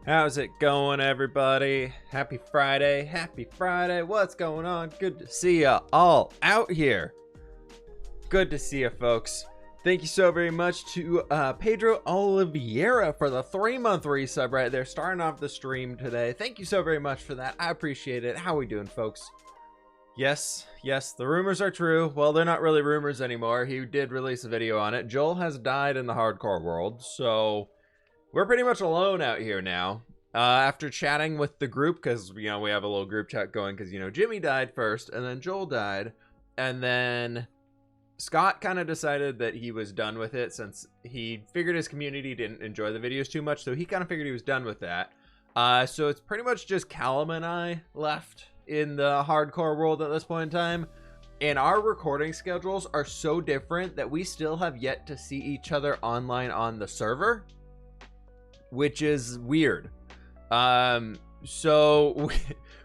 How's it going, everybody? Happy Friday. Happy Friday. What's going on? Good to see ya all out here. Good to see you, folks. Thank you so very much to Pedro Oliveira for the 3-month resub right there, starting off the stream today. Thank you so very much for that. I appreciate it. How we doing, folks? Yes, the rumors are true. Well, they're not really rumors anymore. He did release a video on it. Joel has died in the hardcore world, so we're pretty much alone out here now. After chatting with the group, because, you know, we have a little group chat going, because, you know, Jimmy died first, and then Joel died, and then Scott kind of decided that he was done with it, since he figured his community didn't enjoy the videos too much, so he kind of figured he was done with that. So it's pretty much just Callum and I left in the hardcore world at this point in time, and our recording schedules are so different that we still have yet to see each other online on the server, which is weird. So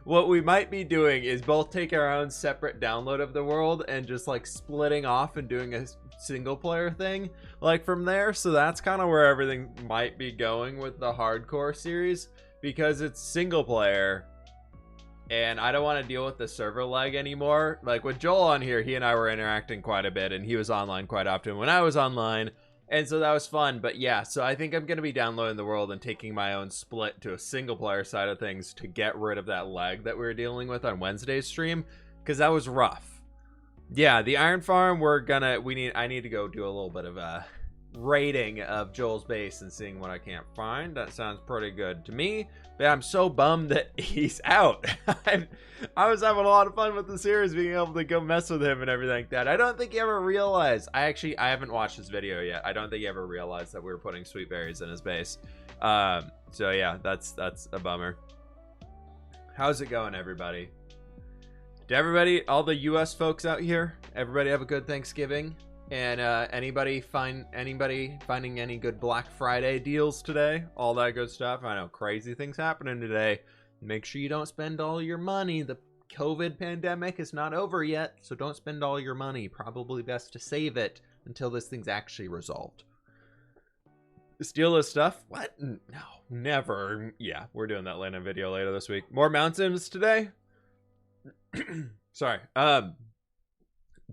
what we might be doing is both taking our own separate download of the world and just like splitting off and doing a single player thing like from there. So that's kind of where everything might be going with the hardcore series, because it's single player and I don't want to deal with the server lag anymore. Like with Joel on here, he and I were interacting quite a bit and he was online quite often when I was online. And so that was fun. But yeah, so I think I'm going to be downloading the world and taking my own split to a single player side of things to get rid of that lag that we were dealing with on Wednesday's stream, because that was rough. Yeah, the Iron Farm, I need to go do a little bit of a rating of Joel's base and seeing what I can't find. That sounds pretty good to me. But I'm so bummed that he's out. I was having a lot of fun with the series, being able to go mess with him and everything like that. I don't think he ever realized. I haven't watched his video yet. I don't think he ever realized that we were putting sweet berries in his base. So yeah, that's a bummer. How's it going, everybody? Did everybody, all the US folks out here, everybody have a good Thanksgiving? And anybody finding any good Black Friday deals today? All that good stuff. I know crazy things happening today. Make sure you don't spend all your money. The COVID pandemic is not over yet, so don't spend all your money. Probably best to save it until this thing's actually resolved. Steal this stuff? What? No, never. Yeah, we're doing that Lana video later this week. More mountains today? Sorry.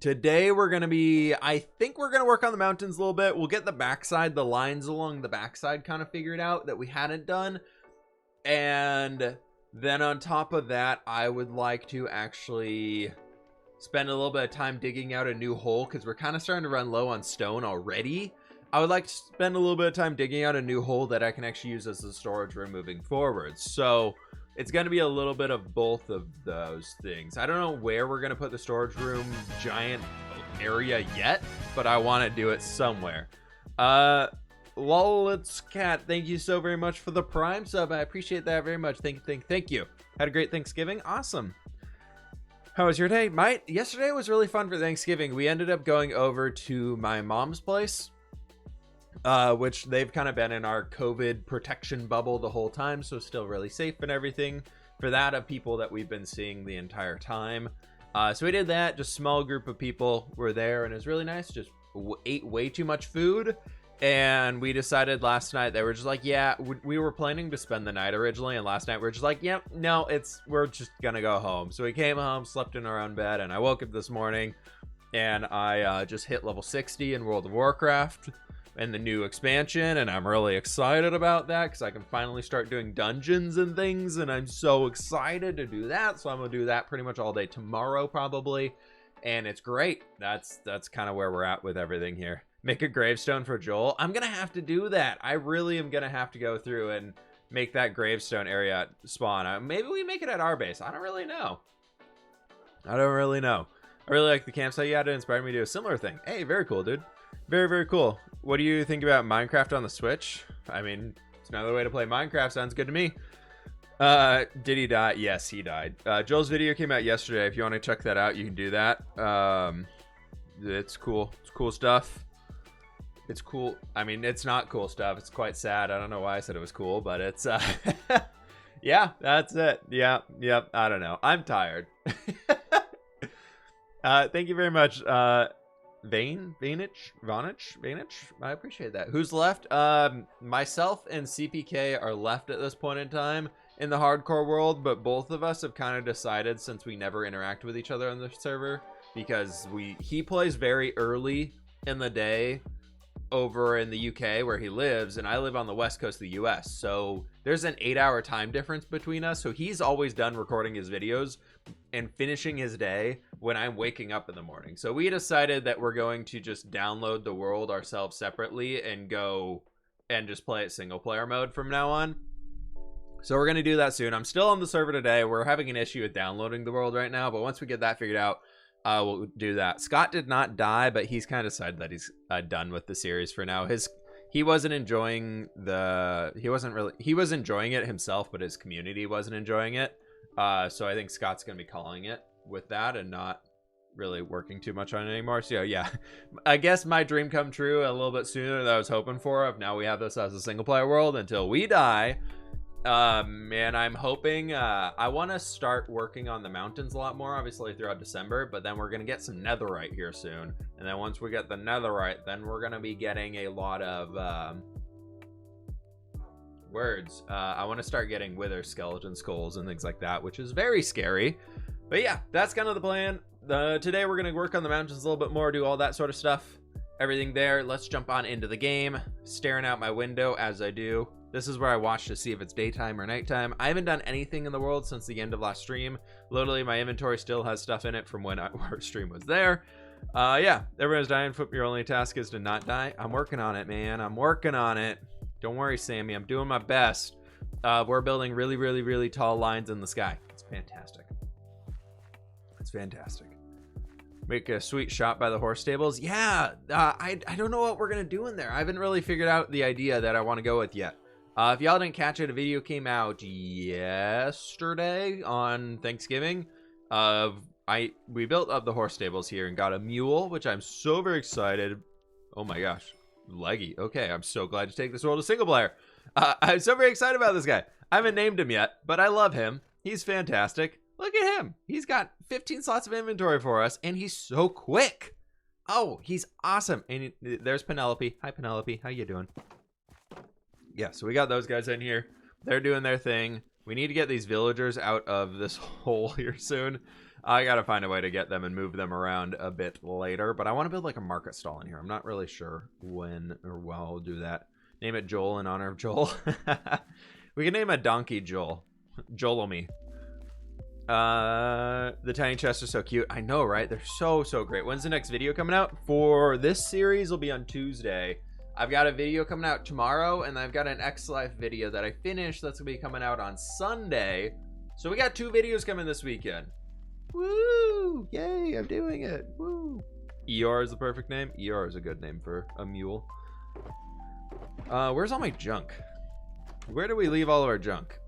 Today we're going to be, I think we're going to work on the mountains a little bit. We'll get the backside, the lines along the backside kind of figured out that we hadn't done. And then on top of that, I would like to actually spend a little bit of time digging out a new hole, because we're kind of starting to run low on stone already. I would like to spend a little bit of time digging out a new hole that I can actually use as a storage room moving forward. So it's going to be a little bit of both of those things. I don't know where we're going to put the storage room giant area yet, but I want to do it somewhere. Lolit's Cat, thank you so very much for the Prime sub. I appreciate that very much. Thank you. Had a great Thanksgiving. Awesome. How was your day? Yesterday was really fun for Thanksgiving. We ended up going over to my mom's place, which they've kind of been in our COVID protection bubble the whole time, so still really safe and everything for that, of people that we've been seeing the entire time. So we did that. Just small group of people were there, and it was really nice. Just ate way too much food, and we decided last night, they were just like, yeah, we were planning to spend the night originally, and last night we were just like, yep, no, we're just gonna go home. So we came home, slept in our own bed, and I woke up this morning and I just hit level 60 in World of Warcraft and the new expansion, and I'm really excited about that because I can finally start doing dungeons and things, and I'm so excited to do that. So I'm gonna do that pretty much all day tomorrow probably, and it's great. That's kind of where we're at with everything here. Make a gravestone for Joel. I'm gonna have to do that. I really am gonna have to go through and make that gravestone area spawn. Maybe we make it at our base. I don't really know. I really like the campsite. Yeah, it inspired me to do a similar thing. Hey, very cool, dude. Very, very cool. What do you think about Minecraft on the Switch? I mean, it's another way to play Minecraft. Sounds good to me. Did he die? Yes, he died. Joel's video came out yesterday. If you want to check that out, you can do that. It's cool. It's cool stuff. It's cool. I mean, it's not cool stuff. It's quite sad. I don't know why I said it was cool, but it's, yeah, that's it. Yeah. Yep. I don't know. I'm tired. Thank you very much. Vanich. I appreciate that. Who's left? Myself and CPK are left at this point in time in the hardcore world, but both of us have kind of decided, since we never interact with each other on the server, because he plays very early in the day over in the UK where he lives, and I live on the west coast of the US, so there's an 8-hour time difference between us. So he's always done recording his videos and finishing his day when I'm waking up in the morning. So we decided that we're going to just download the world ourselves separately and go and just play it single player mode from now on. So we're going to do that soon. I'm still on the server today. We're having an issue with downloading the world right now, but once we get that figured out, we'll do that. Scott did not die, but he's kind of decided that he's done with the series for now. He wasn't enjoying he was enjoying it himself, but his community wasn't enjoying it. So I think Scott's gonna be calling it with that and not really working too much on it anymore. So yeah, I guess my dream come true a little bit sooner than I was hoping for. Of now we have this as a single player world until we die. And I'm hoping, I want to start working on the mountains a lot more, obviously throughout December, but then we're going to get some netherite here soon. And then once we get the netherite, then we're going to be getting a lot of, I want to start getting wither skeleton skulls and things like that, which is very scary. But yeah, that's kind of the plan. Today we're going to work on the mountains a little bit more, do all that sort of stuff. everything there. Let's jump on into the game. Staring out my window as I do. This is where I watch to see if it's daytime or nighttime. I haven't done anything in the world since the end of last stream. Literally, my inventory still has stuff in it from when our stream was there. Yeah, everyone's dying. Your only task is to not die. I'm working on it, man. I'm working on it. Don't worry, Sammy. I'm doing my best. We're building really, really, really tall lines in the sky. It's fantastic. It's fantastic. Make a sweet shot by the horse stables. Yeah, I don't know what we're going to do in there. I haven't really figured out the idea that I want to go with yet. If y'all didn't catch it, a video came out yesterday on Thanksgiving. We built up the horse stables here and got a mule, which I'm so very excited. Oh my gosh, leggy. Okay, I'm so glad to take this world to single player. I'm so very excited about this guy. I haven't named him yet, but I love him. He's fantastic. Look at him. He's got 15 slots of inventory for us, and he's so quick. Oh, he's awesome. And there's Penelope. Hi, Penelope. How you doing? Yeah, so we got those guys in here. They're doing their thing. We need to get these villagers out of this hole here soon. I gotta find a way to get them and move them around a bit later. But I want to build like a market stall in here. I'm not really sure when or when I'll do that. Name it Joel in honor of Joel. We can name a donkey Joel. Joel-o-me. The tiny chests are so cute. I know, right? They're so great. When's the next video coming out? For this series will be on Tuesday. I've got a video coming out tomorrow, and I've got an X-Life video that I finished that's gonna be coming out on Sunday. So we got 2 videos coming this weekend. Woo! Yay, I'm doing it. Woo! Eeyore is the perfect name. Eeyore is a good name for a mule. Where's all my junk? Where do we leave all of our junk?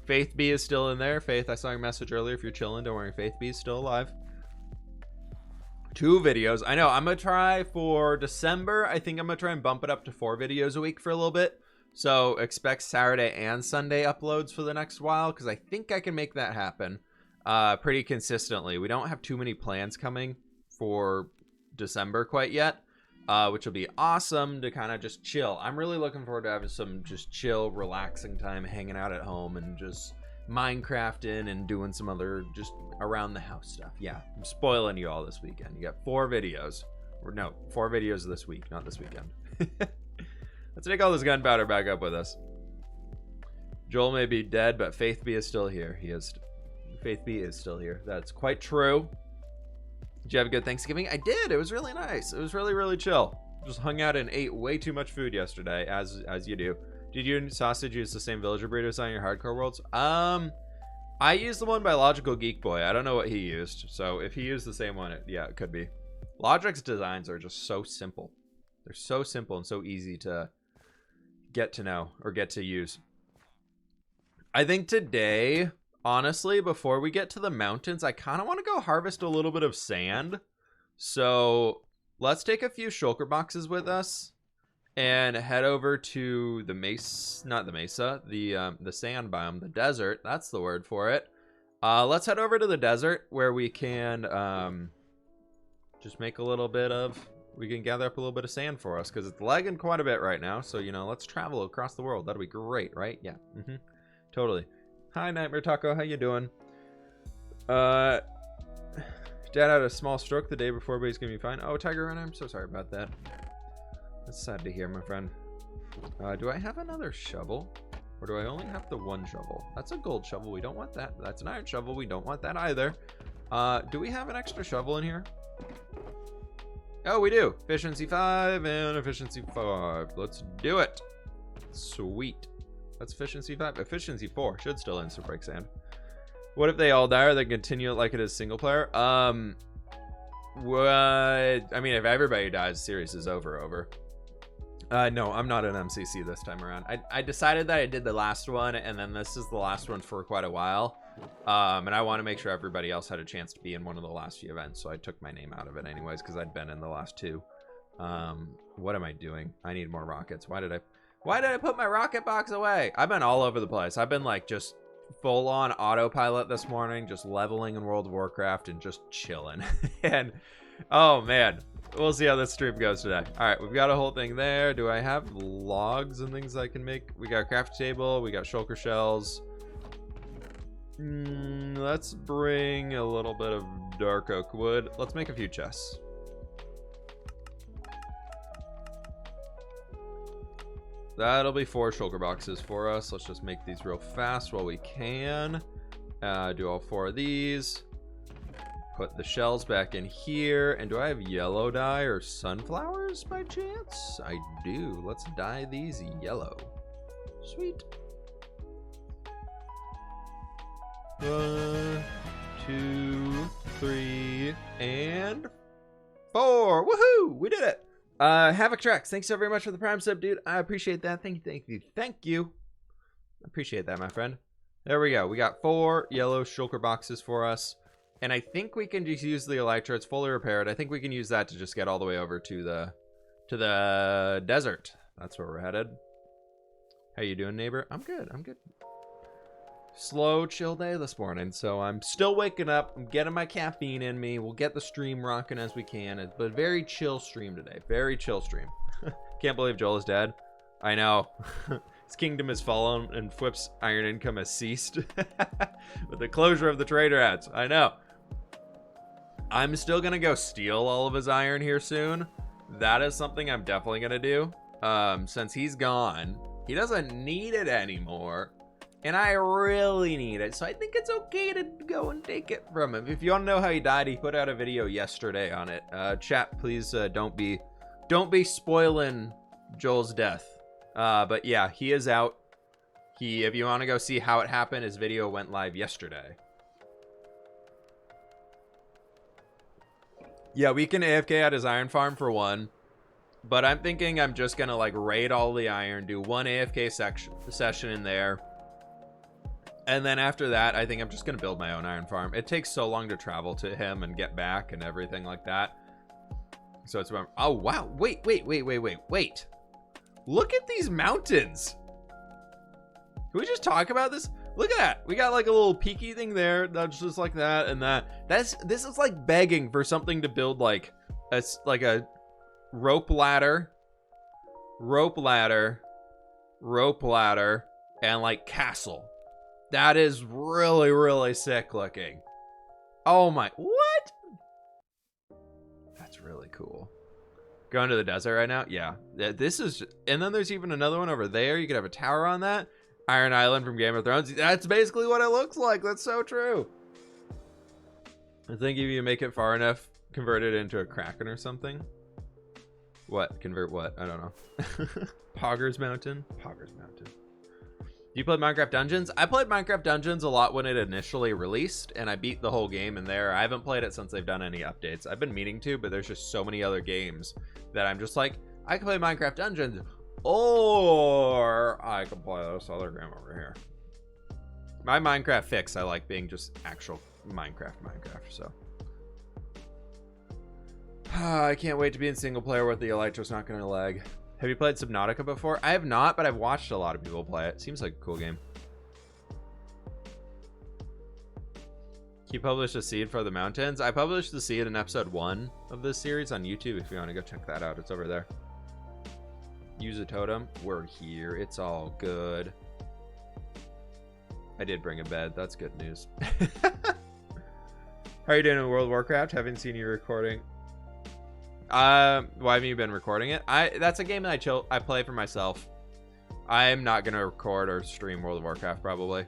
Faith B is still in there. Faith, I saw your message earlier. If you're chilling, don't worry. Faith B is still alive. 2 videos. I know. I'm going to try for December. I think I'm going to try and bump it up to 4 videos a week for a little bit. So expect Saturday and Sunday uploads for the next while, because I think I can make that happen pretty consistently. We don't have too many plans coming for December quite yet, which will be awesome to kind of just chill. I'm really looking forward to having some just chill, relaxing time, hanging out at home and just Minecrafting and doing some other just around the house stuff. Yeah, I'm spoiling you all this weekend. You got 4 videos. Or no, 4 videos this week, not this weekend. Let's take all this gunpowder back up with us. Joel may be dead, but Faith B is still here. Faith B is still here. That's quite true. Did you have a good Thanksgiving? I did. It was really nice. It was really chill. Just hung out and ate way too much food yesterday, as you do. Did you and Sausage use the same villager breeders on your hardcore worlds? I used the one by Logical Geek Boy. I don't know what he used. So if he used the same one, yeah, it could be. Logic's designs are just so simple. They're so simple and so easy to get to know or get to use. I think today, honestly, before we get to the mountains, I kind of want to go harvest a little bit of sand. So let's take a few shulker boxes with us and head over to the mesa, not the mesa, the sand biome, the desert. That's the word for it. Let's head over to the desert where we can just make a little bit of, we can gather up a little bit of sand for us because it's lagging quite a bit right now. So, you know, let's travel across the world. That'll be great, right? Yeah, totally. Hi, Nightmare Taco. How you doing? Dad had a small stroke the day before, but he's gonna be fine. Oh, Tiger Runner, I'm so sorry about that. That's sad to hear, my friend. Do I have another shovel? Or do I only have the 1 shovel? That's a gold shovel. We don't want that. That's an iron shovel. We don't want that either. Do we have an extra shovel in here? Oh, we do. Efficiency 5 and efficiency 5. Let's do it. Sweet. That's efficiency 5. Efficiency 4. Should still instant break sand. What if they all die or they continue it like it is single player? What? I mean, if everybody dies, the series is over. No, I'm not an MCC this time around. I decided that I did the last one, and then this is the last one for quite a while. And I want to make sure everybody else had a chance to be in one of the last few events, so I took my name out of it anyways, because I'd been in the last 2. What am I doing? I need more rockets. Why did I put my rocket box away? I've been all over the place. I've been like just full-on autopilot this morning, just leveling in World of Warcraft and just chilling. And oh man, we'll see how this stream goes today. All right, we've got a whole thing there. Do I have logs and things I can make? We got a craft table, we got shulker shells. Let's bring a little bit of dark oak wood. Let's make a few chests. That'll be 4 shulker boxes for us. Let's just make these real fast while we can. Do all 4 of these. Put the shells back in here. And do I have yellow dye or sunflowers by chance? I do. Let's dye these yellow. Sweet. 1, 2, 3, and 4. Woohoo! We did it. Havoc Tracks, thanks so very much for the Prime sub, dude. I appreciate that. Thank you, thank you, thank you. Appreciate that, my friend. There we go. We got 4 yellow shulker boxes for us. And I think we can just use the Elytra. It's fully repaired. I think we can use that to just get all the way over to the desert. That's where we're headed. How you doing, neighbor? I'm good. I'm good. Slow, chill day this morning, so I'm still waking up. I'm getting my caffeine in me. We'll get the stream rocking as we can, but very chill stream today. Very chill stream. Can't believe Joel is dead. I know. His kingdom has fallen and Fwip's iron income has ceased. With the closure of the trader ads. I know. I'm still gonna go steal all of his iron here soon. That is something I'm definitely gonna do. Since he's gone, he doesn't need it anymore. And I really need it, so I think it's okay to go and take it from him. If you want to know how he died, he put out a video yesterday on it. Chat, please don't be spoiling Joel's death. But yeah, he is out. If you want to go see how it happened, his video went live yesterday. Yeah, we can AFK at his iron farm for 1. But I'm thinking I'm just gonna like raid all the iron, do 1 AFK session in there. And then after that, I think I'm just going to build my own iron farm. It takes so long to travel to him and get back and everything like that. So it's about... Oh, wow. Wait. Look at these mountains. Can we just talk about this? Look at that. We got like a little peaky thing there. That's just like that and that. This is like begging for something to build like a rope ladder, and like castle. That is really, really sick looking. Oh my, what? That's really cool. Going to the desert right now? Yeah. This is, and then there's even another one over there. You could have a tower on that. Iron Island from Game of Thrones. That's basically what it looks like. That's so true. I think if you make it far enough, convert it into a Kraken or something. What? Convert what? I don't know. Poggers Mountain? Poggers Mountain. You played Minecraft Dungeons? I played Minecraft Dungeons a lot when it initially released, and I beat the whole game in there. I haven't played it since they've done any updates. I've been meaning to, but there's just so many other games that I'm just like, I can play Minecraft Dungeons, or I can play this other game over here. My Minecraft fix, I like being just actual Minecraft, so. I can't wait to be in single player where the Elytra's not going to lag. Have you played Subnautica before? I have not, but I've watched a lot of people play it. Seems like a cool game. You published a seed for the mountains? I published the seed in episode 1 of this series on YouTube if you want to go check that out. It's over there. Use a totem. We're here. It's all good. I did bring a bed. That's good news. How are you doing in World of Warcraft? Haven't seen you recording. Why haven't you been recording it? That's a game that I play for myself. I'm not gonna record or stream World of Warcraft probably.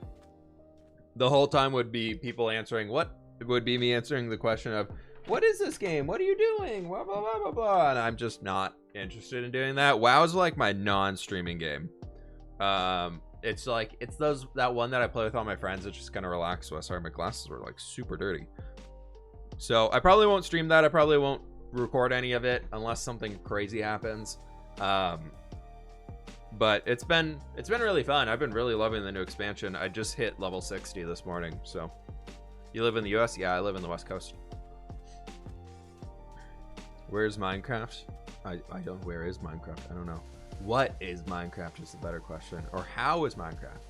The whole time would be people answering me answering the question of, what is this game? What are you doing? Blah blah blah blah blah. And I'm just not interested in doing that. WoW's like my non-streaming game. It's that one that I play with all my friends. It's just gonna relax. So sorry, my glasses were like super dirty. So I probably won't stream that. I probably won't record any of it unless something crazy happens. But it's been really fun. I've been really loving the new expansion. I just hit level 60 this morning. So you live in the US? Yeah, I live in the West Coast. Where's Minecraft? I don't. Where is Minecraft? I don't know. What is Minecraft is the better question. Or how is Minecraft?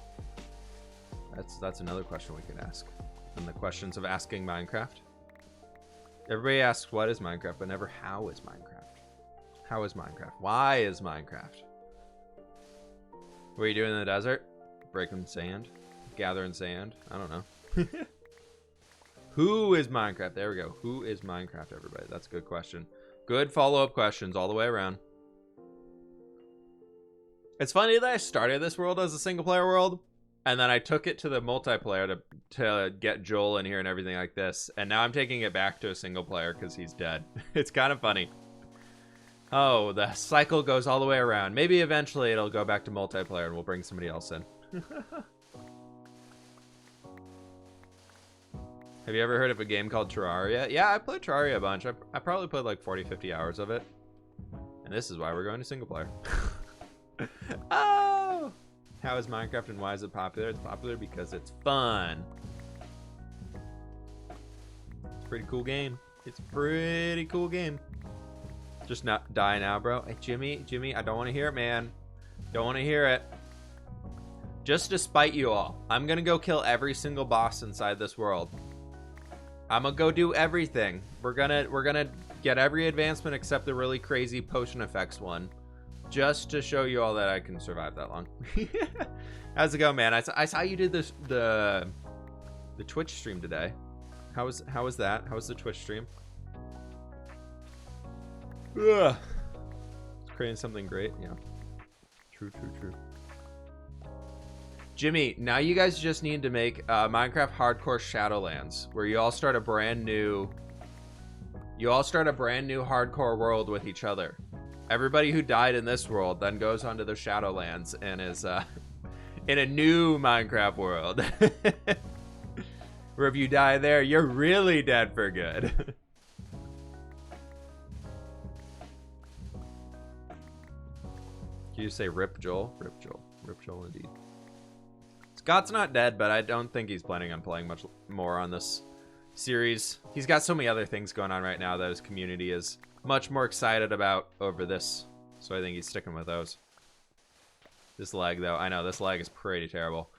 That's another question we can ask. And the questions of asking Minecraft. Everybody asks what is Minecraft, but never how is Minecraft. How is Minecraft? Why is Minecraft? What are you doing in the desert? Breaking sand? Gathering sand? I don't know. Who is Minecraft? There we go. Who is Minecraft, everybody? That's a good question. Good follow-up questions all the way around. It's funny that I started this world as a single player world, and then I took it to the multiplayer to get Joel in here and everything like this, and now I'm taking it back to a single player because he's dead. It's kind of funny. Oh, the cycle goes all the way around. Maybe eventually it'll go back to multiplayer and we'll bring somebody else in. Have you ever heard of a game called Terraria? Yeah, I played Terraria a bunch. I probably played like 40, 50 hours of it. And this is why we're going to single player. Oh! How is Minecraft and why is it popular? It's popular because it's fun. It's a pretty cool game. It's a pretty cool game. Just not die now, bro. Hey, Jimmy, I don't want to hear it, man. Don't want to hear it. Just to spite you all, I'm gonna go kill every single boss inside this world. I'm gonna go do everything. We're gonna get every advancement except the really crazy potion effects one, just to show you all that I can survive that long. How's it going, man? I saw you did this the Twitch stream today. How was that? How was the Twitch stream? Ugh. Creating something great, yeah. True. Jimmy, now you guys just need to make Minecraft Hardcore Shadowlands, where you all start a brand new hardcore world with each other. Everybody who died in this world then goes onto the Shadowlands and is in a new Minecraft world. Where if you die there, you're really dead for good. Can you say rip Joel? Rip Joel indeed. Scott's not dead, but I don't think he's planning on playing much more on this series. He's got so many other things going on right now that his community is much more excited about over this. So I think he's sticking with those. This lag, though, I know this lag is pretty terrible.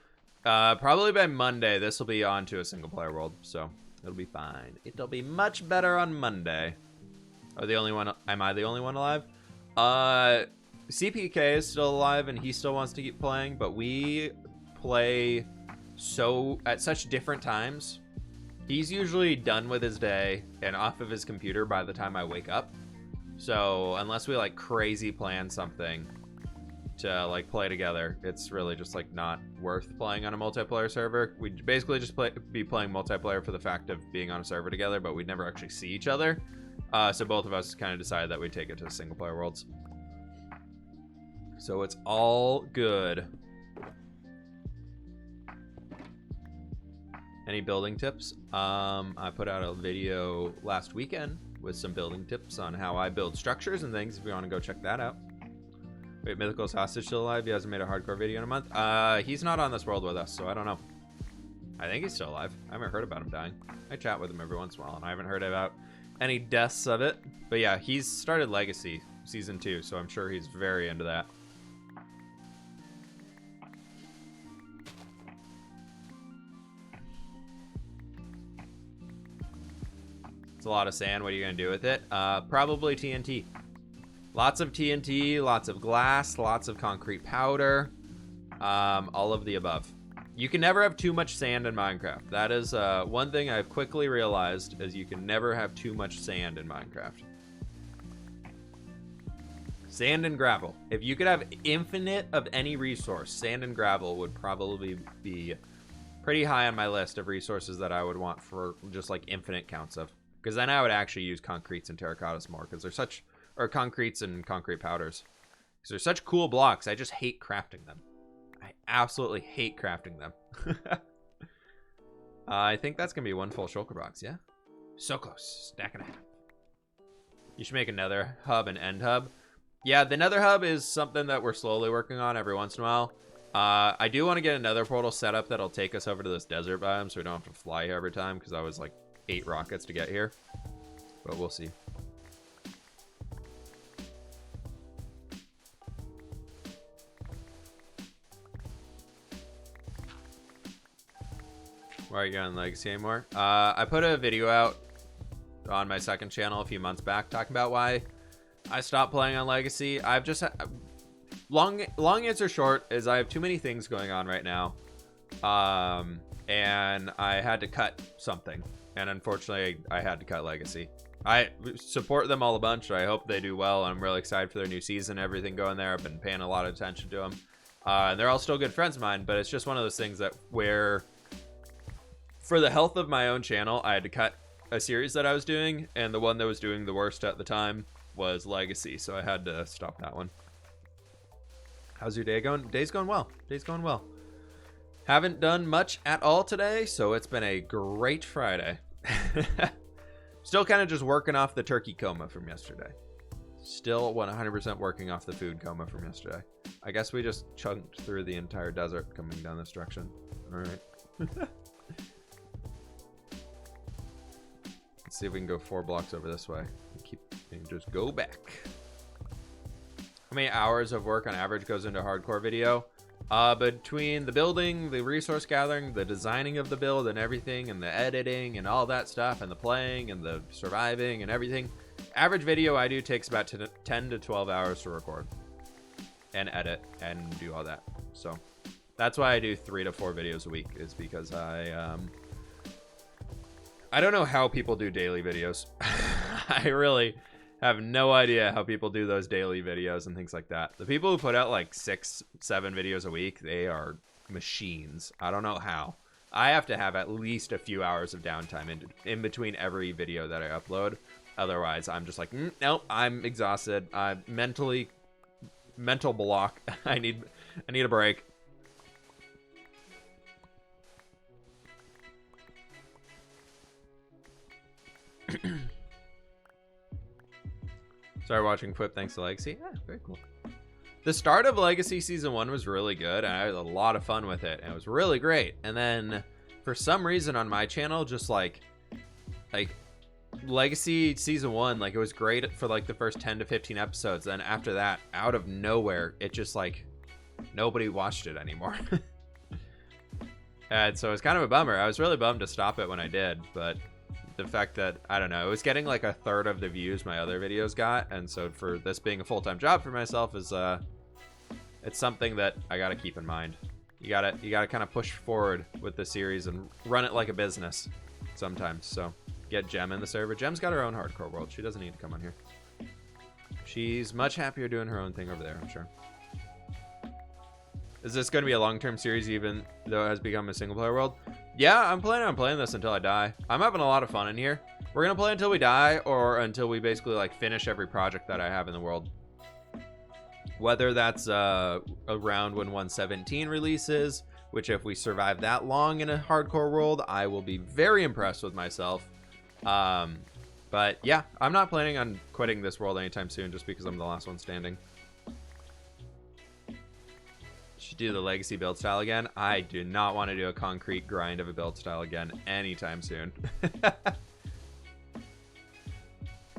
Probably by Monday, this will be on to a single player world, so it'll be fine. It'll be much better on Monday. Am I the only one alive? CPK is still alive and he still wants to keep playing, but we play at such different times. He's usually done with his day and off of his computer by the time I wake up. So unless we like crazy plan something to like play together, it's really just like not worth playing on a multiplayer server. We'd basically just be playing multiplayer for the fact of being on a server together, but we'd never actually see each other. So both of us kind of decided that we'd take it to the single player worlds. So it's all good. Any building tips? I put out a video last weekend with some building tips on how I build structures and things if you want to go check that out. Wait, Mythical's Hostage still alive? He hasn't made a hardcore video in a month? He's not on this world with us, so I don't know. I think he's still alive. I haven't heard about him dying. I chat with him every once in a while, and I haven't heard about any deaths of it. But yeah, he's started Legacy Season 2, so I'm sure he's very into that. It's a lot of sand. What are you going to do with it? Probably TNT. Lots of TNT, lots of glass, lots of concrete powder. All of the above. You can never have too much sand in Minecraft. That is one thing I've quickly realized is you can never have too much sand in Minecraft. Sand and gravel. If you could have infinite of any resource, sand and gravel would probably be pretty high on my list of resources that I would want for just like infinite counts of. Because then I would actually use concretes and terracottas more, because they're such, or concretes and concrete powders. Because they're such cool blocks, I just hate crafting them. I absolutely hate crafting them. I think that's going to be one full shulker box, yeah? So close, stack and a half. You should make another hub and end hub. Yeah, the nether hub is something that we're slowly working on every once in a while. I do want to get another portal set up that'll take us over to this desert biome so we don't have to fly here every time, because I was like 8 rockets to get here, but we'll see. Why are you on Legacy anymore? I put a video out on my second channel a few months back talking about why I stopped playing on Legacy. I've just long answer short is I have too many things going on right now, and I had to cut something. And unfortunately, I had to cut Legacy. I support them all a bunch. I hope they do well. I'm really excited for their new season, everything going there. I've been paying a lot of attention to them. And they're all still good friends of mine, but it's just one of those things that where for the health of my own channel, I had to cut a series that I was doing, and the one that was doing the worst at the time was Legacy, so I had to stop that one. How's your day going? Day's going well. Day's going well. Haven't done much at all today, so it's been a great Friday. Still kind of just working off the turkey coma from yesterday. Still 100% working off the food coma from yesterday. I guess we just chunked through the entire desert coming down this direction. All right. Let's see if we can go 4 blocks over this way. And just go back. How many hours of work on average goes into hardcore video? Between the building, the resource gathering, the designing of the build and everything, and the editing and all that stuff, and the playing and the surviving and everything, average video I do takes about 10 to 12 hours to record and edit and do all that. So that's why I do 3 to 4 videos a week, is because I don't know how people do daily videos. I really have no idea how people do those daily videos and things like that. The people who put out like 6, 7 videos a week, they are machines. I don't know how. I have to have at least a few hours of downtime in between every video that I upload. Otherwise, I'm just like, nope, I'm exhausted. I'm mental block. I need a break. Started watching Quip thanks to Legacy. Yeah, very cool. The start of Legacy Season 1 was really good, and I had a lot of fun with it, and it was really great. And then, for some reason on my channel, just like Legacy Season 1, like, it was great for like the first 10 to 15 episodes. Then after that, out of nowhere, it just like, nobody watched it anymore. And so it's kind of a bummer. I was really bummed to stop it when I did, but the fact that, I don't know, it was getting like a third of the views my other videos got, and so for this being a full-time job for myself is it's something that I gotta keep in mind. You gotta kind of push forward with the series and run it like a business sometimes. So get Gem in the server. Gem's got her own hardcore world. She doesn't need to come on here. She's much happier doing her own thing over there, I'm sure. Is this going to be a long-term series even though it has become a single-player world? Yeah, I'm planning on playing this until I die. I'm having a lot of fun in here. We're going to play until we die or until we basically like finish every project that I have in the world. Whether that's around when 117 releases, which if we survive that long in a hardcore world, I will be very impressed with myself. But yeah, I'm not planning on quitting this world anytime soon just because I'm the last one standing. Should do the Legacy build style again. I do not want to do a concrete grind of a build style again anytime soon.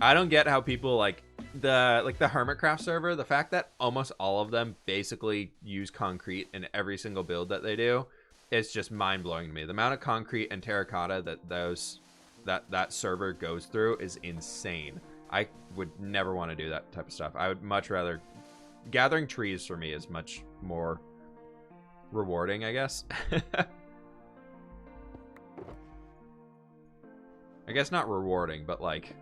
I don't get how people like the Hermitcraft server, the fact that almost all of them basically use concrete in every single build that they do is just mind-blowing to me. The amount of concrete and terracotta that server goes through is insane. I would never want to do that type of stuff. I would much rather gathering trees for me is much more rewarding, I guess. I guess not rewarding, but like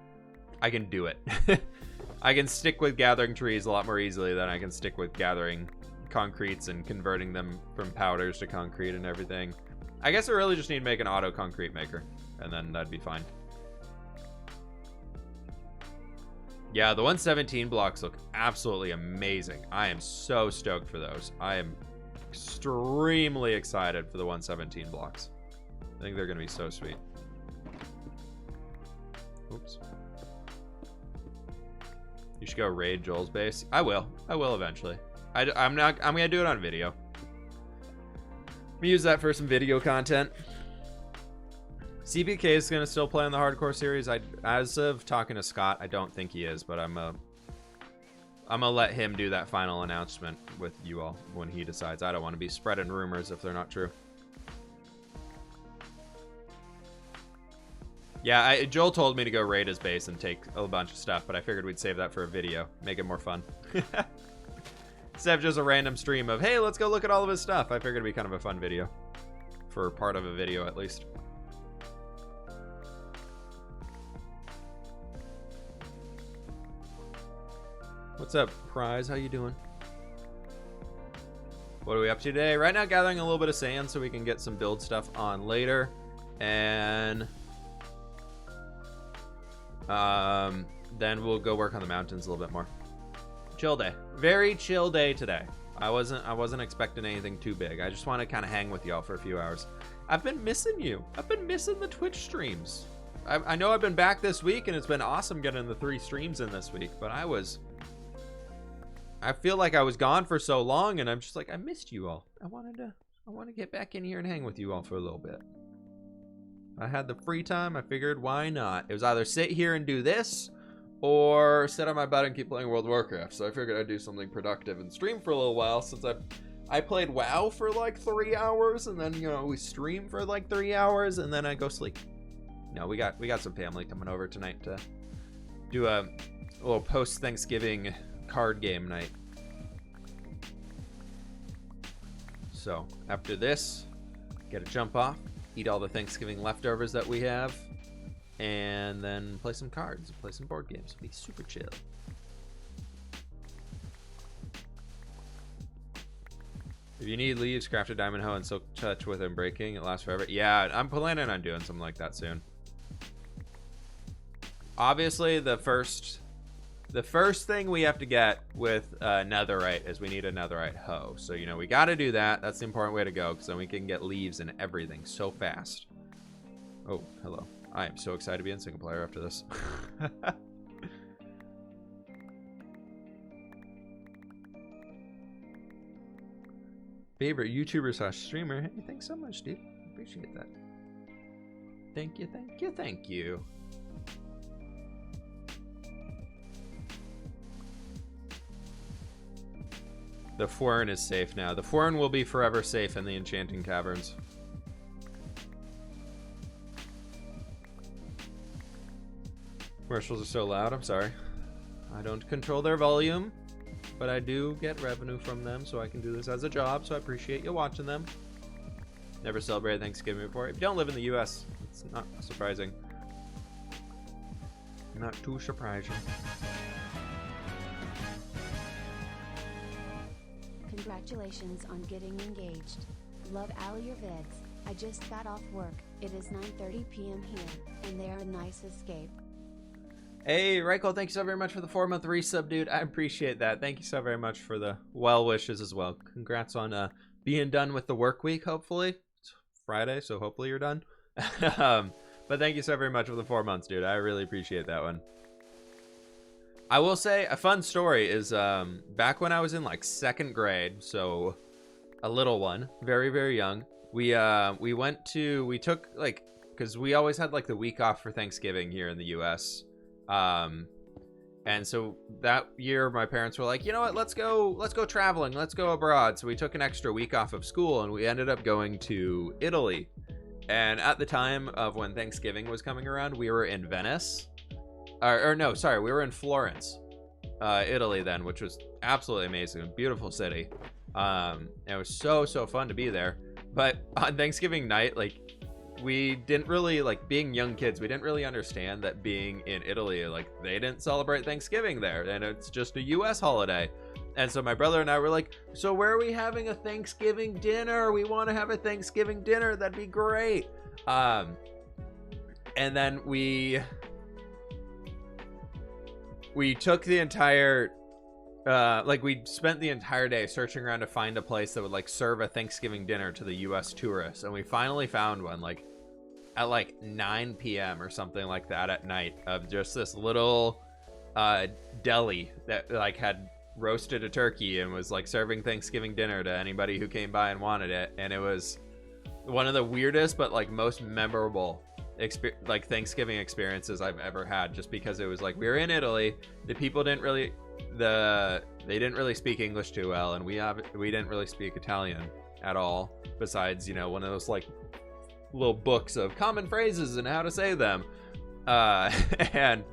I can do it. I can stick with gathering trees a lot more easily than I can stick with gathering concretes and converting them from powders to concrete and everything. I guess I really just need to make an auto concrete maker and then that'd be fine. Yeah, the 117 blocks look absolutely amazing. I am so stoked for those. I am extremely excited for the 117 blocks. I think they're going to be so sweet. Oops. You should go raid Joel's base. I will eventually. I'm going to do it on video. I'm gonna use that for some video content. CBK is going to still play on the hardcore series. As of talking to Scott, I don't think he is, but I'm gonna let him do that final announcement with you all when he decides. I don't want to be spreading rumors if they're not true. Yeah, Joel told me to go raid his base and take a bunch of stuff, but I figured we'd save that for a video, make it more fun. Instead of just a random stream of, hey, let's go look at all of his stuff. I figured it'd be kind of a fun video, for part of a video at least. What's up, Prize? How you doing? What are we up to today? Right now, gathering a little bit of sand so we can get some build stuff on later. And then we'll go work on the mountains a little bit more. Chill day. Very chill day today. I wasn't expecting anything too big. I just want to kind of hang with y'all for a few hours. I've been missing you. I've been missing the Twitch streams. I know I've been back this week and it's been awesome getting the 3 streams in this week, but I feel like I was gone for so long and I'm just like, I missed you all. I want to get back in here and hang with you all for a little bit. I had the free time. I figured, why not? It was either sit here and do this or sit on my butt and keep playing World of Warcraft. So I figured I'd do something productive and stream for a little while, since I played WoW for like 3 hours, and then, you know, we stream for like 3 hours, and then I go sleep. No, we got some family coming over tonight to do a little post-Thanksgiving card game night. So after this, gotta jump off, eat all the Thanksgiving leftovers that we have, and then play some cards, play some board games. It'll be super chill. If you need leaves, craft a diamond hoe and silk touch with them breaking. It lasts forever. Yeah, I'm planning on doing something like that soon. Obviously, the first thing we have to get with netherite is we need a netherite hoe. So, you know, we got to do that. That's the important way to go, because then we can get leaves and everything so fast. Oh, hello. I am so excited to be in single player after this. Favorite YouTuber / streamer. Hey, thanks so much, dude. Appreciate that. Thank you, thank you, thank you. The Fwern is safe now. The Fwern will be forever safe in the Enchanting Caverns. Commercials are so loud, I'm sorry. I don't control their volume, but I do get revenue from them, so I can do this as a job, so I appreciate you watching them. Never celebrated Thanksgiving before. If you don't live in the US, it's not surprising. Not too surprising. Congratulations on getting engaged. Love all your vids. I just got off work. It is 9:30 p.m. here, and they are a nice escape. Hey, Reichel, thank you so very much for the 4-month resub, dude. I appreciate that. Thank you so very much for the well wishes as well. Congrats on being done with the work week, hopefully. It's Friday, so hopefully you're done. But thank you so very much for the 4 months, dude. I really appreciate that one. I will say a fun story is back when I was in like 2nd grade, so a little one, very, very young. We took like, because we always had like the week off for Thanksgiving here in the US. And so that year my parents were like, you know what, let's go traveling, let's go abroad. So we took an extra week off of school and we ended up going to Italy. And at the time of when Thanksgiving was coming around, we were in Venice. We were in Florence, Italy then, which was absolutely amazing. A beautiful city. It was so fun to be there. But on Thanksgiving night, like, we didn't really, like, being young kids, we didn't really understand that being in Italy, like, they didn't celebrate Thanksgiving there, and it's just a US holiday. And so my brother and I were like, so where are we having a Thanksgiving dinner? We want to have a Thanksgiving dinner. That'd be great. And then we took the entire, we spent the entire day searching around to find a place that would, like, serve a Thanksgiving dinner to the US tourists. And we finally found one, like, at, like, 9 p.m. or something like that at night, of just this little deli that, like, had roasted a turkey and was, like, serving Thanksgiving dinner to anybody who came by and wanted it. And it was one of the weirdest but, like, most memorable Thanksgiving experiences I've ever had, just because it was like, we were in Italy, the people didn't really speak English too well, and we didn't really speak Italian at all, besides, you know, one of those, like, little books of common phrases and how to say them, and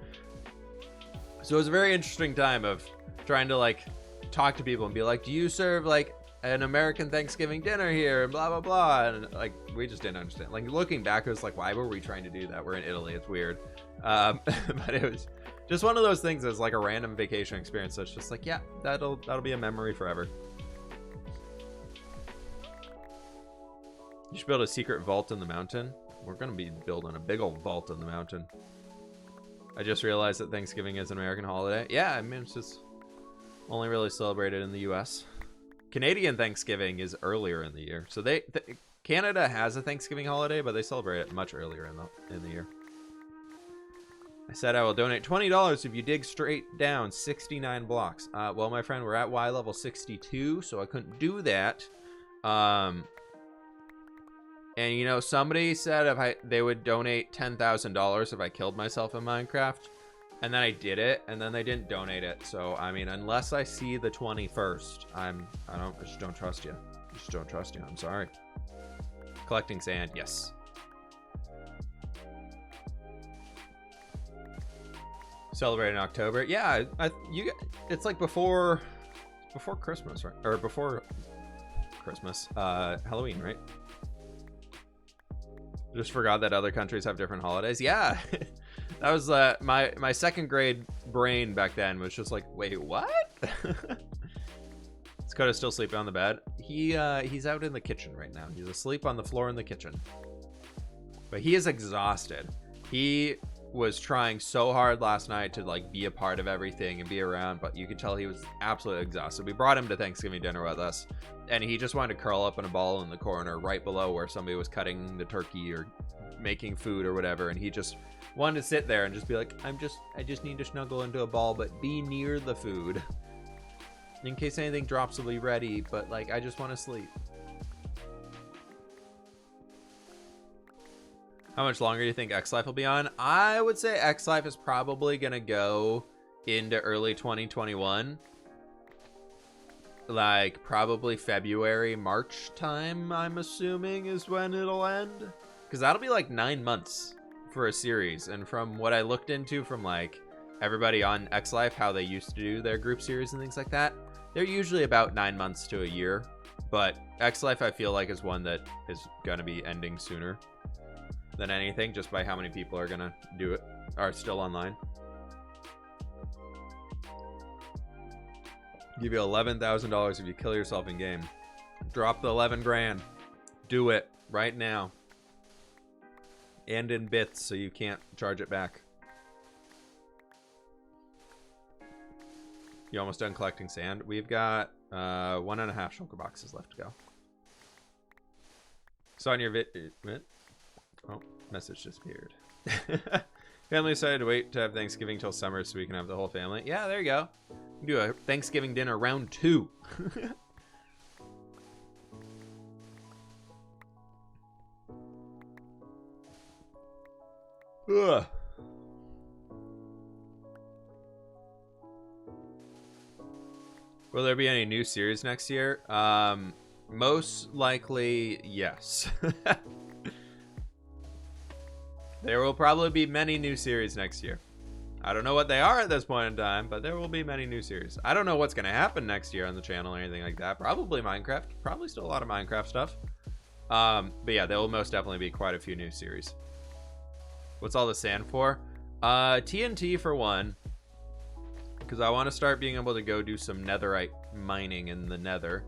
so it was a very interesting time of trying to, like, talk to people and be like, do you serve, like, an American Thanksgiving dinner here, and blah blah blah, and, like, we just didn't understand. Like, looking back, it was like, why were we trying to do that? We're in Italy, it's weird. But it was just one of those things that's like a random vacation experience. So it's just like, yeah, that'll be a memory forever. You should build a secret vault in the mountain. We're gonna be building a big old vault in the mountain. I just realized that Thanksgiving is an American holiday. Yeah, I mean, it's just only really celebrated in the US. Canadian Thanksgiving is earlier in the year. So Canada has a Thanksgiving holiday, but they celebrate it much earlier in the year. I said I will donate $20 if you dig straight down 69 blocks. Well, my friend, we're at Y level 62, so I couldn't do that. And you know, somebody said they would donate $10,000 if I killed myself in Minecraft, and then I did it, and then they didn't donate it. So I mean, unless I see the 21st, I just don't trust you. Just don't trust you. I'm sorry. Collecting sand, yes. Celebrate in October, yeah. It's like before Christmas, right? Or before Christmas, Halloween, right? Just forgot that other countries have different holidays. Yeah, that was my second grade brain back then was just like, wait, what? Is Coda still sleeping on the bed? He's out in the kitchen right now. He's asleep on the floor in the kitchen. But he is exhausted. He was trying so hard last night to like be a part of everything and be around, but you could tell he was absolutely exhausted. We brought him to Thanksgiving dinner with us, and he just wanted to curl up in a ball in the corner right below where somebody was cutting the turkey or making food or whatever, and he just wanted to sit there and just be like, I just need to snuggle into a ball, but be near the food in case anything drops, it'll be ready, but like I just want to sleep. How much longer do you think X-Life will be on? I would say X-Life is probably going to go into early 2021. Like, probably February, March time, I'm assuming, is when it'll end. Because that'll be like 9 months for a series. And from what I looked into from, like, everybody on X-Life, how they used to do their group series and things like that, they're usually about 9 months to a year. But X-Life, I feel like, is one that is going to be ending sooner than anything, just by how many people are gonna do it, are still online. Give you $11,000 if you kill yourself in game. Drop the 11 grand. Do it right now. And in bits, so you can't charge it back. You almost done collecting sand? We've got 1.5 shulker boxes left to go. So on your oh, message disappeared. Family decided to wait to have Thanksgiving till summer so we can have the whole family. Yeah, there you go. You can do a Thanksgiving dinner round 2. Ugh. Will there be any new series next year? Most likely, yes. There will probably be many new series next year. I don't know what they are at this point in time, but there will be many new series. I don't know what's going to happen next year on the channel or anything like that. Probably Minecraft. Probably still a lot of Minecraft stuff. But yeah, there will most definitely be quite a few new series. What's all the sand for? TNT for one. Because I want to start being able to go do some netherite mining in the nether.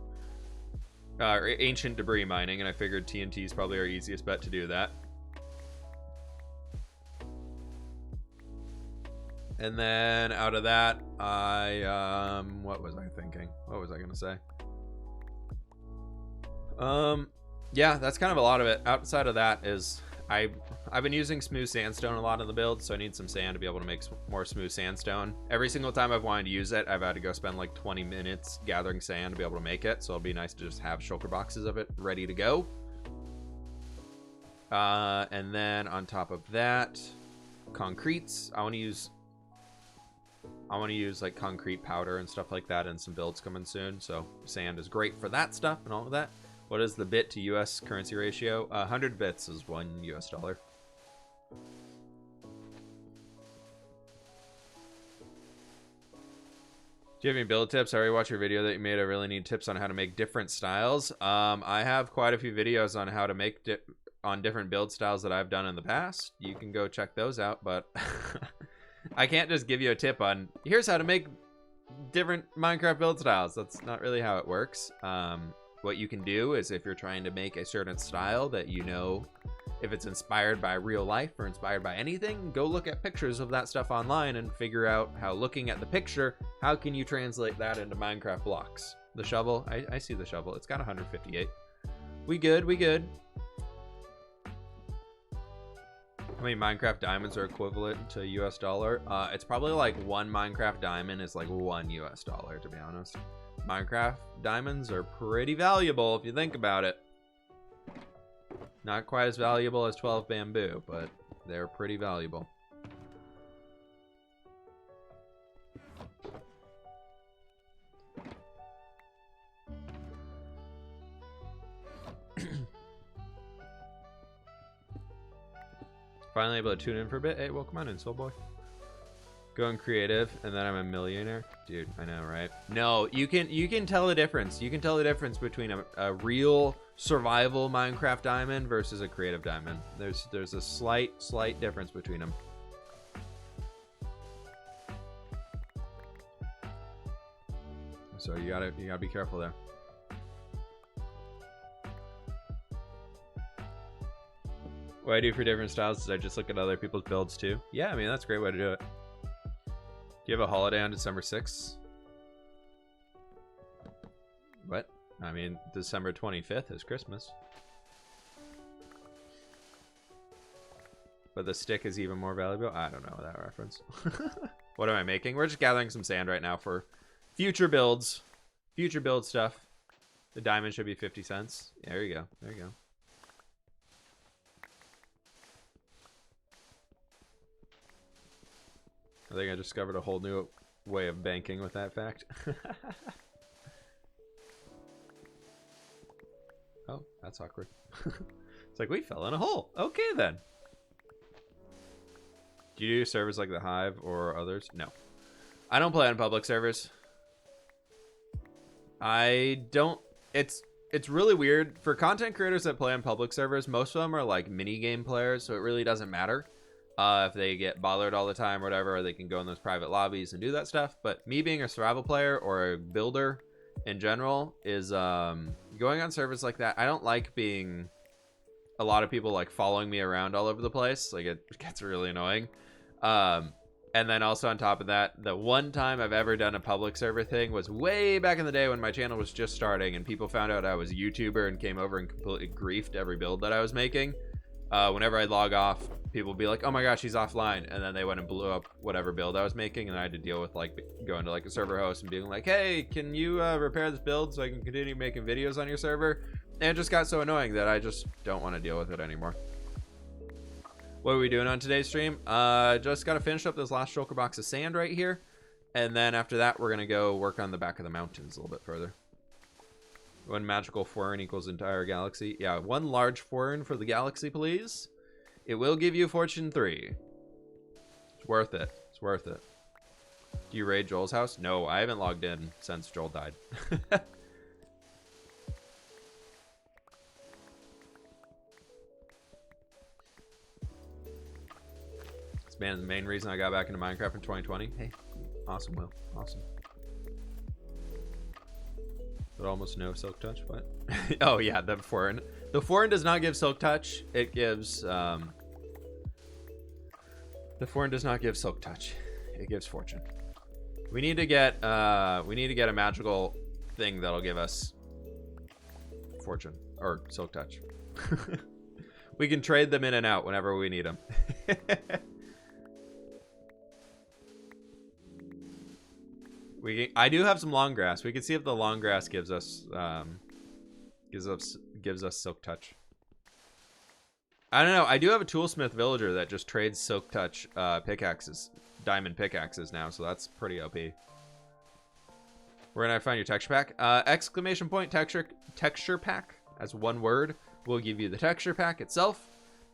Ancient debris mining, and I figured TNT is probably our easiest bet to do that. And then out of that, what was I thinking? What was I gonna say? Yeah, that's kind of a lot of it. Outside of that is I've been using smooth sandstone a lot in the build, so I need some sand to be able to make more smooth sandstone. Every single time I've wanted to use it, I've had to go spend like 20 minutes gathering sand to be able to make it, so it'll be nice to just have shulker boxes of it ready to go. And then on top of that, concretes. I want to use like concrete powder and stuff like that, and some builds coming soon, so sand is great for that stuff and all of that. What is the bit to US currency ratio? 100 bits is $1 US. Do you have any build tips? I already watched your video that you made. I really need tips on how to make different styles. I have quite a few videos on how to make on different build styles that I've done in the past, you can go check those out. But I can't just give you a tip on here's how to make different Minecraft build styles. That's not really how it works. What you can do is if you're trying to make a certain style that you know if it's inspired by real life or inspired by anything, go look at pictures of that stuff online and figure out how, looking at the picture, how can you translate that into Minecraft blocks. The shovel, I see the shovel. It's got 158. We good, we good. How many Minecraft diamonds are equivalent to US dollar? It's probably like 1 Minecraft diamond is like 1 US dollar, to be honest. Minecraft diamonds are pretty valuable if you think about it. Not quite as valuable as 12 bamboo, but they're pretty valuable. Finally able to tune in for a bit. Hey, well, come on in, soul boy. Going creative, and then I'm a millionaire. Dude, I know, right? No, you can tell the difference. You can tell the difference between a real survival Minecraft diamond versus a creative diamond. There's a slight difference between them. So you gotta be careful there. What I do for different styles is I just look at other people's builds too. Yeah, I mean, that's a great way to do it. Do you have a holiday on December 6th? What? I mean, December 25th is Christmas. But the stick is even more valuable? I don't know that reference. What am I making? We're just gathering some sand right now for future builds. Future build stuff. The diamond should be 50 cents. There you go. There you go. I think I discovered a whole new way of banking with that fact. Oh, that's awkward. It's like we fell in a hole. Okay, then. Do you do servers like the Hive or others? No. I don't play on public servers. I don't... It's really weird. For content creators that play on public servers, most of them are like mini game players, so it really doesn't matter. If they get bothered all the time or whatever, they can go in those private lobbies and do that stuff. But me being a survival player or a builder in general is going on servers like that. I don't like being a lot of people like following me around all over the place. Like it gets really annoying. And then also on top of that, the one time I've ever done a public server thing was way back in the day when my channel was just starting and people found out I was a YouTuber and came over and completely griefed every build that I was making. Whenever I'd log off, people would be like, oh my gosh, he's offline. And then they went and blew up whatever build I was making. And I had to deal with like going to like a server host and being like, hey, can you repair this build so I can continue making videos on your server? And it just got so annoying that I just don't want to deal with it anymore. What are we doing on today's stream? Just got to finish up this last shulker box of sand right here. And then after that, we're going to go work on the back of the mountains a little bit further. 1 magical forern equals entire galaxy. Yeah, 1 large forern for the galaxy, please. It will give you fortune 3. It's worth it. It's worth it. Do you raid Joel's house? No, I haven't logged in since Joel died. This man, the main reason I got back into Minecraft in 2020. Hey, awesome, Will. Awesome. But almost no silk touch. What? Oh yeah, the foreign. The foreign does not give silk touch. It gives the foreign does not give silk touch. It gives fortune. We need to get a magical thing that'll give us fortune or silk touch. We can trade them in and out whenever we need them. I do have some long grass. We can see if the long grass gives us silk touch. I don't know. I do have a toolsmith villager that just trades silk touch pickaxes, diamond pickaxes now, so that's pretty OP. Where can I find your texture pack? Exclamation point texture pack as one word will give you the texture pack itself.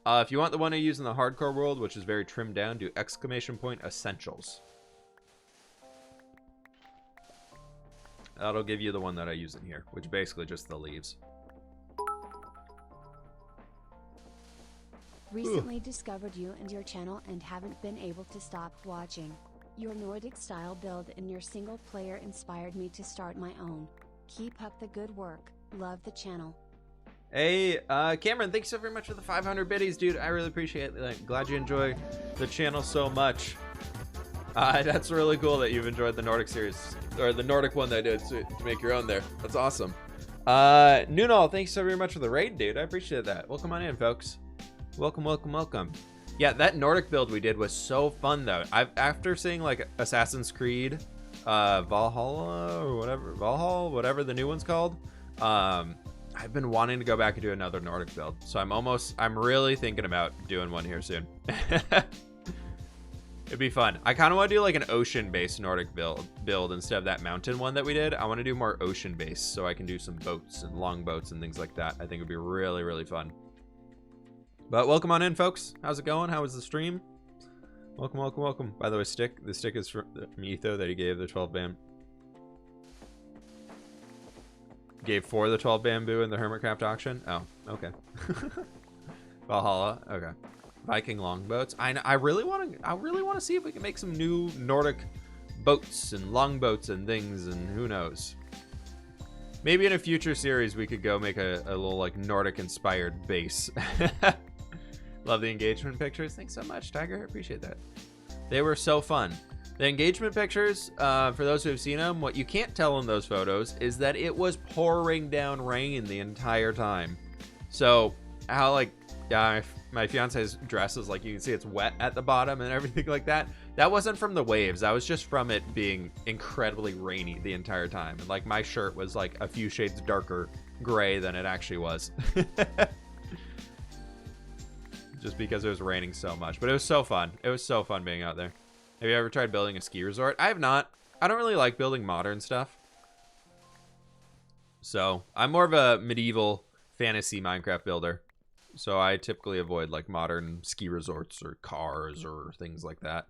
If you want the one I use in the hardcore world, which is very trimmed down, do exclamation point essentials. That'll give you the one that I use in here, which basically just the leaves. Recently discovered you and your channel and haven't been able to stop watching. Your Nordic style build in your single player inspired me to start my own. Keep up the good work. Love the channel. Hey, Cameron, thanks so very much for the 500 biddies, dude. I really appreciate it. Like, glad you enjoy the channel so much. That's really cool that you've enjoyed the Nordic series, or the Nordic one that I did to make your own there. That's awesome. Noonal, thanks so very much for the raid, dude. I appreciate that. Welcome on in, folks. Welcome, welcome, welcome. Yeah, that Nordic build we did was so fun, though. After seeing, like, Assassin's Creed, Valhalla, or whatever the new one's called, I've been wanting to go back and do another Nordic build. So I'm really thinking about doing one here soon. It'd be fun. I kind of want to do like an ocean-based Nordic build instead of that mountain one that we did. I want to do more ocean-based so I can do some boats and long boats and things like that. I think it'd be really, really fun. But welcome on in, folks. How's it going? How was the stream? Welcome, welcome, welcome. By the way, the stick is from Etho that he gave the 12 bam. Gave for the 12 bamboo in the Hermitcraft auction. Oh, okay. Valhalla. Okay. Viking longboats. I really want to see if we can make some new Nordic boats and longboats and things, and who knows. Maybe in a future series we could go make a little like Nordic inspired base. Love the engagement pictures. Thanks so much, Tiger. I appreciate that. They were so fun. The engagement pictures, for those who have seen them, what you can't tell in those photos is that it was pouring down rain the entire time. So how like my fiance's dress is like, you can see it's wet at the bottom and everything like that. That wasn't from the waves. That was just from it being incredibly rainy the entire time. And like my shirt was like a few shades darker gray than it actually was. Just because it was raining so much. But it was so fun. It was so fun being out there. Have you ever tried building a ski resort? I have not. I don't really like building modern stuff. So I'm more of a medieval fantasy Minecraft builder. So I typically avoid like modern ski resorts or cars or things like that.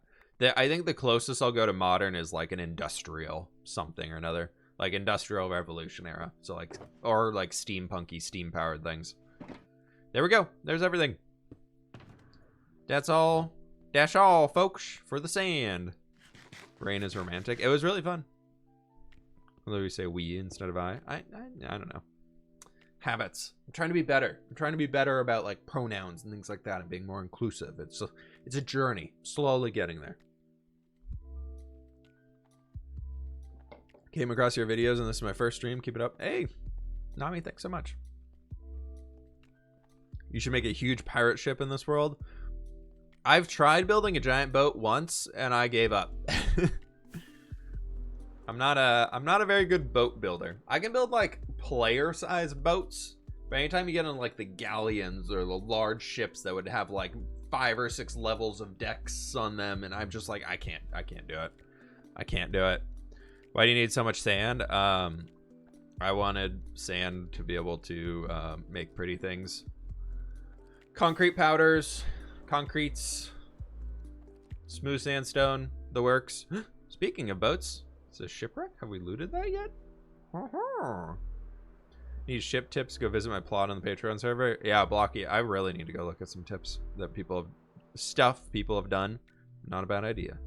I think the closest I'll go to modern is like an industrial something or another. Like Industrial Revolution era. So like, or like steampunky, steam powered things. There we go. There's everything. That's all. Dash all, folks, for the sand. Rain is romantic. It was really fun. Although we say we instead of I don't know. Habits. I'm trying to be better. I'm trying to be better about like pronouns and things like that and being more inclusive. It's a journey. Slowly getting there. Came across your videos and this is my first stream. Keep it up. Hey, Nami, thanks so much. You should make a huge pirate ship in this world. I've tried building a giant boat once and I gave up. I'm not a very good boat builder. I can build like player-sized boats, but anytime you get on like the galleons or the large ships that would have like 5 or 6 levels of decks on them, and I'm just like, I can't do it. I can't do it. Why do you need so much sand? I wanted sand to be able to make pretty things. Concrete powders. Concretes, smooth sandstone, the works. Speaking of boats, it's a shipwreck. Have we looted that yet? Need ship tips? Go visit my plot on the Patreon server. Yeah, Blocky. I really need to go look at some tips that people have done. Not a bad idea.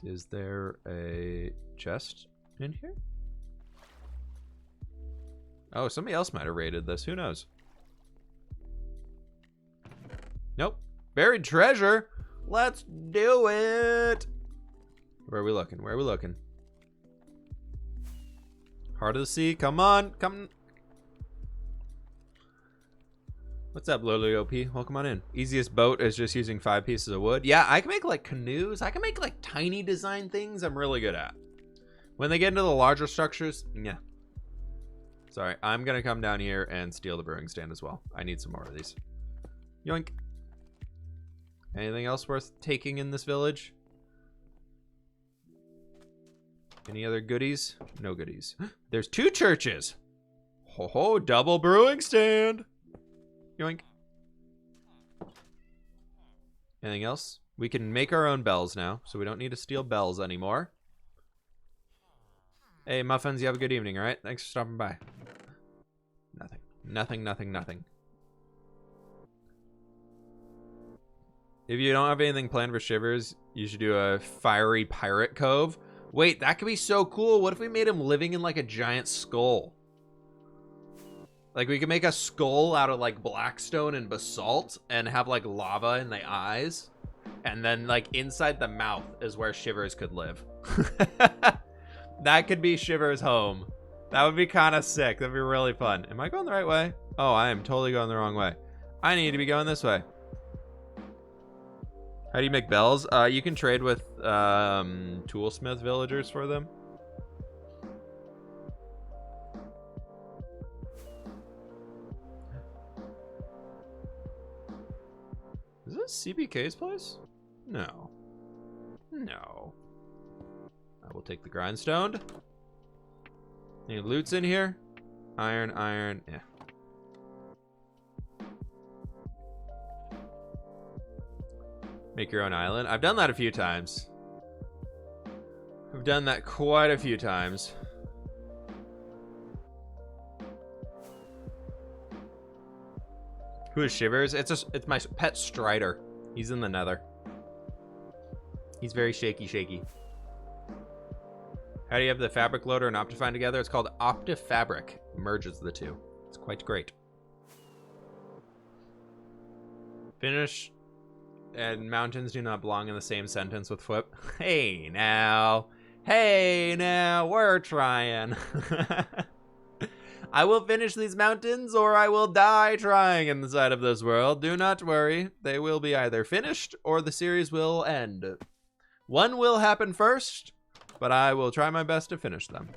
Is there a chest in here? Oh, somebody else might have raided this. Who knows? Nope. Buried treasure. Let's do it. Where are we looking? Where are we looking? Heart of the sea. Come on. Come. What's up, Lily OP? Welcome on in. Easiest boat is just using 5 pieces of wood. Yeah, I can make like canoes. I can make like tiny design things I'm really good at. When they get into the larger structures, yeah. Sorry, I'm going to come down here and steal the brewing stand as well. I need some more of these. Yoink. Anything else worth taking in this village? Any other goodies? No goodies. There's 2 churches. Ho ho, double brewing stand. Yoink. Anything else? We can make our own bells now, so we don't need to steal bells anymore. Hey, Muffins, you have a good evening, all right? Thanks for stopping by. Nothing. Nothing, nothing, nothing. If you don't have anything planned for Shivers, you should do a fiery pirate cove. Wait, that could be so cool. What if we made him living in like a giant skull? Like we could make a skull out of like blackstone and basalt and have like lava in the eyes. And then like inside the mouth is where Shivers could live. That could be Shivers' home. That would be kind of sick. That'd be really fun. Am I going the right way? Oh, I am totally going the wrong way. I need to be going this way. How do you make bells? You can trade with toolsmith villagers for them. Is this CBK's place? No. No. I will take the grindstone. Any loots in here? Iron, iron, yeah. Make your own island. I've done that a few times. I've done that quite a few times. Who is Shivers? It's my pet Strider. He's in the nether. He's very shaky. How do you have the fabric loader and Optifine together? It's called Optifabric. Merges the two. It's quite great. Finish and mountains do not belong in the same sentence with Flip. Hey now, we're trying. I will finish these mountains or I will die trying inside of this world. Do not worry. They will be either finished or the series will end. One will happen first, but I will try my best to finish them.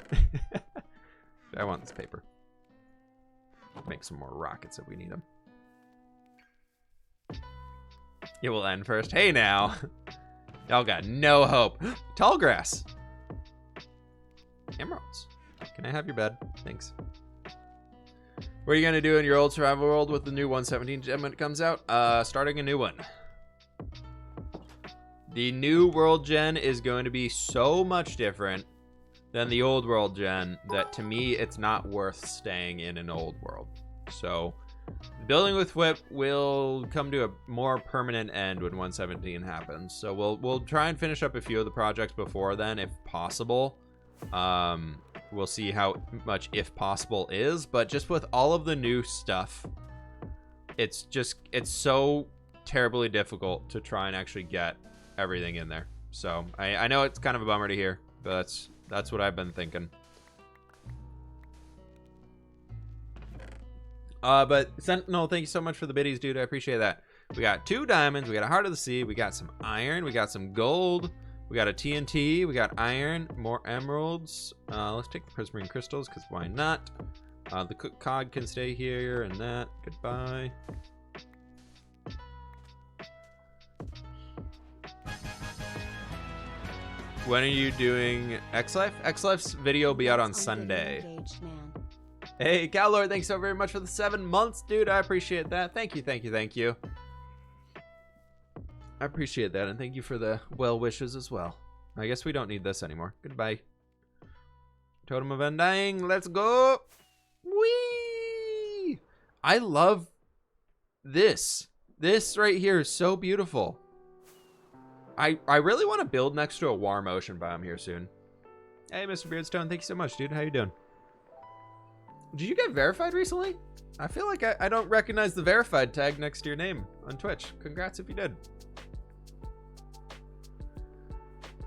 I want this paper. Make some more rockets if we need them. It will end first. Hey now. Y'all got no hope. Tall grass. Emeralds. Can I have your bed? Thanks. What are you going to do in your old survival world with the new 117 gem when it comes out? Starting a new one. The new world gen is going to be so much different than the old world gen that to me it's not worth staying in an old world. So building with Whip will come to a more permanent end when 117 happens. So we'll try and finish up a few of the projects before then if possible. We'll see how much if possible is, but just with all of the new stuff, it's so terribly difficult to try and actually get everything in there. So I know it's kind of a bummer to hear, but that's what I've been thinking. But Sentinel, thank you so much for the biddies, dude. I appreciate that. We got 2 diamonds, we got a heart of the sea, we got some iron, we got some gold, we got a TNT, we got iron, more emeralds. Let's take the prismarine crystals, because why not? The cook cod can stay here, and that. Goodbye. When are you doing X-Life? X-Life's video will be out on Sunday. Hey, Calor, thanks so very much for the 7 months, dude. I appreciate that. Thank you. I appreciate that, and thank you for the well wishes as well. I guess we don't need this anymore. Goodbye. Totem of Undying, let's go. Whee! I love this. This right here is so beautiful. I really want to build next to a warm ocean biome here soon. Hey, Mr. Beardstone, thank you so much, dude. How you doing? Did you get verified recently? I feel like I don't recognize the verified tag next to your name on Twitch. Congrats if you did.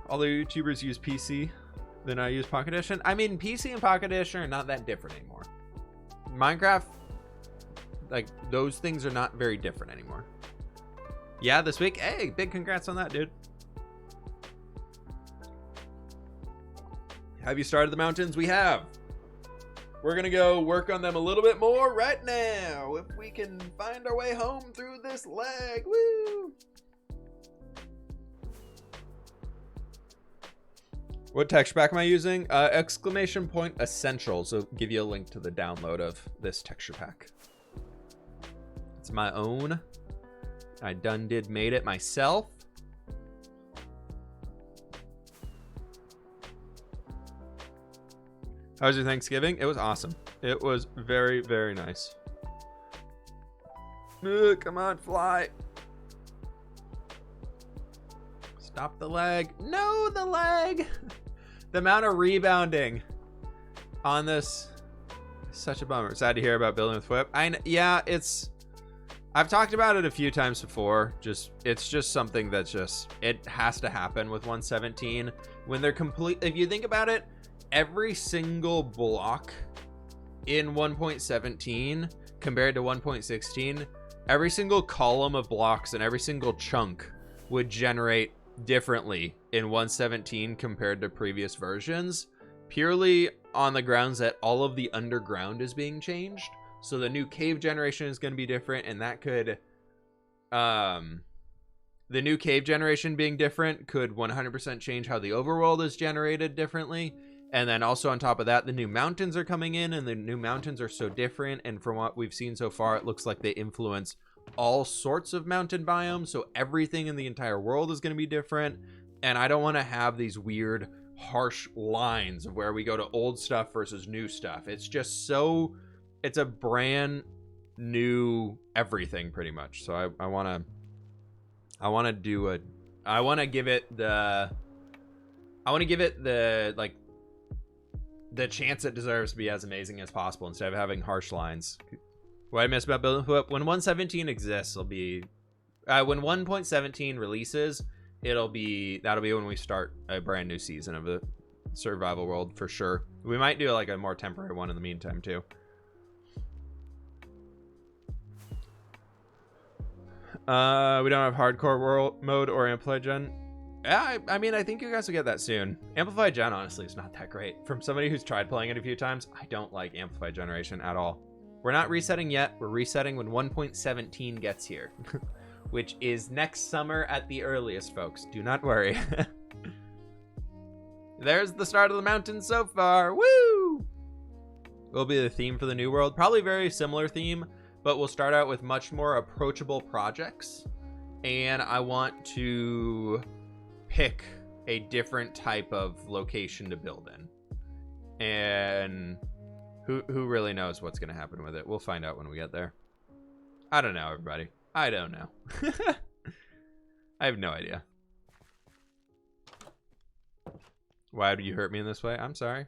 All the YouTubers use PC, then I use Pocket Edition. I mean, PC and Pocket Edition are not that different anymore. Minecraft, like, those things are not very different anymore. Yeah, this week. Hey, big congrats on that, dude. Have you started the mountains? We have. We're gonna go work on them a little bit more right now. If we can find our way home through this lag. Woo! What texture pack am I using? Exclamation point essential. So give you a link to the download of this texture pack. It's my own. I made it myself. How was your Thanksgiving? It was awesome. It was very, very nice. Come on, fly. Stop the lag. No, the lag. The amount of rebounding on this is such a bummer. Sad to hear about building with whip. Yeah, I've talked about it a few times before. It's just something that's it has to happen with 117 when they're complete. If you think about it, every single block in 1.17 compared to 1.16, every single column of blocks and every single chunk would generate differently in 117 compared to previous versions, purely on the grounds that all of the underground is being changed. So the new cave generation is going to be different, and that could the new cave generation being different could 100% change how the overworld is generated differently. And then also on top of that, the new mountains are coming in, and the new mountains are so different. And from what we've seen so far, it looks like they influence all sorts of mountain biomes. So everything in the entire world is going to be different. And I don't want to have these weird, harsh lines of where we go to old stuff versus new stuff. It's just so, it's a brand new everything pretty much. So I want to give it the like the chance it deserves to be as amazing as possible instead of having harsh lines. What I miss about building whip, when 117 exists, it'll be when 1.17 releases, that'll be when we start a brand new season of the survival world for sure. We might do like a more temporary one in the meantime too. We don't have hardcore world mode or amplified gen. Yeah, I mean, I think you guys will get that soon. Amplified gen, honestly, is not that great. From somebody who's tried playing it a few times, I don't like amplified generation at all. We're not resetting yet. We're resetting when 1.17 gets here, which is next summer at the earliest, folks. Do not worry. There's the start of the mountain so far. Woo! Will be the theme for the new world. Probably very similar theme, but we'll start out with much more approachable projects. And I want to pick a different type of location to build in, and who really knows what's going to happen with it. We'll find out when we get there. I don't know, everybody. I don't know. I have no idea. Why do you hurt me in this way? I'm sorry.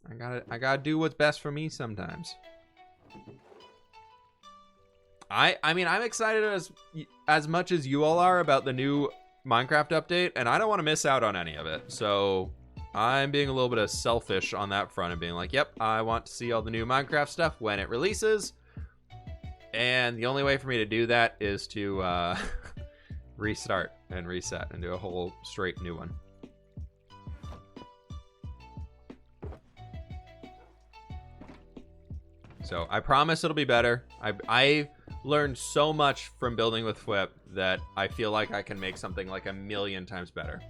I gotta do what's best for me sometimes. I mean, I'm excited as much as you all are about the new Minecraft update, and I don't want to miss out on any of it. So I'm being a little bit of selfish on that front and being like, yep, I want to see all the new Minecraft stuff when it releases. And the only way for me to do that is to restart and reset and do a whole straight new one. So I promise it'll be better. I learned so much from building with Whip that I feel like I can make something like 1,000,000 times better.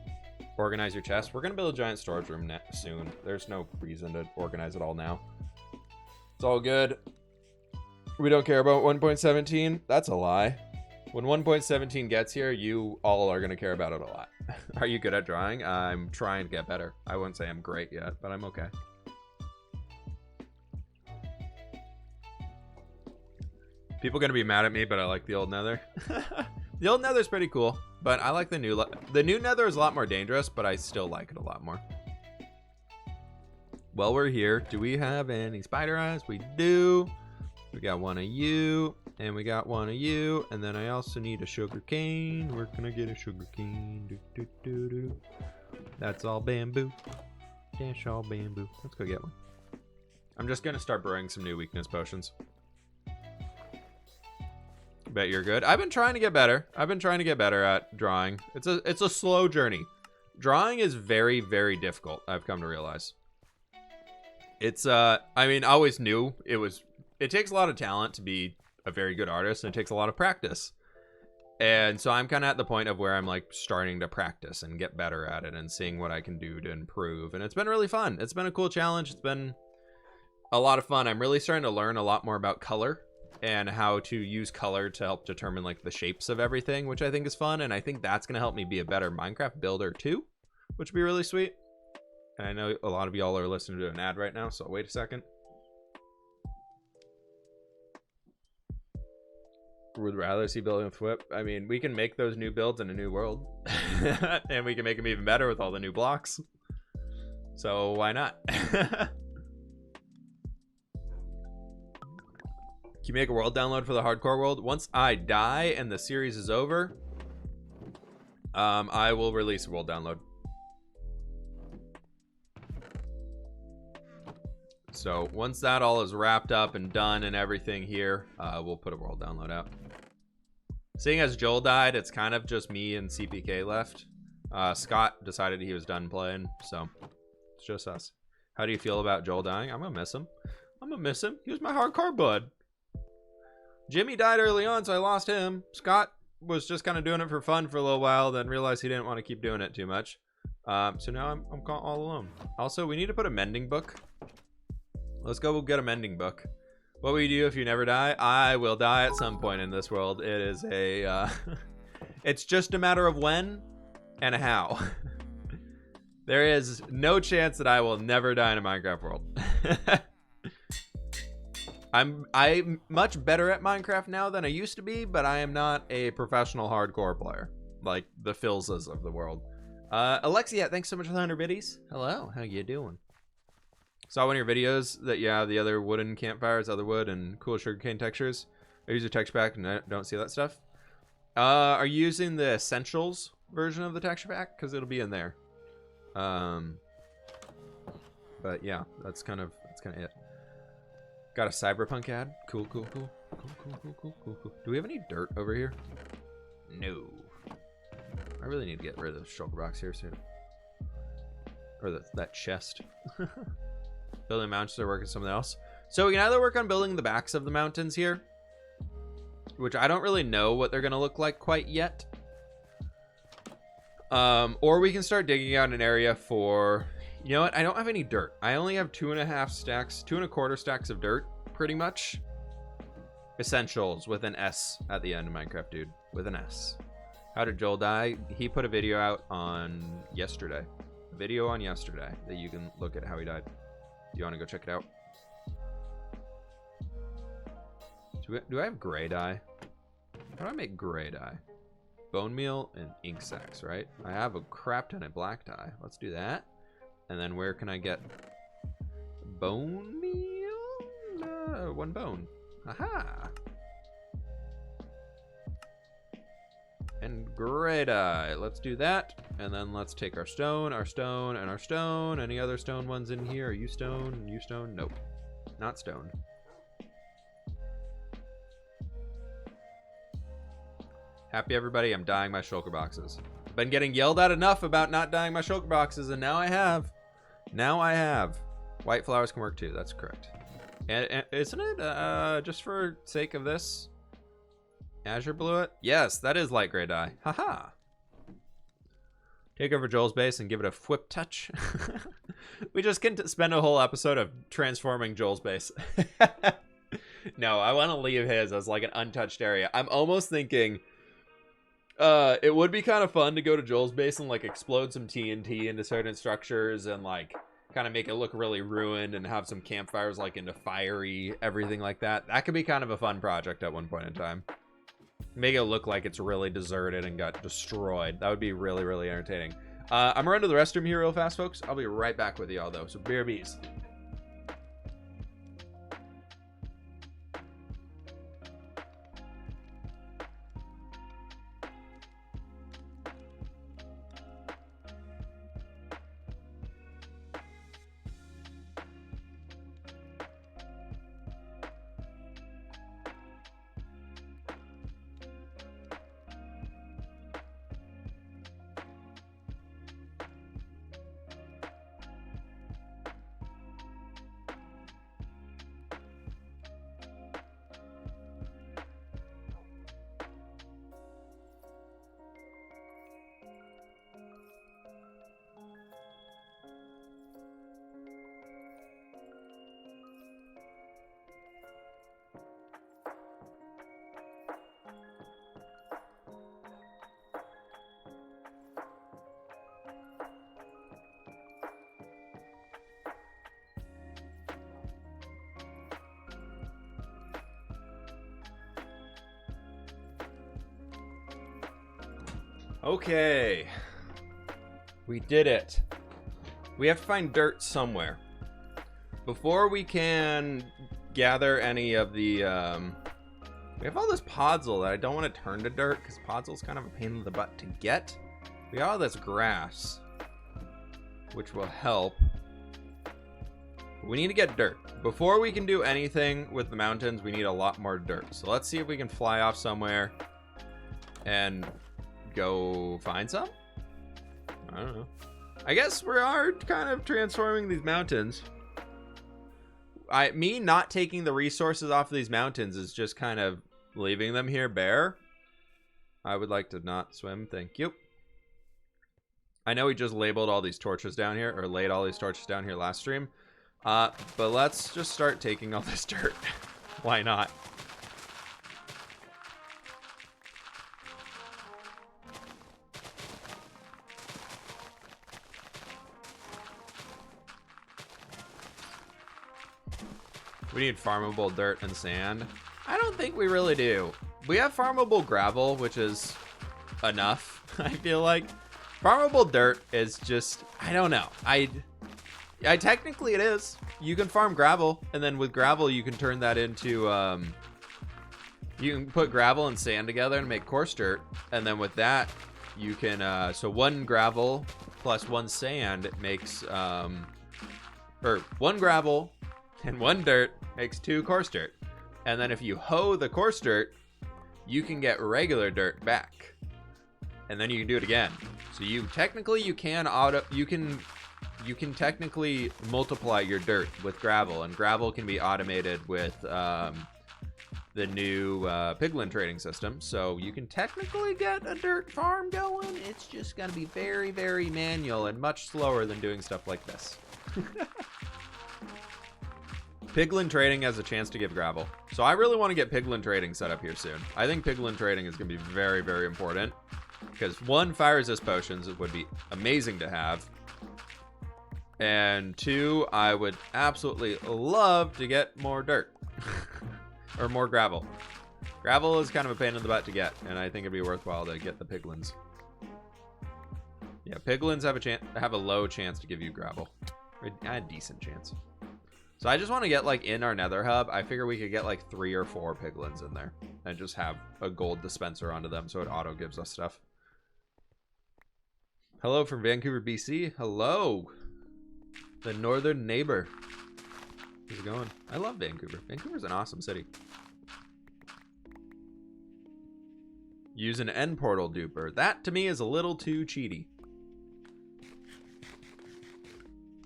Organize your chest. We're going to build a giant storage room soon. There's no reason to organize it all now. It's all good. We don't care about 1.17. That's a lie. When 1.17 gets here, you all are going to care about it a lot. Are you good at drawing? I'm trying to get better. I wouldn't say I'm great yet, but I'm okay. People gonna be mad at me, but I like the old nether. The old nether's pretty cool, but I like the new. The new nether is a lot more dangerous, but I still like it a lot more. While we're here, do we have any spider eyes? We do. We got one of you, and we got one of you, and then I also need a sugar cane. Where can I get a sugar cane? Do, do, do, do. That's all bamboo. Dash all bamboo. Let's go get one. I'm just gonna start brewing some new weakness potions. Bet you're good. I've been trying to get better. I've been trying to get better at drawing. It's a slow journey. Drawing is very, very difficult, I've come to realize. It's I mean, I always knew it takes a lot of talent to be a very good artist, and it takes a lot of practice. And so I'm kind of at the point of where I'm like starting to practice and get better at it and seeing what I can do to improve. And it's been really fun. It's been a cool challenge. It's been a lot of fun. I'm really starting to learn a lot more about color and how to use color to help determine like the shapes of everything, which I think is fun. And I think that's going to help me be a better Minecraft builder too, which would be really sweet. And I know a lot of y'all are listening to an ad right now, so wait a second. Would rather see building with Whip. I mean, we can make those new builds in a new world. And we can make them even better with all the new blocks. So why not? Can you make a world download for the hardcore world? Once I die and the series is over, I will release a world download. So once that all is wrapped up and done and everything here, we'll put a world download out. Seeing as Joel died, it's kind of just me and CPK left. Scott decided he was done playing, so it's just us. How do you feel about Joel dying? I'm gonna miss him. I'm gonna miss him. He was my hardcore bud. Jimmy died early on, so I lost him. Scott was just kind of doing it for fun for a little while, then realized he didn't want to keep doing it too much. So now I'm all alone. Also, we need to put a mending book. Let's go get a mending book. What will you do if you never die? I will die at some point in this world. It is a... it's just a matter of when and how. There is no chance that I will never die in a Minecraft world. I'm much better at Minecraft now than I used to be, but I am not a professional hardcore player like the Philzas of the world. Alexia, thanks so much for the 100 biddies. Hello, how you doing? Saw one of your videos that the other wooden campfires, other wood, and cool sugarcane textures. I use a texture pack and I don't see that stuff. Are you using the essentials version of the texture pack? Because it'll be in there. But yeah, that's kind of it. Got a cyberpunk ad. Cool. Do we have any dirt over here? No. I really need to get rid of the shulker box here soon. Or that chest. Building mountains or working something else. So we can either work on building the backs of the mountains here, which I don't really know what they're gonna look like quite yet. Or we can start digging out an area for, you know what? I don't have any dirt. I only have 2.25 stacks of dirt, pretty much. Essentials with an S at the end of Minecraft, dude. With an S. How did Joel die? He put a video out on yesterday. A video on yesterday that you can look at how he died. You want to go check it out? Do I have gray dye? How do I make gray dye? Bone meal and ink sacks, right? I have a crap ton of black dye. Let's do that. And then where can I get bone meal? 1 bone. Aha! And gray dye. Let's do that. And then let's take our stone, and our stone. Any other stone ones in here? Are you stone? You stone? Nope. Not stone. Happy everybody, I'm dyeing my shulker boxes. Been getting yelled at enough about not dyeing my shulker boxes, and now I have. White flowers can work too, that's correct. And isn't it, just for sake of this, Azure blew it? Yes, that is light gray dye. Haha. Take over Joel's base and give it a whip touch. We just can spend a whole episode of transforming Joel's base. No, I want to leave his as like an untouched area. I'm almost thinking it would be kind of fun to go to Joel's base and like explode some TNT into certain structures and like kind of make it look really ruined and have some campfires like into fiery everything like that. That could be kind of a fun project at one point in time. Make it look like it's really deserted and got destroyed. That would be really, really entertaining. I'm gonna run to the restroom here real fast, folks. I'll be right back with y'all though. So bear bees. Okay, We did it. We have to find dirt somewhere. Before we can gather any of the... we have all this podzol that I don't want to turn to dirt because podzol's kind of a pain in the butt to get. We got all this grass, which will help. We need to get dirt. Before we can do anything with the mountains, we need a lot more dirt. So let's see if we can fly off somewhere and go find some. I don't know. I guess we are kind of transforming these mountains. Me not taking the resources off of these mountains is just kind of leaving them here bare. I would like to not swim. Thank you. I know we just labeled all these torches down here, or laid all these torches down here last stream. But let's just start taking all this dirt. Why not? We need farmable dirt and sand. I don't think we really do. We have farmable gravel, which is enough, I feel like. Farmable dirt is just, I don't know. I technically it is. You can farm gravel, and then with gravel you can turn that into, you can put gravel and sand together and make coarse dirt. And then with that, you can, so one gravel plus one sand makes, or one gravel and one dirt makes 2 coarse dirt. And then if you hoe the coarse dirt, you can get regular dirt back. And then you can do it again. So you technically you can technically multiply your dirt with gravel, and gravel can be automated with the new piglin trading system. So you can technically get a dirt farm going. It's just gonna be very, very manual and much slower than doing stuff like this. Piglin trading has a chance to give gravel. So I really want to get piglin trading set up here soon. I think piglin trading is going to be very, very important. Because 1, fire resist potions would be amazing to have. And 2, I would absolutely love to get more dirt. Or more gravel. Gravel is kind of a pain in the butt to get. And I think it'd be worthwhile to get the piglins. Yeah, piglins have a low chance to give you gravel. A decent chance. So I just want to get, like, in our nether hub, I figure we could get, like, 3 or 4 piglins in there. And just have a gold dispenser onto them so it auto gives us stuff. Hello from Vancouver, BC. Hello. The northern neighbor. How's it going? I love Vancouver. Vancouver's an awesome city. Use an end portal duper. That, to me, is a little too cheaty.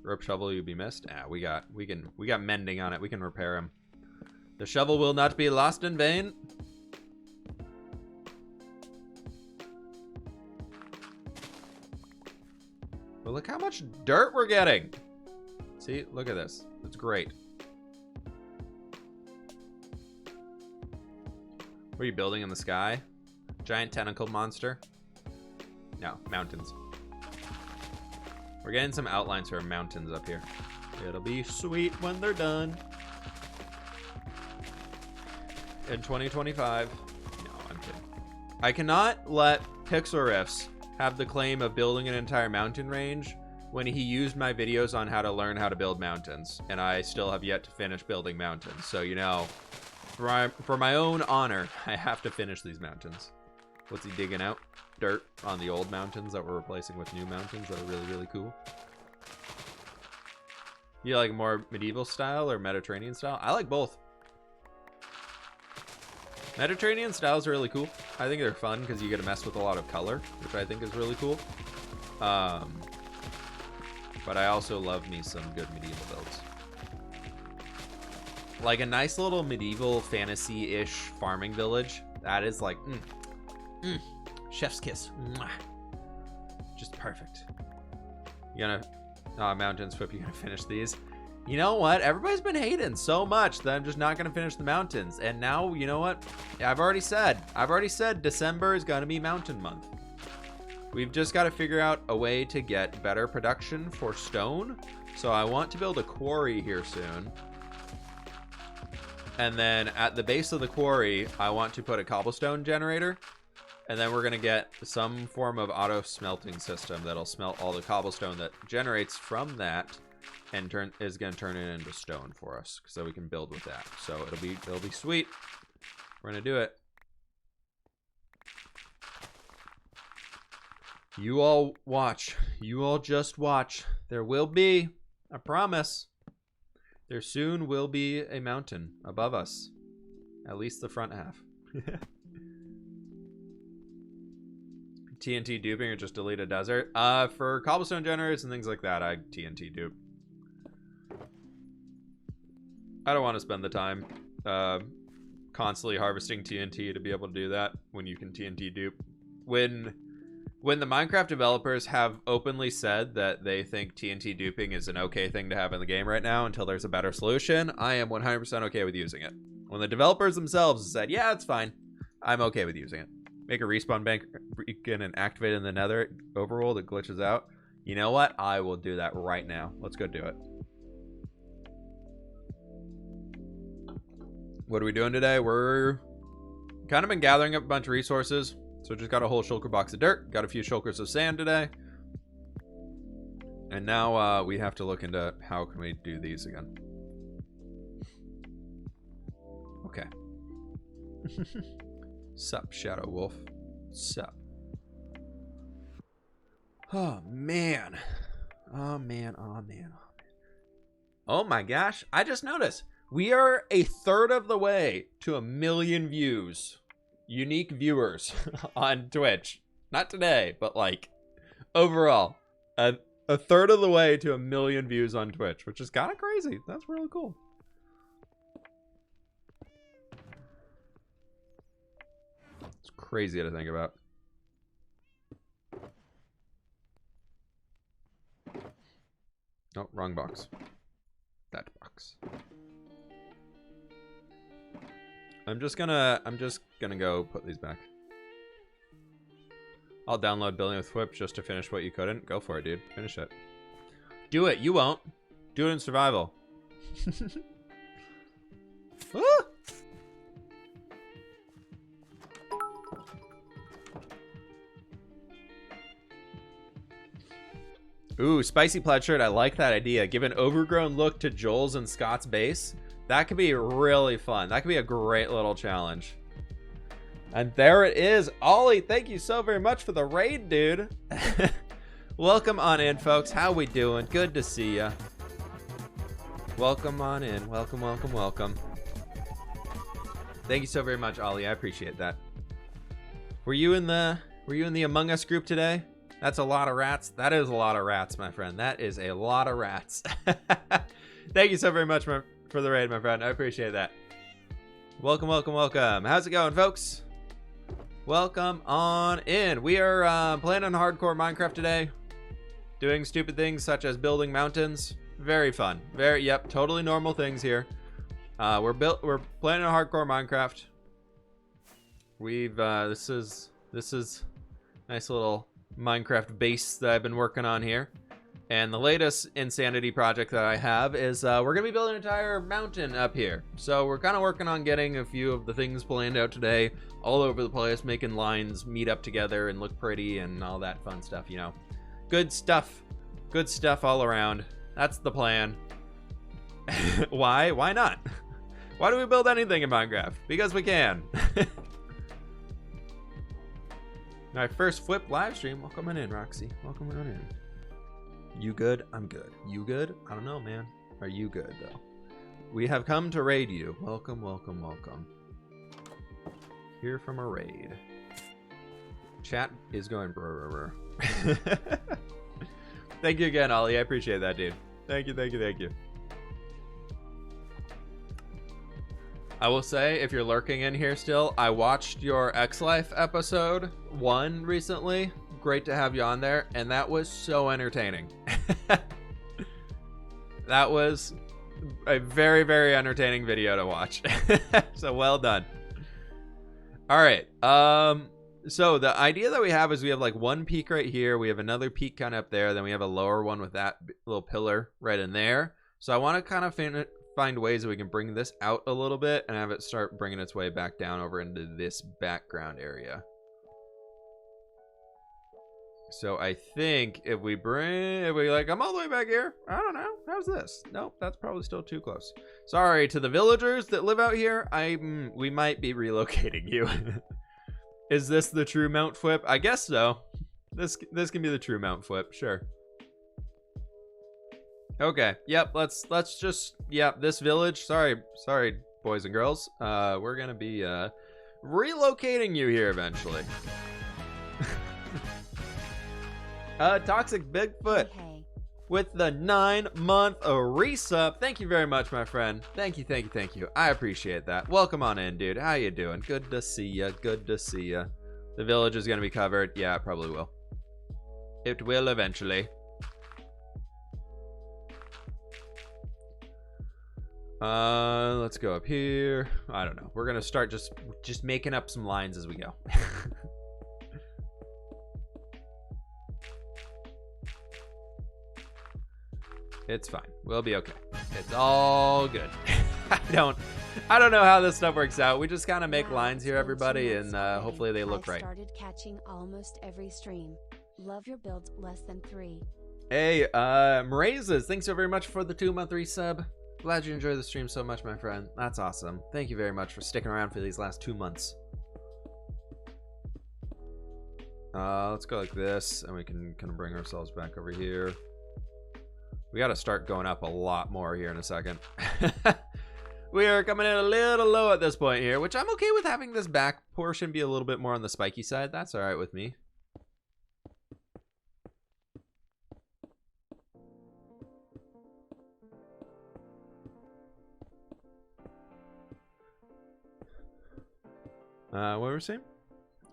Rope shovel, you'd be missed. Ah, we got mending on it. We can repair him. The shovel will not be lost in vain. But look how much dirt we're getting. See, look at this. It's great. What are you building in the sky? Giant tentacle monster? No, mountains. We're getting some outlines for mountains up here. It'll be sweet when they're done. In 2025. No, I'm kidding. I cannot let Pixel Riffs have the claim of building an entire mountain range when he used my videos on how to learn how to build mountains. And I still have yet to finish building mountains. So, you know, for my own honor, I have to finish these mountains. What's he digging out? Dirt on the old mountains that we're replacing with new mountains that are really, really cool. You like more medieval style or Mediterranean style? I like both. Mediterranean styles are really cool. I think they're fun because you get to mess with a lot of color, which I think is really cool. But I also love me some good medieval builds. Like a nice little medieval fantasy-ish farming village. That is like, chef's kiss. Mwah. Just perfect. You gonna, mountains flip, you gonna finish these? You know what? Everybody's been hating so much that I'm just not gonna finish the mountains. And now, you know what? I've already said December is gonna be mountain month. We've just got to figure out a way to get better production for stone. So I want to build a quarry here soon. And then at the base of the quarry, I want to put a cobblestone generator. And then we're going to get some form of auto smelting system that'll smelt all the cobblestone that generates from that and is going to turn it into stone for us so we can build with that. So it'll be sweet. We're going to do it. You all watch. You all just watch. There will be, I promise, there soon will be a mountain above us. At least the front half. TNT duping or just delete a desert? For cobblestone generators and things like that, I TNT dupe. I don't want to spend the time constantly harvesting TNT to be able to do that when you can TNT dupe. When the Minecraft developers have openly said that they think TNT duping is an okay thing to have in the game right now until there's a better solution, I am 100% okay with using it. When the developers themselves said, yeah, it's fine, I'm okay with using it. Make a respawn bank beacon and activate it in the nether overworld that glitches out. You know what? I will do that right now. Let's go do it. What are we doing today? We're kind of been gathering up a bunch of resources. So just got a whole shulker box of dirt. Got a few shulkers of sand today. And now we have to look into how can we do these again. Okay. Sup, Shadow Wolf. Sup. Oh, man. Oh, man. Oh, man. Oh, man. Oh, my gosh. I just noticed. We are a third of the way to 1 million views. Unique viewers on Twitch. Not today, but like overall. A third of the way to 1 million views on Twitch, which is kind of crazy. That's really cool. It's crazy to think about. Oh, wrong box. That box. I'm just gonna go put these back. I'll download Building with Whip just to finish what you couldn't. Go for it, dude. Finish it. Do it. You won't. Do it in survival. Ah! Ooh, spicy plaid shirt. I like that idea. Give an overgrown look to Joel's and Scott's base. That could be really fun. That could be a great little challenge. And there it is. Ollie, thank you so very much for the raid, dude. Welcome on in, folks. How we doing? Good to see ya. Welcome on in. Welcome, welcome, welcome. Thank you so very much, Ollie. I appreciate that. Were you in the Among Us group today? That's a lot of rats. That is a lot of rats, my friend. That is a lot of rats. Thank you so very much for the raid, my friend. I appreciate that. Welcome, welcome, welcome. How's it going, folks? Welcome on in. We are playing on hardcore Minecraft today. Doing stupid things such as building mountains. Very fun. Yep, totally normal things here. We're playing on hardcore Minecraft. This is nice little Minecraft base that I've been working on here. And the latest insanity project that I have is we're going to be building an entire mountain up here. So we're kind of working on getting a few of the things planned out today all over the place, making lines meet up together and look pretty and all that fun stuff, you know. Good stuff. Good stuff all around. That's the plan. Why? Why not? Why do we build anything in Minecraft? Because we can. My first flip live stream. Welcome on in, Roxy. Welcome on in. You good? I'm good. You good? I don't know, man. Are you good, though? We have come to raid you. Welcome, welcome, welcome. Here from a raid. Chat is going brr. Thank you again, Ollie. I appreciate that, dude. Thank you, thank you, thank you. I will say, if you're lurking in here still, I watched your X-Life episode 1 recently. Great to have you on there, and that was so entertaining. That was a very, very entertaining video to watch. So well done. All right. So the idea that we have is we have like one peak right here. We have another peak kind of up there. Then we have a lower one with that little pillar right in there. So I want to kind of find ways that we can bring this out a little bit and have it start bringing its way back down over into this background area. So I think if we like, I'm all the way back here. I don't know. How's this? Nope, that's probably still too close. Sorry to the villagers that live out here. We might be relocating you. Is this the true mount flip? I guess so. This can be the true mount flip, sure. Okay, yep, let's just, yep, this village, sorry, boys and girls. We're gonna be relocating you here eventually. Toxic Bigfoot with the 9-month resub. Thank you very much, my friend. Thank you. I appreciate that. Welcome on in, dude. How you doing? Good to see ya. The village is gonna be covered. Yeah, it probably will. It will eventually. Let's go up here. I don't know. We're gonna start just making up some lines as we go. It's fine. We'll be okay. It's all good. I don't know how this stuff works out. We just kind of make lines here, everybody, and hopefully they look right. Started catching almost every stream. Love your builds less than 3. Hey, Mrazes, thanks so very much for the 2-month resub. Glad you enjoy the stream so much, my friend. That's awesome. Thank you very much for sticking around for these last 2 months. Let's go like this, and we can kind of bring ourselves back over here. We got to start going up a lot more here in a second. We are coming in a little low at this point here, which I'm okay with having this back portion be a little bit more on the spiky side. That's all right with me. What were we saying?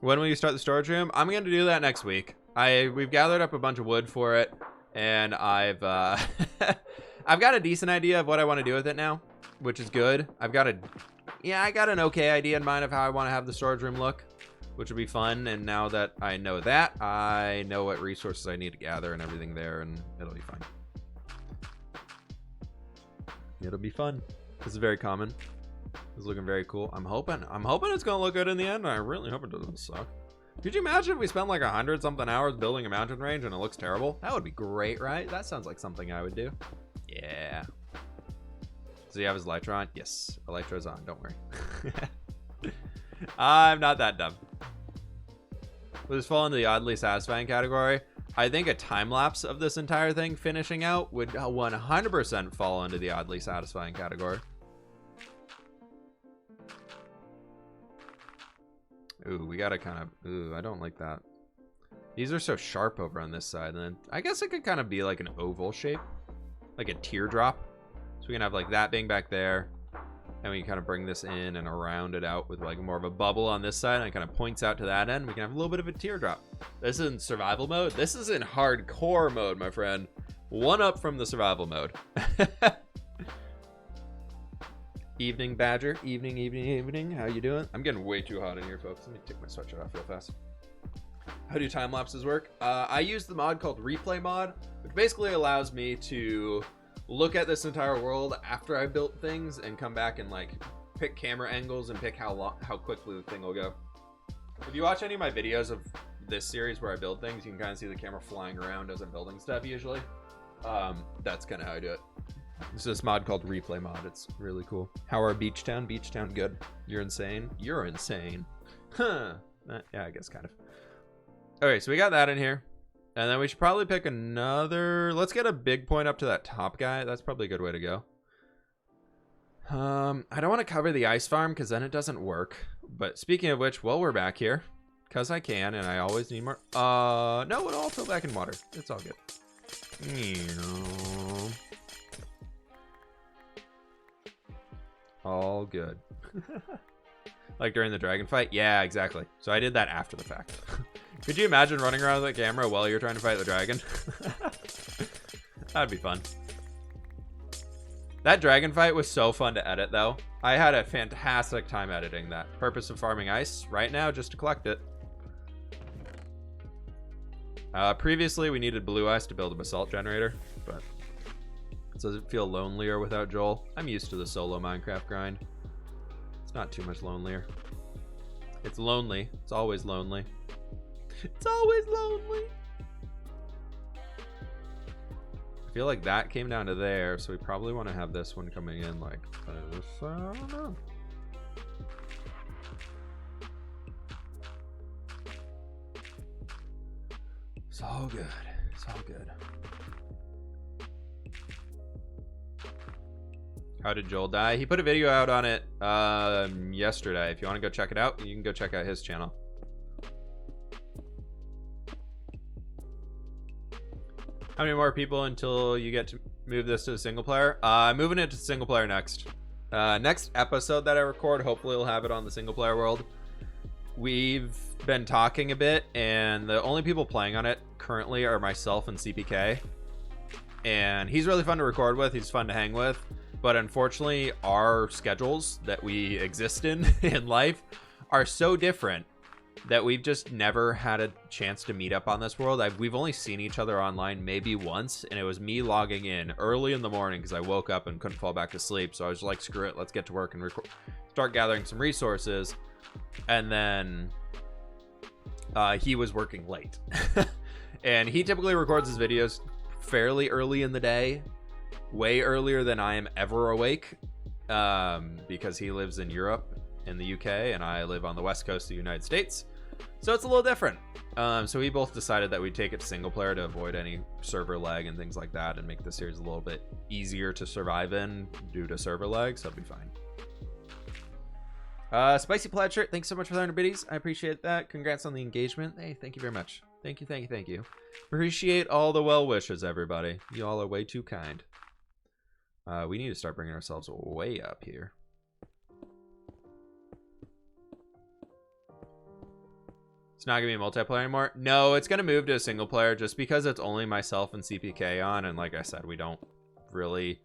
When will you start the storage room? I'm going to do that next week. We've gathered up a bunch of wood for it. And I've got a decent idea of what I want to do with it now, which is good. I got an okay idea in mind of how I want to have the storage room look, which would be fun. And now that I know that, I know what resources I need to gather and everything there, and it'll be fun. It'll be fun. This is very common. It's looking very cool. I'm hoping it's gonna look good in the end. I really hope it doesn't suck. Could you imagine if we spent like 100-something hours building a mountain range and it looks terrible? That would be great, right? That sounds like something I would do. Yeah. Does he have his Elytra on? Yes, Elytra's on, don't worry. I'm not that dumb. Will this fall into the oddly satisfying category? I think a time lapse of this entire thing finishing out would 100% fall into the oddly satisfying category. Ooh, we gotta kind of, I don't like that. These are so sharp over on this side. And then I guess it could kind of be like an oval shape, like a teardrop. So we can have like that being back there. And we can kind of bring this in and around it out with like more of a bubble on this side. And it kind of points out to that end. We can have a little bit of a teardrop. This is in survival mode. This is in hardcore mode, my friend. One up from the survival mode. Evening, Badger. Evening. How you doing? I'm getting way too hot in here, folks. Let me take my sweatshirt off real fast. How do time lapses work? I use the mod called Replay Mod, which basically allows me to look at this entire world after I built things and come back and like pick camera angles and pick how quickly the thing will go. If you watch any of my videos of this series where I build things, you can kind of see the camera flying around as I'm building stuff usually. That's kind of how I do it. This is this mod called Replay Mod. It's really cool. How are Beach Town? Beach Town good. You're insane. You're insane. Huh. Yeah, I guess kind of. Okay, so we got that in here. And then we should probably pick another. Let's get a big point up to that top guy. That's probably a good way to go. I don't want to cover the ice farm because then it doesn't work. But speaking of which, well, we're back here. Because I can, and I always need more. No, it'll all fill back in water. It's all good. All good. Like during the dragon fight? Yeah, exactly. So I did that after the fact. Could you imagine running around with that camera while you're trying to fight the dragon? That'd be fun. That dragon fight was so fun to edit, though. I had a fantastic time editing that. Purpose of farming ice right now, just to collect it. Previously, we needed blue ice to build a basalt generator, but does it feel lonelier without Joel? I'm used to the solo Minecraft grind. It's not too much lonelier. It's lonely. It's always lonely. It's always lonely. feel like that came down to there, so we probably want to have this one coming in like this. I don't know. It's all good. It's all good. How did Joel die? He put a video out on it yesterday. If you want to go check it out, you can go check out his channel. How many more people until you get to move this to a single player? I'm moving it to single player next. Next episode that I record, hopefully we'll have it on the single player world. We've been talking a bit, and the only people playing on it currently are myself and CPK. And he's really fun to record with. He's fun to hang with. But unfortunately, our schedules that we exist in life are so different that we've just never had a chance to meet up on this world. We've only seen each other online maybe once, and it was me logging in early in the morning because I woke up and couldn't fall back to sleep. So I was like, screw it, let's get to work and start gathering some resources. And then he was working late. And he typically records his videos fairly early in the day, way earlier than I am ever awake, because he lives in Europe, in the UK, and I live on the west coast of the United States. So it's a little different. So we both decided that we'd take it to single player to avoid any server lag and things like that, and make the series a little bit easier to survive in due to server lag, so it'll be fine. Spicy plaid shirt, thanks so much for the 100 biddies. I appreciate that. Congrats on the engagement. Hey, thank you very much. Thank you, thank you, thank you. Appreciate all the well wishes, everybody. You all are way too kind. We need to start bringing ourselves way up here. It's not gonna be a multiplayer anymore. No, it's gonna move to a single player just because it's only myself and CPK on, and like I said, we don't really,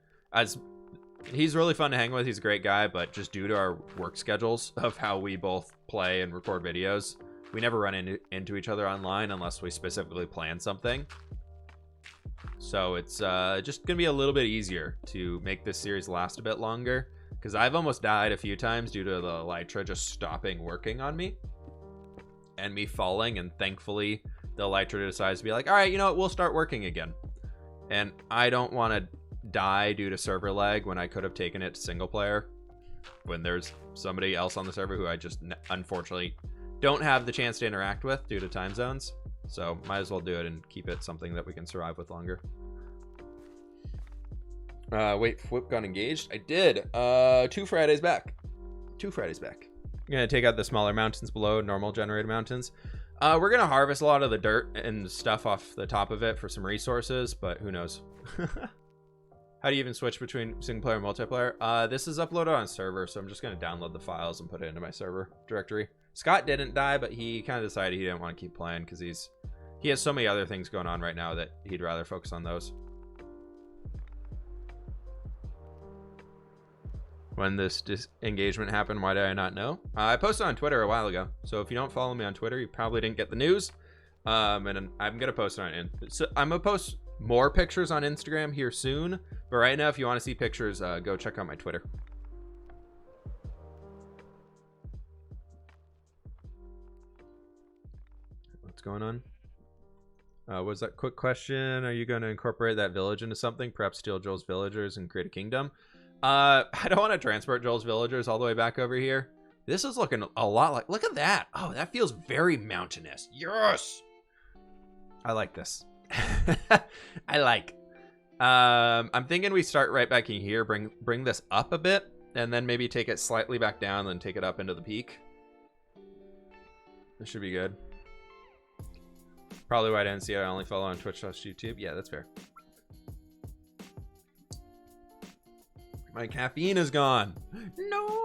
he's really fun to hang with. He's a great guy, but just due to our work schedules of how we both play and record videos, we never run into each other online unless we specifically plan something. So it's just gonna be a little bit easier to make this series last a bit longer, because I've almost died a few times due to the Elytra just stopping working on me and me falling, and thankfully the Elytra decides to be like, all right, you know what, we'll start working again. And I don't want to die due to server lag when I could have taken it to single player, when there's somebody else on the server who I just unfortunately don't have the chance to interact with due to time zones. So might as well do it and keep it something that we can survive with longer. Wait, Flip got engaged? I did. 2 Fridays back. 2 Fridays back. I'm gonna take out the smaller mountains below, normal generated mountains. We're gonna harvest a lot of the dirt and stuff off the top of it for some resources, but who knows. How do you even switch between single player and multiplayer? This is uploaded on server, so I'm just gonna download the files and put it into my server directory. Scott didn't die, but he kind of decided he didn't want to keep playing because he has so many other things going on right now that he'd rather focus on those. When this disengagement happened, why did I not know? I posted on Twitter a while ago, so if you don't follow me on Twitter, you probably didn't get the news. And I'm gonna post it on so I'm gonna post more pictures on Instagram here soon, but right now, if you want to see pictures, go check out my Twitter. What's going on? Was that quick question? Are you going to incorporate that village into something? Perhaps steal Joel's villagers and create a kingdom? I don't want to transport Joel's villagers all the way back over here. This is looking a lot like, look at that. Oh, that feels very mountainous. Yes. I like this. I like. I'm thinking we start right back in here, bring this up a bit, and then maybe take it slightly back down, then take it up into the peak. This should be good. Probably why I didn't see it. I only follow on Twitch/YouTube. Yeah, that's fair. My caffeine is gone. No.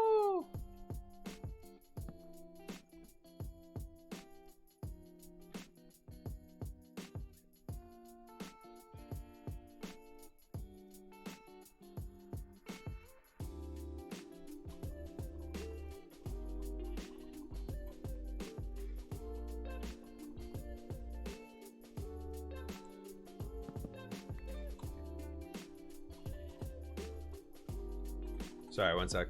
Sorry, one sec.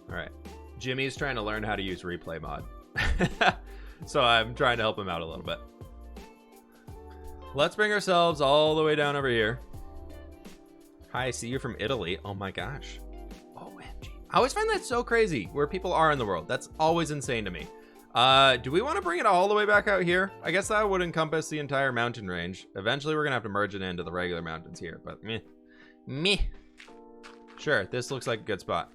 All right, Jimmy's trying to learn how to use replay mod. So I'm trying to help him out a little bit. Let's bring ourselves all the way down over here. Hi, I see you from Italy. Oh my gosh. OMG. I always find that so crazy where people are in the world. That's always insane to me. Do we want to bring it all the way back out here? I guess that would encompass the entire mountain range. Eventually we're gonna have to merge it into the regular mountains here, but meh. Sure, this looks like a good spot.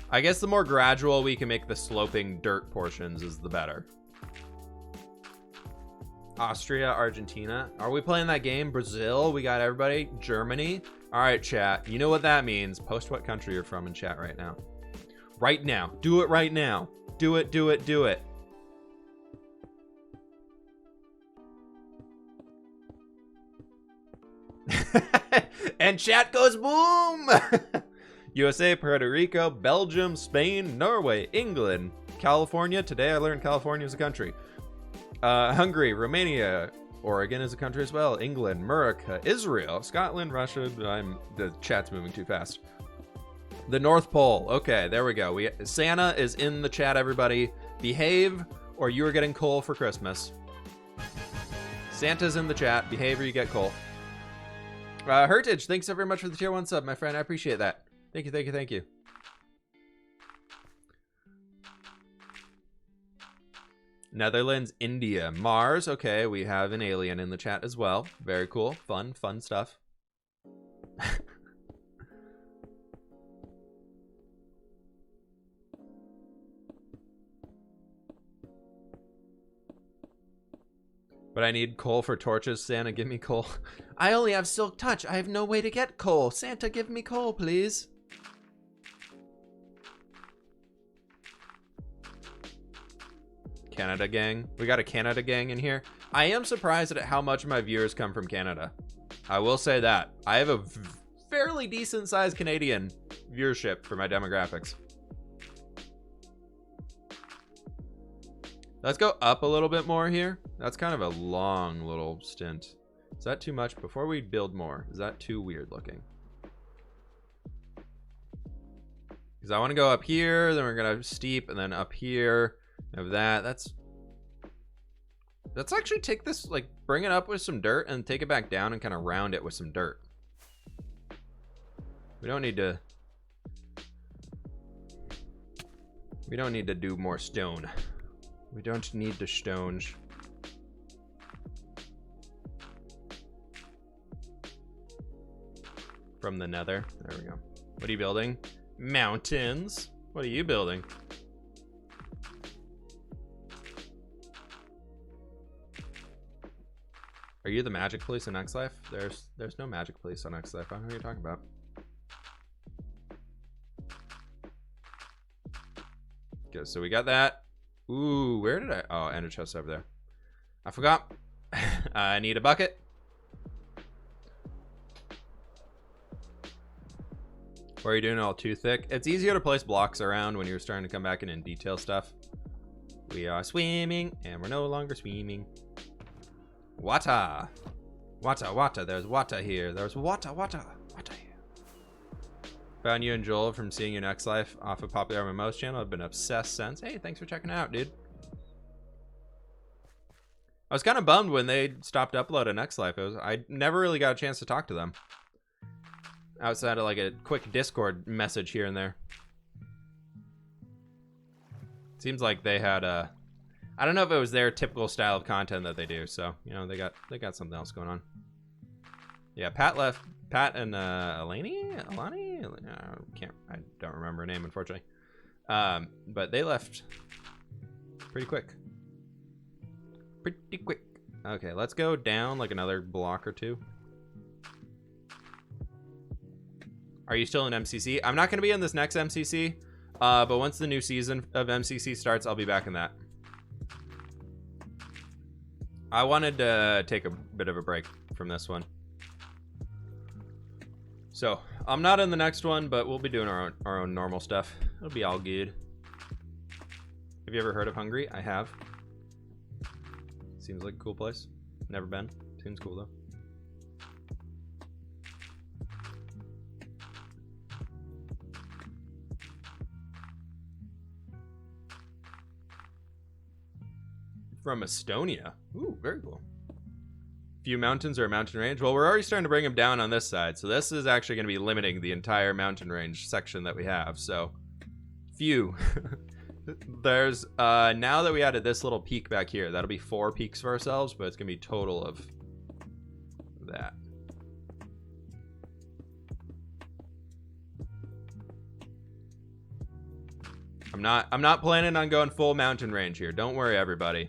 I guess the more gradual we can make the sloping dirt portions is the better. Austria, Argentina. Are we playing that game? Brazil, we got everybody. Germany. All right, chat. You know what that means. Post what country you're from in chat right now. Right now. Do it right now. Do it, do it, do it. And chat goes boom. USA, Puerto Rico, Belgium, Spain, Norway, England, California. Today I learned California is a country. Hungary, Romania, Oregon is a country as well. England, America, Israel, Scotland, Russia. The chat's moving too fast. The North Pole. Okay, there we go. Santa is in the chat, everybody. Behave or you are getting coal for Christmas. Santa's in the chat. Behave or you get coal. Heritage, thanks so very much for the tier 1 sub, my friend. I appreciate that. Thank you, thank you, thank you. Netherlands, India, Mars. Okay, we have an alien in the chat as well. Very cool. Fun stuff. But I need coal for torches. Santa, give me coal. I only have silk touch. I have no way to get coal. Santa, give me coal, please. Canada gang. We got a Canada gang in here. I am surprised at how much of my viewers come from Canada. I will say that. I have a fairly decent sized Canadian viewership for my demographics. Let's go up a little bit more here. That's kind of a long little stint. Is that too much? Before we build more, is that too weird looking? Because I want to go up here, then we're gonna steep, and then up here. Of that. Let's actually take this, like, bring it up with some dirt and take it back down and kind of round it with some dirt. We don't need to do more stone. We don't need the stones. From the nether. There we go. What are you building? Mountains. What are you building? Are you the magic police in Next Life? There's no magic police on Next Life. I don't know what you're talking about. Okay, so we got that. Ooh, where did I? Oh, ender chest over there. I forgot. I need a bucket. Or are you doing it all too thick? It's easier to place blocks around when you're starting to come back in and detail stuff. We are swimming, and we're no longer swimming. Water. Water. There's water here. There's water here. Found you and Joel from seeing your Next Life off of Popular MMO's channel. I've been obsessed since. Hey, thanks for checking it out, dude. I was kind of bummed when they stopped uploading Next Life. I never really got a chance to talk to them. Outside of like a quick Discord message here and there. Seems like they had a... I don't know if it was their typical style of content that they do, so you know they got something else going on. Yeah, Pat left. Pat and Alani, I don't remember her name unfortunately. But they left pretty quick. Pretty quick. Okay, let's go down like another block or two. Are you still in MCC? I'm not going to be in this next MCC, but once the new season of MCC starts, I'll be back in that. I wanted to take a bit of a break from this one. So, I'm not in the next one, but we'll be doing our own normal stuff. It'll be all good. Have you ever heard of Hungary? I have. Seems like a cool place. Never been. Seems cool though. from Estonia. Ooh, very cool. Few mountains or a mountain range. Well, we're already starting to bring them down on this side, so this is actually going to be limiting the entire mountain range section that we have. So, few. There's, now that we added this little peak back here, that'll be 4 peaks for ourselves, but it's going to be total of that. I'm not planning on going full mountain range here. Don't worry, everybody.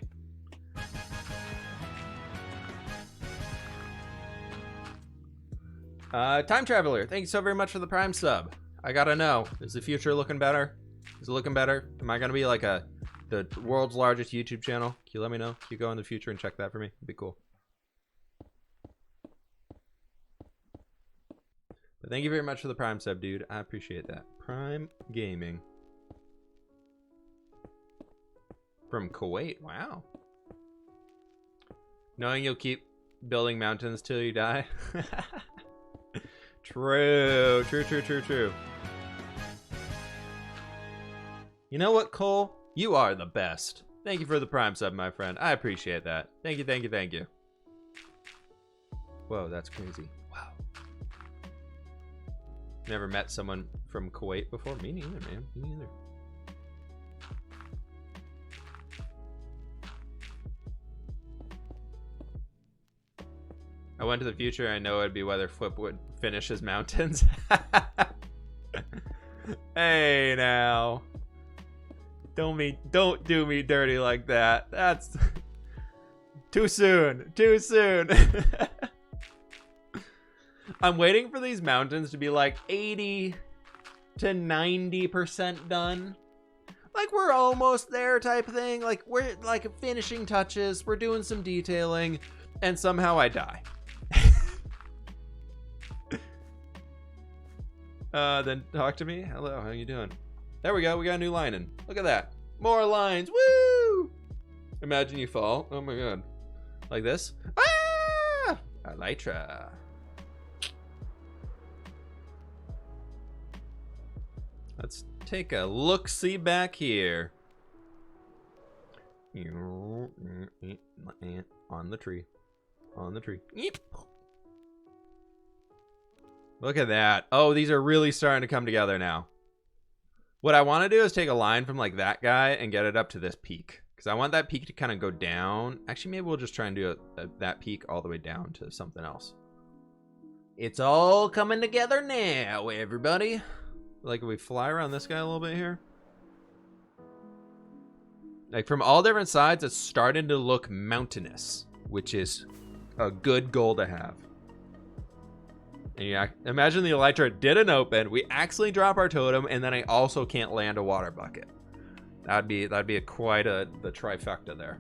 Time Traveler, thank you so very much for the Prime sub. I gotta know, is the future looking better? Is it looking better? Am I gonna be like the world's largest YouTube channel? Can you let me know? Can you go in the future and check that for me? It'd be cool. But thank you very much for the Prime sub, dude. I appreciate that. Prime Gaming. From Kuwait, wow. Knowing you'll keep building mountains till you die. True. You know what, Cole? You are the best. Thank you for the Prime sub, my friend. I appreciate that. Thank you. Whoa, that's crazy. Wow. Never met someone from Kuwait before? Me neither, man. Me neither. I went to the future. I know it'd be whether Flip would finish his mountains. Hey, now. Don't do me dirty like that. That's too soon. I'm waiting for these mountains to be like 80 to 90% done. Like we're almost there type thing. Like we're like finishing touches. We're doing some detailing and somehow I die. Then talk to me. Hello, how you doing? There we go. We got a new line in. Look at that. More lines. Woo! Imagine you fall. Oh my god. Like this. Ah! Elytra. Let's take a look-see back here. On the tree. Look at that. Oh, these are really starting to come together now. What I want to do is take a line from like that guy and get it up to this peak. Because I want that peak to kind of go down. Actually, maybe we'll just try and do that peak all the way down to something else. It's all coming together now, everybody. Like if we fly around this guy a little bit here. Like from all different sides, it's starting to look mountainous, which is a good goal to have. And yeah, imagine the elytra didn't open. We accidentally drop our totem, and then I also can't land a water bucket. That'd be quite the trifecta there.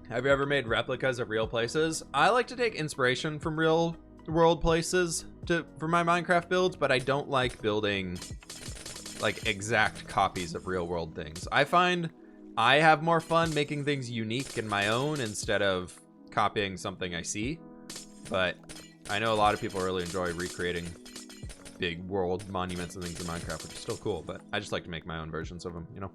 Have you ever made replicas of real places? I like to take inspiration from real world places for my Minecraft builds, but I don't like building like exact copies of real world things. I find I have more fun making things unique and my own instead of copying something I see. But I know a lot of people really enjoy recreating big world monuments and things in Minecraft, which is still cool, but I just like to make my own versions of them, you know?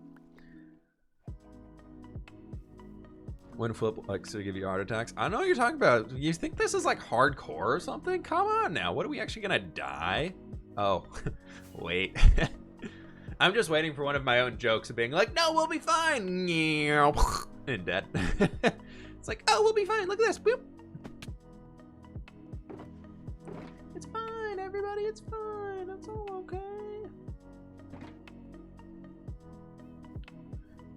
When Flip likes to give you heart attacks. I don't know what you're talking about. You think this is like hardcore or something? Come on now. What, are we actually gonna die? Oh, wait. I'm just waiting for one of my own jokes of being like, no, we'll be fine. And dead. It's like, oh, we'll be fine. Look at this. Boop. It's fine, everybody. It's fine. It's all okay.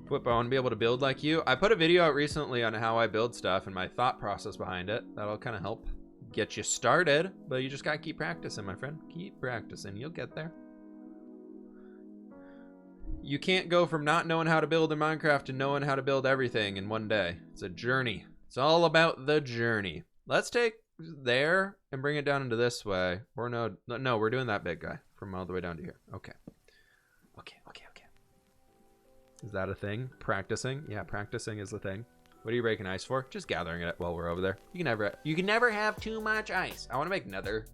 Flip, I want to be able to build like you. I put a video out recently on how I build stuff and my thought process behind it. That'll kind of help get you started, but you just gotta keep practicing, my friend. Keep practicing. You'll get there. You can't go from not knowing how to build in Minecraft to knowing how to build everything in one day. It's a journey. It's all about the journey. Let's take there and bring it down into this way. Or no, we're doing that big guy from all the way down to here. Okay. Is that a thing? Practicing? Yeah, practicing is the thing. What are you breaking ice for? Just gathering it while we're over there. You can never have too much ice. I want to make nether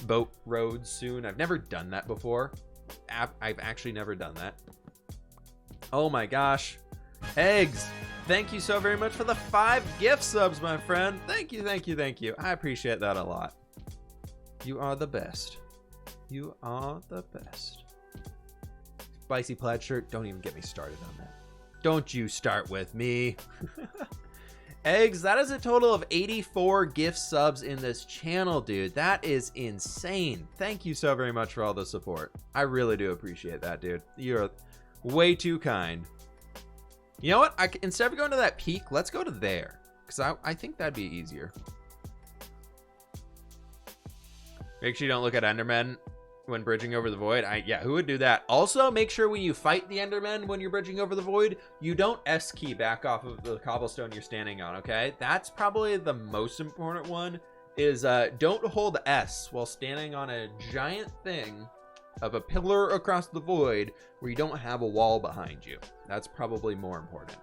boat roads soon. I've never done that before. I've actually never done that. Oh my gosh. Eggs, thank you so very much for the 5 gift subs, my friend. Thank you, thank you, thank you. I appreciate that a lot. You are the best. You are the best. Spicy plaid shirt, don't even get me started on that. Don't you start with me. Eggs, that is a total of 84 gift subs in this channel, dude. That is insane. Thank you so very much for all the support. I really do appreciate that, dude. You're way too kind. You know what? Instead of going to that peak, let's go to there. Because I think that'd be easier. Make sure you don't look at Endermen when bridging over the void. Yeah, who would do that? Also, make sure when you fight the Endermen when you're bridging over the void, you don't S key back off of the cobblestone you're standing on, okay? That's probably the most important one, is don't hold S while standing on a giant thing of a pillar across the void where you don't have a wall behind you. That's probably more important.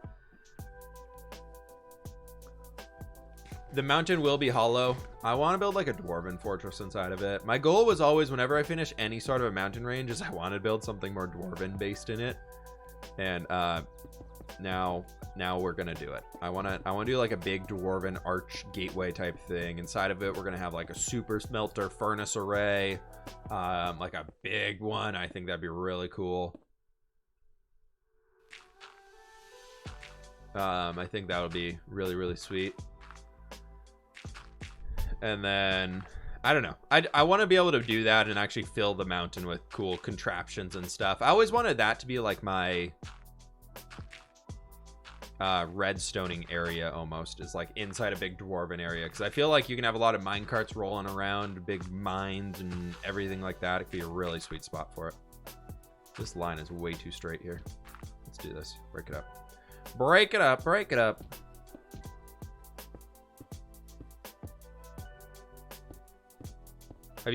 The mountain will be hollow. I want to build like a dwarven fortress inside of it. My goal was always, whenever I finish any sort of a mountain range, is I want to build something more dwarven based in it. And now we're gonna do it. I want to do like a big dwarven arch gateway type thing. Inside of it, we're gonna have like a super smelter furnace array, like a big one. I think that'd be really cool. I think that would be really, really sweet. And then, I don't know. I want to be able to do that and actually fill the mountain with cool contraptions and stuff. I always wanted that to be like my redstoning area almost. Is like inside a big dwarven area. Because I feel like you can have a lot of minecarts rolling around, big mines and everything like that. It could be a really sweet spot for it. This line is way too straight here. Let's do this. Break it up. Break it up. Break it up. Have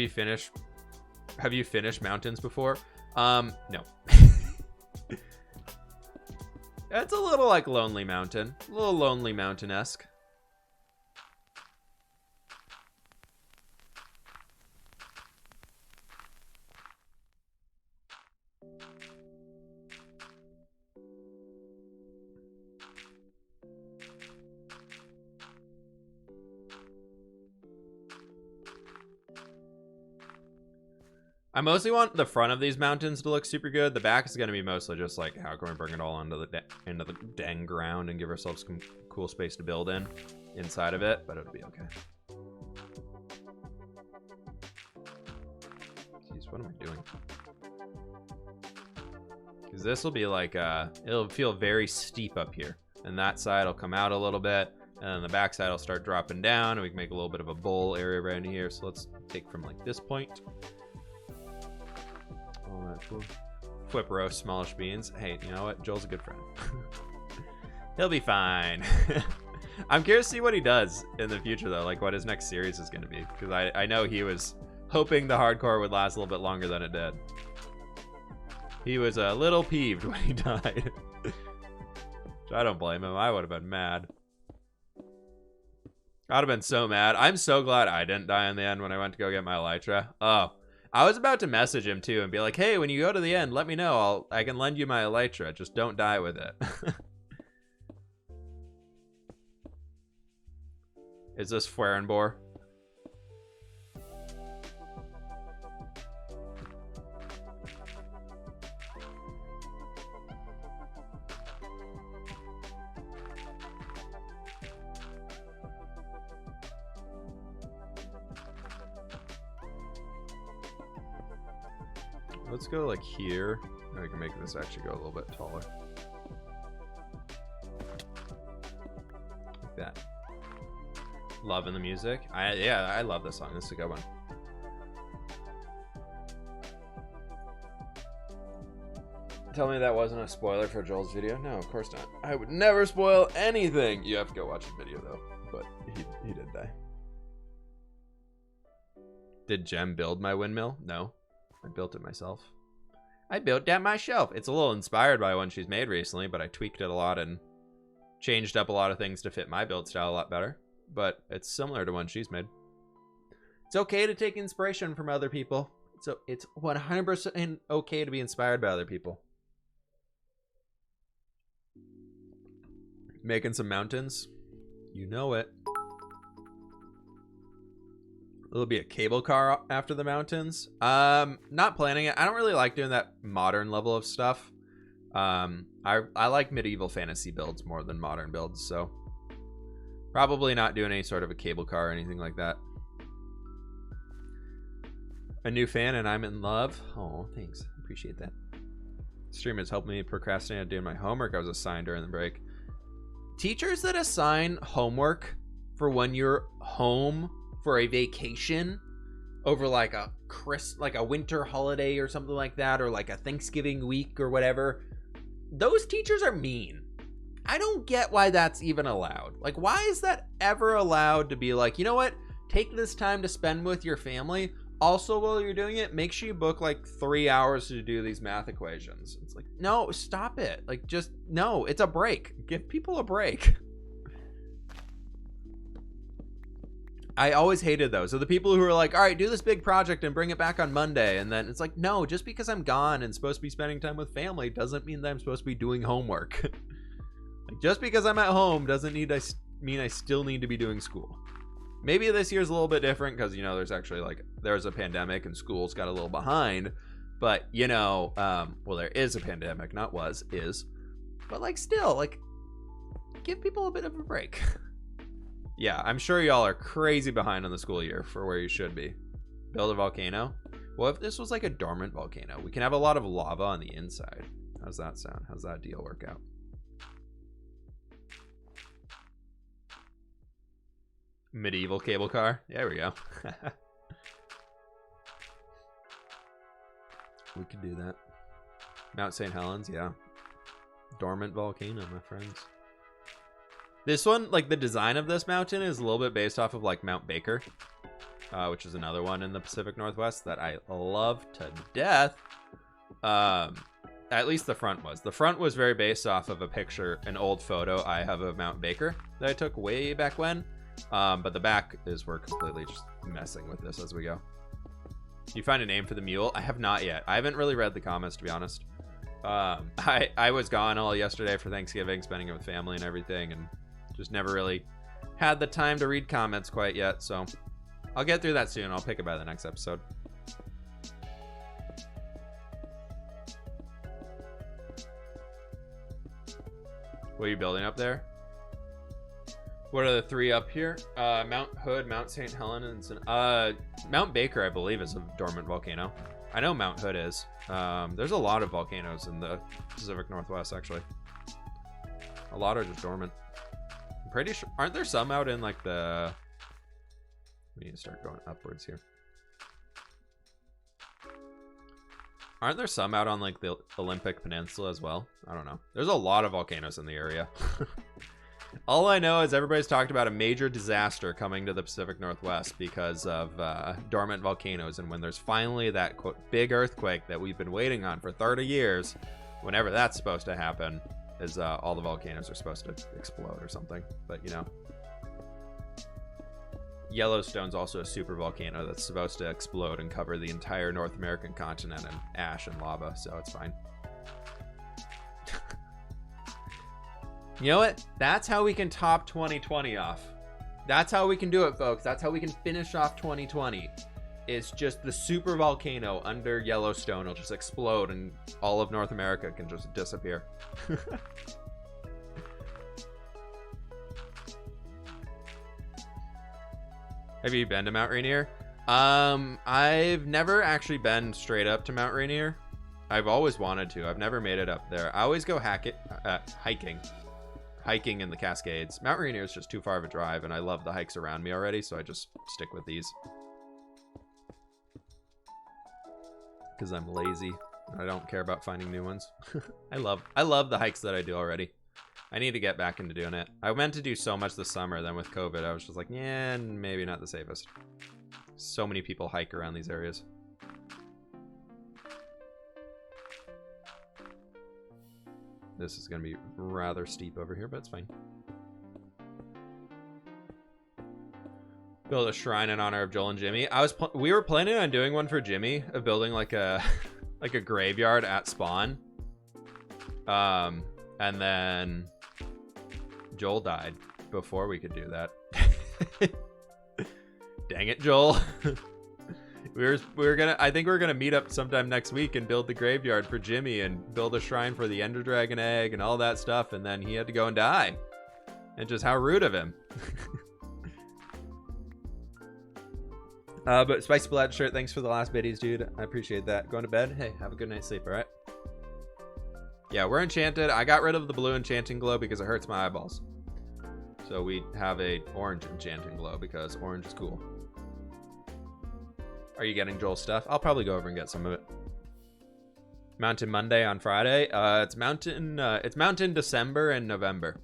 you finished mountains before? No. It's a little like Lonely Mountain. A little Lonely Mountain-esque. I mostly want the front of these mountains to look super good. The back is going to be mostly just like, how can we bring it all into the dang ground and give ourselves some cool space to build in inside of it, but it'll be okay. Jeez, what am I doing? Because this will be like, it'll feel very steep up here. And that side will come out a little bit. And then the back side will start dropping down. And we can make a little bit of a bowl area around here. So let's take from like this point. Flip roast smallish beans. Hey, you know what? Joel's a good friend. He'll be fine. I'm curious to see what he does in the future, though. Like, what his next series is going to be. Because I know he was hoping the hardcore would last a little bit longer than it did. He was a little peeved when he died. I don't blame him. I would have been mad. I'd have been so mad. I'm so glad I didn't die in the end when I went to go get my elytra. Oh. I was about to message him too and be like, hey, when you go to the end, let me know. I can lend you my elytra. Just don't die with it. Is this Fwerenbor? Let's go like here. I can make this actually go a little bit taller. Like that. Loving the music. Yeah, I love this song. This is a good one. Tell me that wasn't a spoiler for Joel's video? No, of course not. I would never spoil anything. You have to go watch the video though. But he did die. Did Jem build my windmill? No. I built it myself. I built that myself. It's a little inspired by one she's made recently, but I tweaked it a lot and changed up a lot of things to fit my build style a lot better. But it's similar to one she's made. It's okay to take inspiration from other people. So it's 100% okay to be inspired by other people. Making some mountains. You know it. There'll be a cable car after the mountains. Not planning it. I don't really like doing that modern level of stuff. I like medieval fantasy builds more than modern builds, so probably not doing any sort of a cable car or anything like that. A new fan and I'm in love. Oh, thanks. Appreciate that. Stream has helped me procrastinate on doing my homework I was assigned during the break. Teachers that assign homework for when you're home for a vacation over like a winter holiday or something like that, or like a Thanksgiving week or whatever, those teachers are mean. I don't get why that's even allowed. Like, why is that ever allowed to be like, you know what? Take this time to spend with your family. Also, while you're doing it, make sure you book like 3 hours to do these math equations. It's like, no, stop it. Like, just, no, it's a break. Give people a break. I always hated those. So the people who are like, all right, do this big project and bring it back on Monday. And then it's like, no, just because I'm gone and supposed to be spending time with family doesn't mean that I'm supposed to be doing homework. Like, just because I'm at home doesn't mean I still need to be doing school. Maybe this year's a little bit different because, you know, there's a pandemic and school's got a little behind. But, you know, well, there is a pandemic, not was, is. But, like, still, like, give people a bit of a break. Yeah, I'm sure y'all are crazy behind on the school year for where you should be. Build a volcano? Well, if this was like a dormant volcano, we can have a lot of lava on the inside. How's that sound? How's that deal work out? Medieval cable car. There we go. We could do that. Mount St. Helens, yeah. Dormant volcano, my friends. This one, like the design of this mountain is a little bit based off of like Mount Baker, which is another one in the Pacific Northwest that I love to death. At least the front was. The front was very based off of a picture, an old photo I have of Mount Baker that I took way back when. But the back is we're completely just messing with this as we go. You find a name for the mule? I have not yet. I haven't really read the comments, to be honest. I was gone all yesterday for Thanksgiving, spending it with family and everything, and just never really had the time to read comments quite yet. So I'll get through that soon. I'll pick it by the next episode. What are you building up there? What are the three up here? Mount Hood, Mount St. Helens, and Mount Baker, I believe, is a dormant volcano. I know Mount Hood is. There's a lot of volcanoes in the Pacific Northwest, actually. A lot are just dormant. I'm pretty sure. Aren't there some out in like the... We need to start going upwards here. Aren't there some out on like the Olympic Peninsula as well? I don't know. There's a lot of volcanoes in the area. All I know is everybody's talked about a major disaster coming to the Pacific Northwest because of dormant volcanoes. And when there's finally that quote, big earthquake that we've been waiting on for 30 years, whenever that's supposed to happen, is all the volcanoes are supposed to explode or something. But, you know, Yellowstone's also a super volcano that's supposed to explode and cover the entire North American continent in ash and lava, so it's fine. You know what? That's how we can top 2020 off. That's how we can do it, folks. That's how we can finish off 2020. It's just the super volcano under Yellowstone will just explode and all of North America can just disappear. Have you been to Mount Rainier? I've never actually been straight up to Mount Rainier. I've always wanted to. I've never made it up there. I always go hiking in the Cascades. Mount Rainier is just too far of a drive, and I love the hikes around me already, so I just stick with these. Because I'm lazy. I don't care about finding new ones. I love the hikes that I do already. I need to get back into doing it. I meant to do so much this summer, then with COVID, I was just like, yeah, maybe not the safest. So many people hike around these areas. This is going to be rather steep over here, but it's fine. Build a shrine in honor of Joel and Jimmy. We were planning on doing one for Jimmy, of building like a like a graveyard at spawn. And then Joel died before we could do that. Dang it, Joel. I think we're gonna meet up sometime next week and build the graveyard for Jimmy and build a shrine for the Ender Dragon egg and all that stuff, and then he had to go and die. And just how rude of him. But Spicy Blood shirt, thanks for the last biddies, dude. I appreciate that. Going to bed? Hey, have a good night's sleep, alright? Yeah, we're enchanted. I got rid of the blue enchanting glow because it hurts my eyeballs. So we have a orange enchanting glow because orange is cool. Are you getting Joel's stuff? I'll probably go over and get some of it. Mountain Monday on Friday. It's Mountain December and November.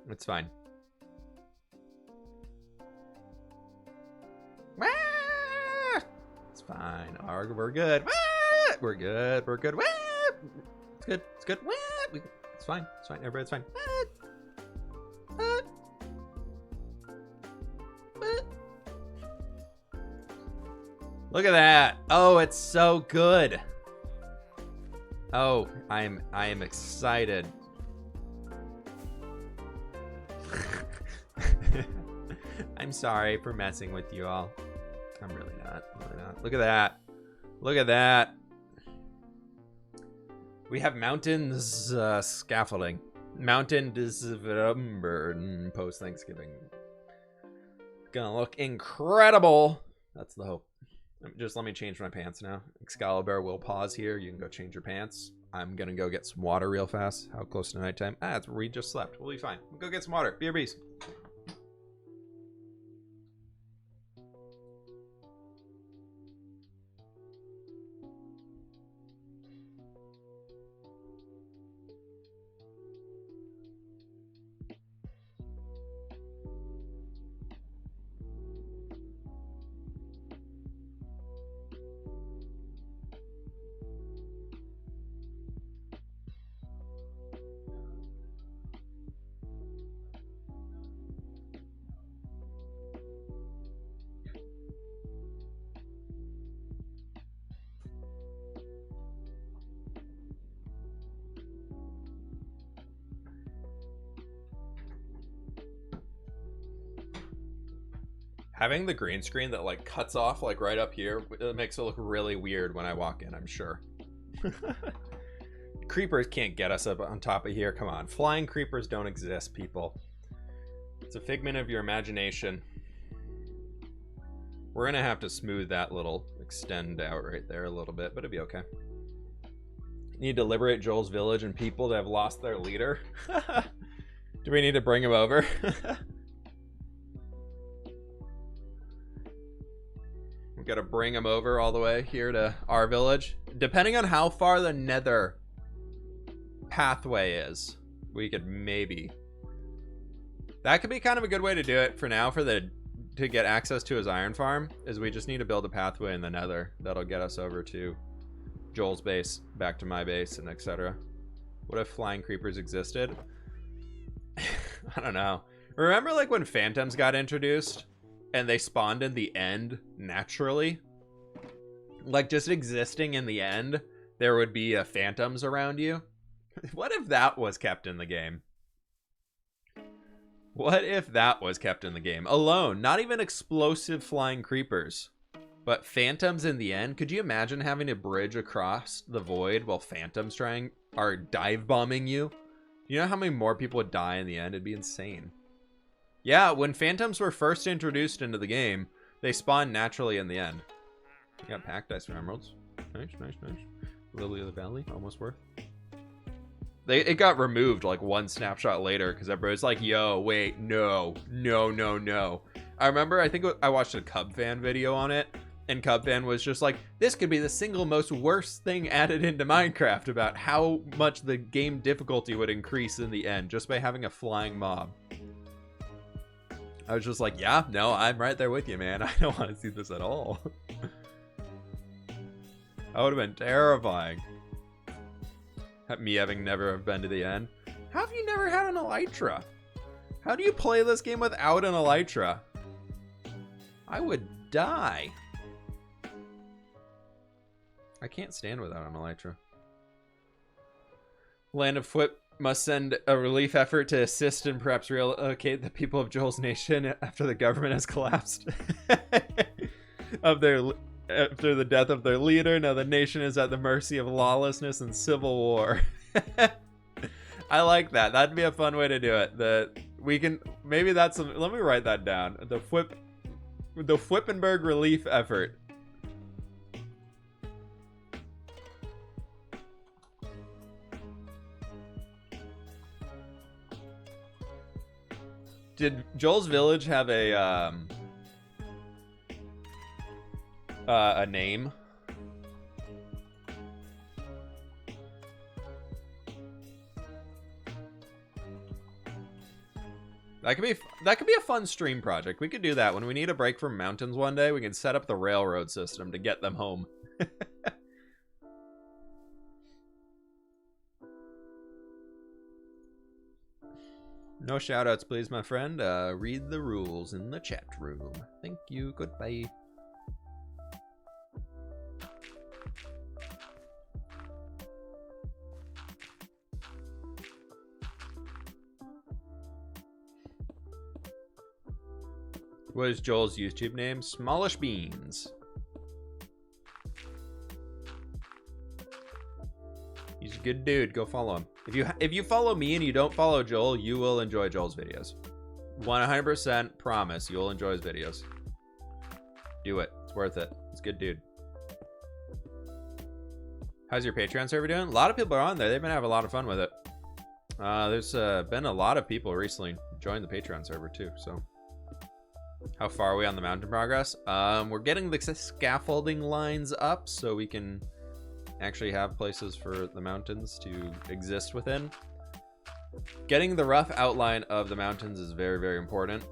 It's fine. It's fine. We're good. We're good. We're good. It's good. It's good. It's fine. It's fine. Everybody's fine. Look at that. Oh, it's so good. Oh, I am excited. I'm sorry for messing with you all. I'm really not. Look at that. Look at that. We have mountains scaffolding. Mountain December post Thanksgiving. Gonna look incredible. That's the hope. Just let me change my pants now. Excalibur will pause here. You can go change your pants. I'm gonna go get some water real fast. How close to nighttime? We just slept. We'll be fine. We'll go get some water. BRBs. Having the green screen that like cuts off like right up here, it makes it look really weird when I walk in, I'm sure. Creepers can't get us up on top of here. Come on. Flying creepers don't exist, people. It's a figment of your imagination. We're going to have to smooth that little extend out right there a little bit, but it'll be okay. Need to liberate Joel's village and people that have lost their leader. Do we need to bring him over? We gotta bring him over all the way here to our village. Depending on how far the nether pathway is, we could maybe... That could be kind of a good way to do it for now, to get access to his iron farm, is we just need to build a pathway in the nether that'll get us over to Joel's base, back to my base, and etc. What if flying creepers existed? I don't know. Remember like when phantoms got introduced and they spawned in the end naturally? Like just existing in the end, there would be phantoms around you. What if that was kept in the game? What if that was kept in the game? Alone, not even explosive flying creepers, but phantoms in the end. Could you imagine having to bridge across the void while phantoms are dive bombing you? You know how many more people would die in the end? It'd be insane. Yeah, when phantoms were first introduced into the game, they spawned naturally in the end. You got packed ice from emeralds. Nice, nice, nice. Lily of the Valley, almost worth. It got removed like one snapshot later because everybody's like, yo, wait, no. I remember, I think I watched a Cub fan video on it, and Cub fan was just like, this could be the single most worst thing added into Minecraft, about how much the game difficulty would increase in the end just by having a flying mob. I was just like, yeah, no, I'm right there with you, man. I don't want to see this at all. That would have been terrifying. Me having never been to the end. How have you never had an elytra? How do you play this game without an elytra? I would die. I can't stand without an elytra. Land of Whip must send a relief effort to assist and perhaps relocate the people of Joel's nation after the government has collapsed. After the death of their leader, now the nation is at the mercy of lawlessness and civil war. I like that. That'd be a fun way to do it. Maybe that's let me write that down. The Whippenberg relief effort. Did Joel's village have a name? That could be a fun stream project. We could do that when we need a break from mountains one day. We can set up the railroad system to get them home. No shoutouts, please, my friend. Read the rules in the chat room. Thank you. Goodbye. What is Joel's YouTube name? Smallish Beans. He's a good dude. Go follow him. If you follow me and you don't follow Joel, you will enjoy Joel's videos. 100% promise you'll enjoy his videos. Do it. It's worth it. He's a good dude. How's your Patreon server doing? A lot of people are on there. They've been having a lot of fun with it. There's been a lot of people recently join the Patreon server too. So, how far are we on the mountain progress? We're getting the scaffolding lines up so we can actually have places for the mountains to exist within. Getting the rough outline of the mountains is very, very important,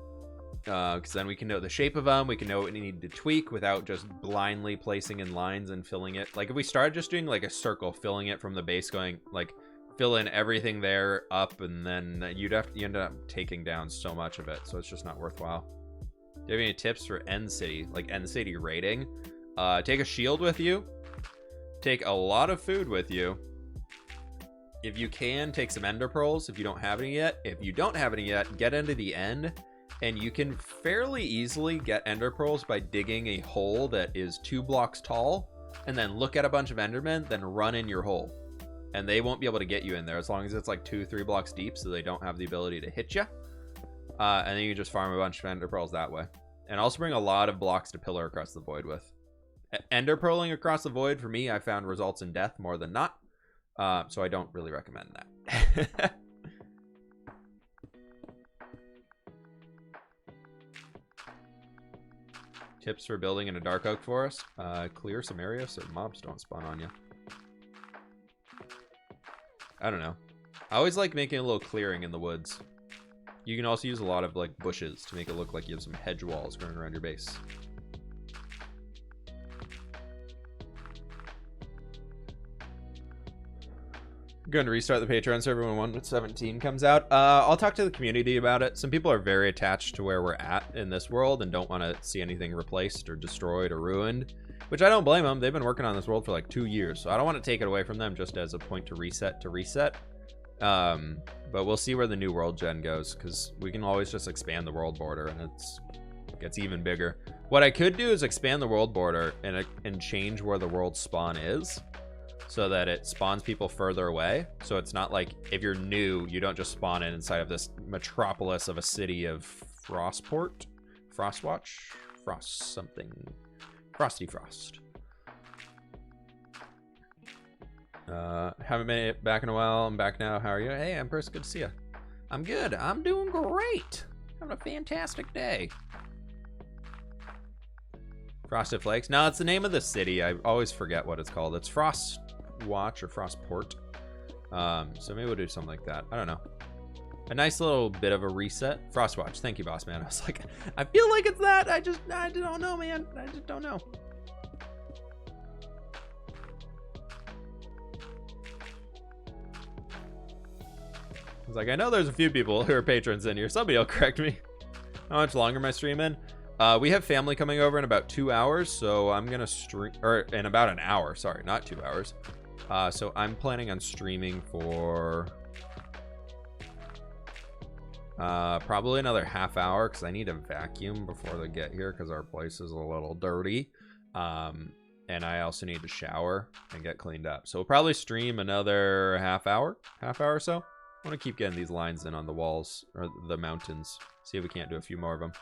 because then we can know the shape of them. We can know what we need to tweak without just blindly placing in lines and filling it. Like if we started just doing like a circle, filling it from the base, going like fill in everything there up, and then you end up taking down so much of it, so it's just not worthwhile. Do you have any tips for End City, like End City raiding? Take a shield with you. Take a lot of food with you. If you can, take some ender pearls if you don't have any yet. If you don't have any yet, get into the end, and you can fairly easily get ender pearls by digging a hole that is 2 blocks tall, and then look at a bunch of endermen, then run in your hole. And they won't be able to get you in there as long as it's like 2-3 blocks deep, so they don't have the ability to hit you. And then you can just farm a bunch of ender pearls that way. And also bring a lot of blocks to pillar across the void with. Ender pearling across the void, for me, I found results in death more than not. So I don't really recommend that. Tips for building in a dark oak forest. Clear some areas so mobs don't spawn on you. I don't know. I always like making a little clearing in the woods. You can also use a lot of like bushes to make it look like you have some hedge walls growing around your base. I'm going to restart the Patreon server when 1.17 comes out. I'll talk to the community about it. Some people are very attached to where we're at in this world and don't want to see anything replaced or destroyed or ruined, which I don't blame them. They've been working on this world for like 2 years, so I don't want to take it away from them just as a point to reset. But we'll see where the new world gen goes, because we can always just expand the world border and it gets even bigger. What I could do is expand the world border and change where the world spawn is, so that it spawns people further away. So it's not like if you're new, you don't just spawn inside of this metropolis of a city of Frostport, Frostwatch, Frost something, Frosty Frost. Haven't been back in a while. I'm back now. How are you? Hey, Empress, good to see you. I'm good. I'm doing great. Having a fantastic day. Frosted Flakes. No, it's the name of the city. I always forget what it's called. It's Frostwatch or Frostport. So maybe we'll do something like that. I don't know. A nice little bit of a reset. Frostwatch. Thank you, boss man. I was like, I feel like it's that. I don't know, man. I just don't know. was like, I know there's a few people who are patrons in here. Somebody will correct me. How much longer am I streaming? We have family coming over in about 2 hours, so I'm gonna stream, or in about an hour. Sorry, not 2 hours. So I'm planning on streaming for probably another half hour because I need to vacuum before they get here because our place is a little dirty. And I also need to shower and get cleaned up. So we'll probably stream another half hour or so. I want to keep getting these lines in on the walls or the mountains. See if we can't do a few more of them.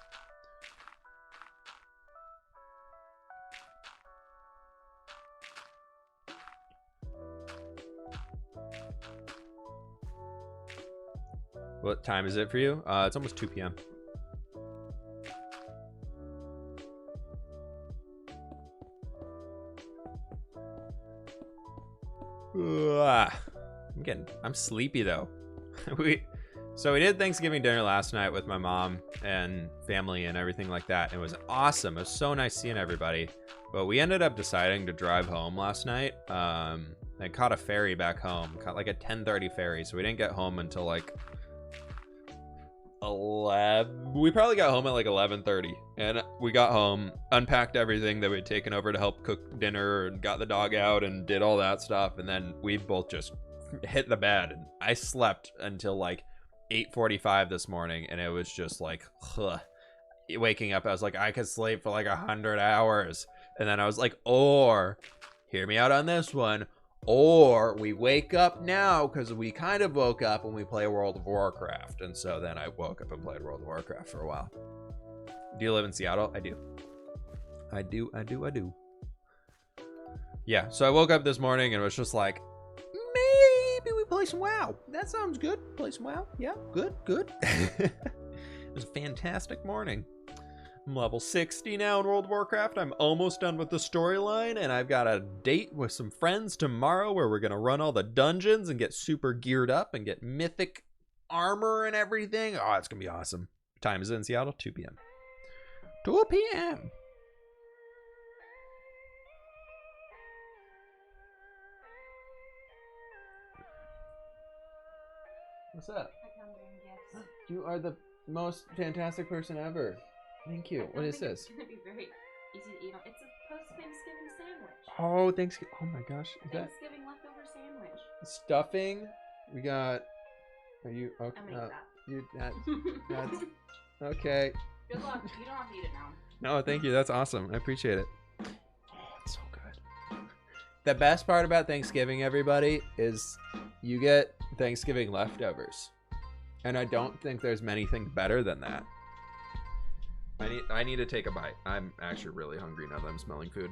What time is it for you? It's almost 2 p.m. I'm sleepy though. So we did Thanksgiving dinner last night with my mom and family and everything like that. It was awesome. It was so nice seeing everybody. But we ended up deciding to drive home last night. I caught a ferry back home. Caught like a 10:30 ferry, so we didn't get home until like 11. We probably got home at like 11:30, and we got home, unpacked everything that we'd taken over to help cook dinner, and got the dog out and did all that stuff, and then we both just hit the bed. And I slept until like 8:45 this morning, and it was just like, waking up, I was like, I could sleep for like 100 hours, and then I was like, or hear me out on this one. Or we wake up now because we kind of woke up when we play World of Warcraft. And so then I woke up and played World of Warcraft for a while. Do you live in Seattle? I do. I do. Yeah, so I woke up this morning and was just like, maybe we play some WoW. That sounds good. Play some WoW. Yeah, good. It was a fantastic morning. I'm level 60 now in World of Warcraft. I'm almost done with the storyline, and I've got a date with some friends tomorrow where we're going to run all the dungeons and get super geared up and get mythic armor and everything. Oh, it's going to be awesome. What time is it in Seattle? 2 p.m. 2 p.m. What's up? You are the most fantastic person ever. Thank you. What is this? It's gonna be very easy to eat. It's a post-Thanksgiving sandwich. Oh, Thanksgiving. Oh my gosh. Is Thanksgiving leftover sandwich. that stuffing? We got. Are you okay? I made that. That's okay. Good luck. You don't have to eat it now. No, thank you. That's awesome. I appreciate it. Oh, it's so good. The best part about Thanksgiving, everybody, is you get Thanksgiving leftovers. And I don't think there's anything better than that. I need to take a bite. I'm actually really hungry now that I'm smelling food.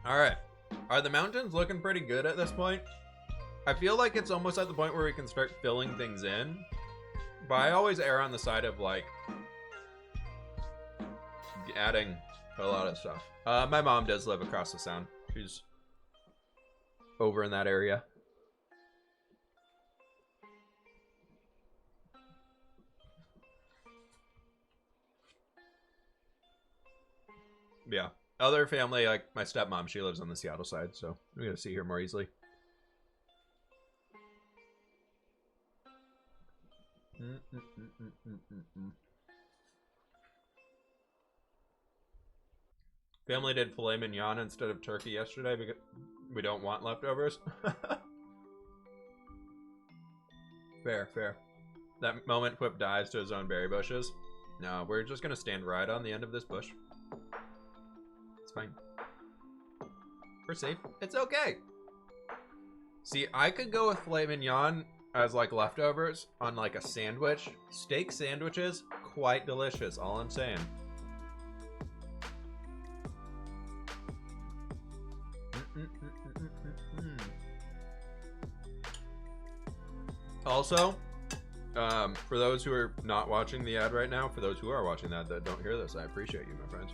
All right. Are the mountains looking pretty good at this point? I feel like it's almost at the point where we can start filling things in. But I always err on the side of like adding a lot of stuff. My mom does live across the sound. She's over in that area. Yeah. Other family, like my stepmom, she lives on the Seattle side, so we're gonna see her more easily. Family did filet mignon instead of turkey yesterday because we don't want leftovers. Fair. That moment Quip dies to his own berry bushes. No, we're just gonna stand right on the end of this bush. It's fine. We're safe. It's okay. See, I could go with filet mignon as like leftovers on like a sandwich. Steak sandwiches, quite delicious, all I'm saying. Also, for those who are not watching the ad right now, for those who are watching that don't hear this, I appreciate you, my friends.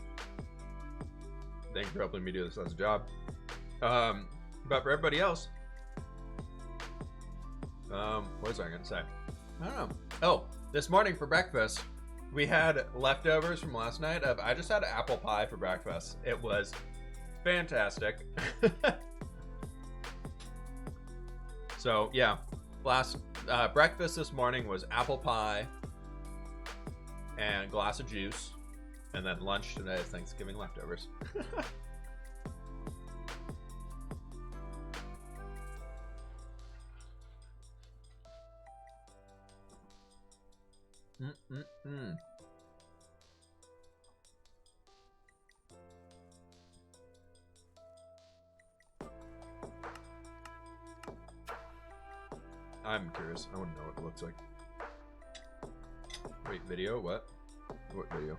Thank you for helping me do this as a job. But for everybody else, was I gonna say? I don't know. Oh, this morning for breakfast, we had leftovers from last night I just had apple pie for breakfast. It was fantastic. So yeah, last breakfast this morning was apple pie and a glass of juice, and then lunch today is Thanksgiving leftovers. I'm curious. I want to know what it looks like. Wait, video? What? What video?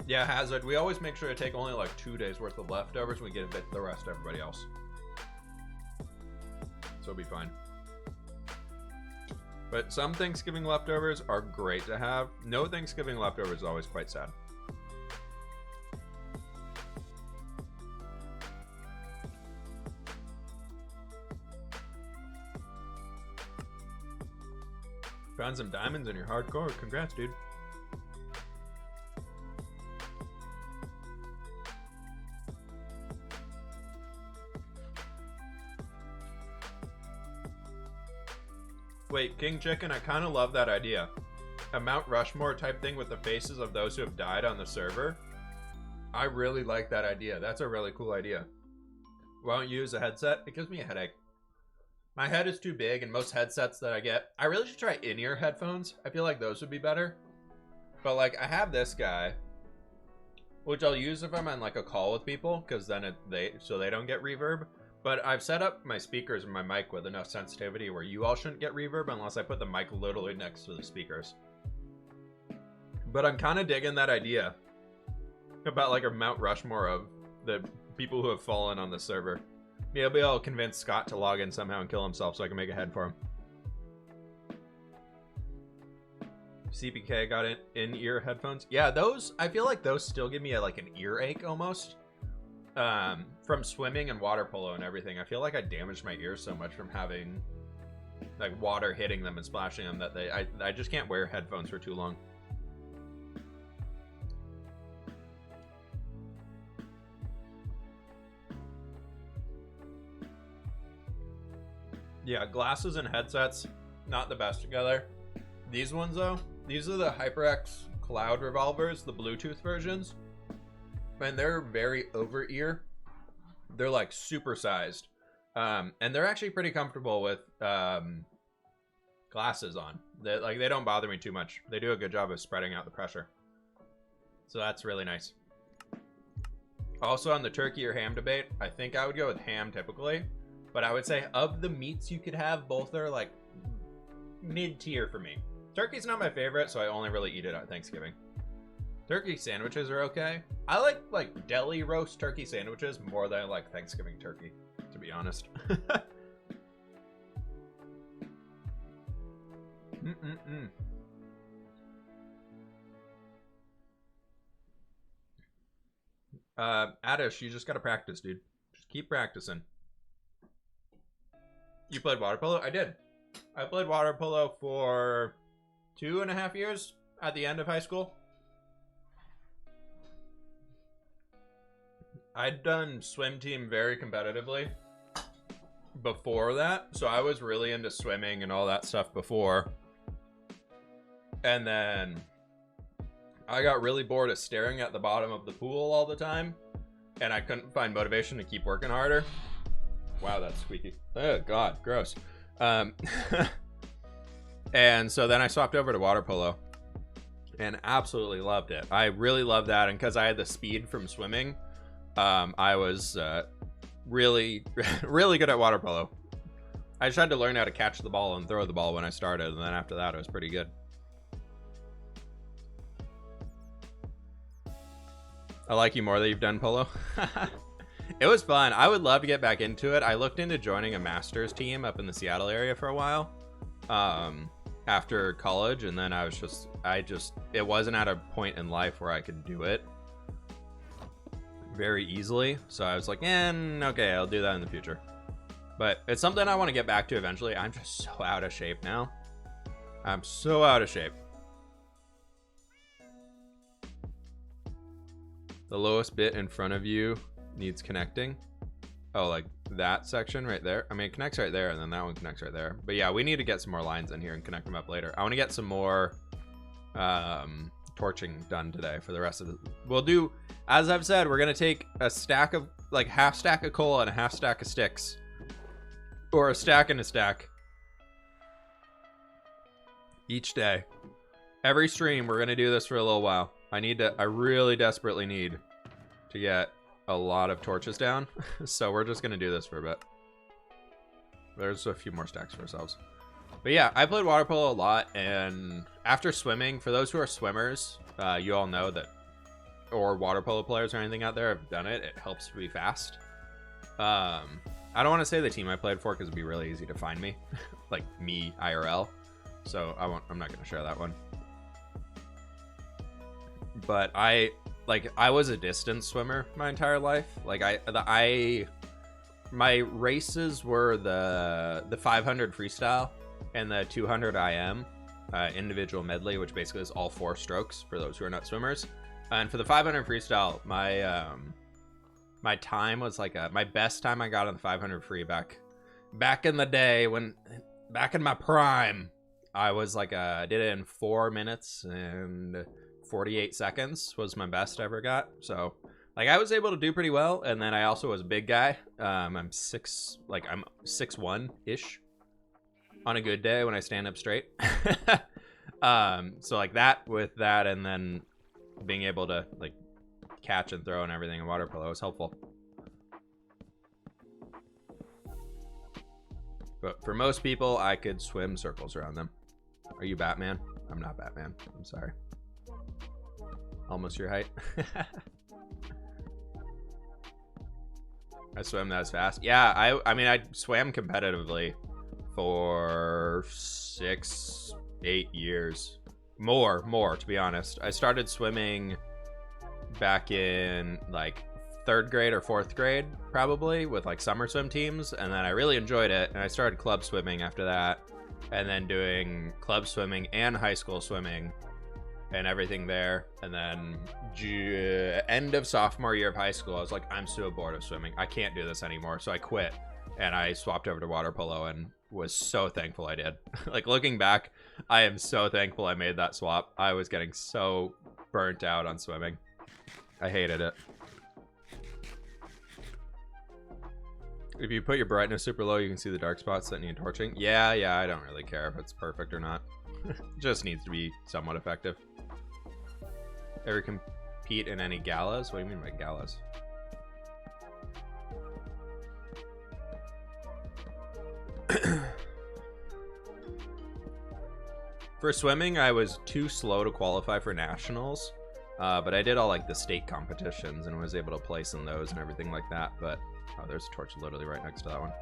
Yeah, Hazard. We always make sure to take only like 2 days worth of leftovers. And we get a bit the rest to everybody else. So it'll be fine. But some Thanksgiving leftovers are great to have. No Thanksgiving leftovers is always quite sad. Found some diamonds in your hardcore. Congrats, dude. Wait, King Chicken, I kind of love that idea. A Mount Rushmore type thing with the faces of those who have died on the server. I really like that idea. That's a really cool idea. Why don't you use a headset? It gives me a headache. My head is too big, and most headsets that I get, I really should try in-ear headphones. I feel like those would be better. But like, I have this guy, which I'll use if I'm on like a call with people, because then so they don't get reverb. But I've set up my speakers and my mic with enough sensitivity where you all shouldn't get reverb unless I put the mic literally next to the speakers. But I'm kind of digging that idea about like a Mount Rushmore of the people who have fallen on the server. Maybe I'll convince Scott to log in somehow and kill himself so I can make a head for him. CPK got in-ear headphones. Yeah, those, I feel like those still give me like an earache almost. From swimming and water polo and everything. I feel like I damaged my ears so much from having like water hitting them and splashing them that I just can't wear headphones for too long. Yeah, glasses and headsets, not the best together. These ones though, these are the HyperX Cloud Revolvers, the Bluetooth versions. And they're very over ear. They're like super sized. And they're actually pretty comfortable with glasses on. They don't bother me too much. They do a good job of spreading out the pressure. So that's really nice. Also on the turkey or ham debate, I think I would go with ham typically. But I would say of the meats you could have, both are like mid-tier for me. Turkey's not my favorite, so I only really eat it at Thanksgiving. Turkey sandwiches are okay. I like deli roast turkey sandwiches more than I like Thanksgiving turkey, to be honest. Adish, you just gotta practice, dude. Just keep practicing. You played water polo? I did. I played water polo for 2.5 years at the end of high school. I'd done swim team very competitively before that, so I was really into swimming and all that stuff before. And then I got really bored of staring at the bottom of the pool all the time, and I couldn't find motivation to keep working harder. Wow, that's squeaky. Oh god, gross. And so then I swapped over to water polo and absolutely loved it. I really loved that, and because I had the speed from swimming, I was really good at water polo. I just had to learn how to catch the ball and throw the ball when I started, and then after that it was pretty good. I like you more that you've done polo. It was fun. I would love to get back into it. I looked into joining a masters team up in the Seattle area for a while. after college, and then it wasn't at a point in life where I could do it very easily. So I was like, okay, I'll do that in the future. But it's something I want to get back to eventually. I'm just so out of shape now. I'm so out of shape. The lowest bit in front of you needs connecting. Oh, like that section right there. I mean, it connects right there, and then that one connects right there. But yeah, we need to get some more lines in here and connect them up later. I want to get some more torching done today for the rest of the... We'll do, as I've said, we're going to take a stack of, like, half stack of coal and a half stack of sticks. Or a stack and a stack. Each day. Every stream, we're going to do this for a little while. I really desperately need to get a lot of torches down. So we're just going to do this for a bit. There's a few more stacks for ourselves. But yeah, I played water polo a lot, and after swimming, for those who are swimmers, you all know that, or water polo players or anything out there have done it. It helps to be fast. I don't want to say the team I played for because it'd be really easy to find me, like me IRL. So I'm not going to share that one. But I was a distance swimmer my entire life. Like my races were the 500 freestyle and the 200 IM individual medley, which basically is all 4 strokes for those who are not swimmers. And for the 500 freestyle, my time was like my best time I got on the 500 free back in the day, back in my prime. I was like I did it in 4 minutes and 48 seconds was my best I ever got. So like I was able to do pretty well, and then I also was a big guy. I'm 6'1" ish on a good day when I stand up straight. So like that with that, and then being able to like catch and throw and everything in water polo was helpful. But for most people, I could swim circles around them. Are you Batman? I'm not Batman. I'm sorry. Almost your height. I swam that as fast. Yeah, I mean, I swam competitively for 6-8 years. More, to be honest. I started swimming back in like 3rd grade or 4th grade, probably, with like summer swim teams, and then I really enjoyed it, and I started club swimming after that, and then doing club swimming and high school swimming and everything there. And then end of sophomore year of high school, I was like, I'm so bored of swimming, I can't do this anymore. So I quit and I swapped over to water polo, and was so thankful I did. Like looking back, I am so thankful I made that swap. I was getting so burnt out on swimming. I hated it. If you put your brightness super low, you can see the dark spots that need torching. Yeah, I don't really care if it's perfect or not. It just needs to be somewhat effective. Ever compete in any galas? What do you mean by galas? For swimming, I was too slow to qualify for nationals, but I did all like the state competitions and was able to place in those and everything like that. But oh, there's a torch literally right next to that one.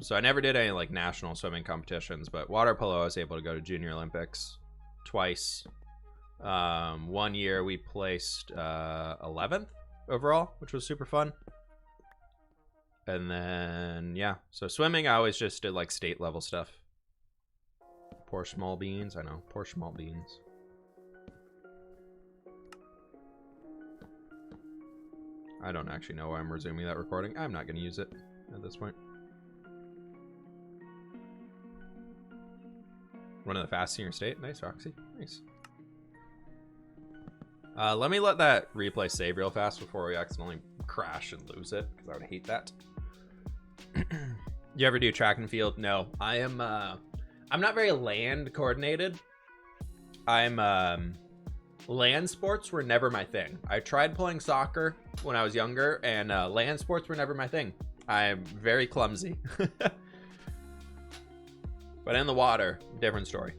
So I never did any like national swimming competitions, but water polo I was able to go to Junior Olympics twice. 1 year we placed 11th overall, which was super fun. And then yeah, so swimming I always just did like state level stuff. Poor small beans, I know, poor small beans. I don't actually know why I'm resuming that recording. I'm not going to use it at this point. One of the fastest in your state. Nice, Roxy. Nice. Let me let that replay save real fast before we accidentally crash and lose it, because I would hate that. You ever do track and field? No. I'm not very land coordinated. Land sports were never my thing. I tried playing soccer when I was younger, and land sports were never my thing. I'm very clumsy. But in the water, different story.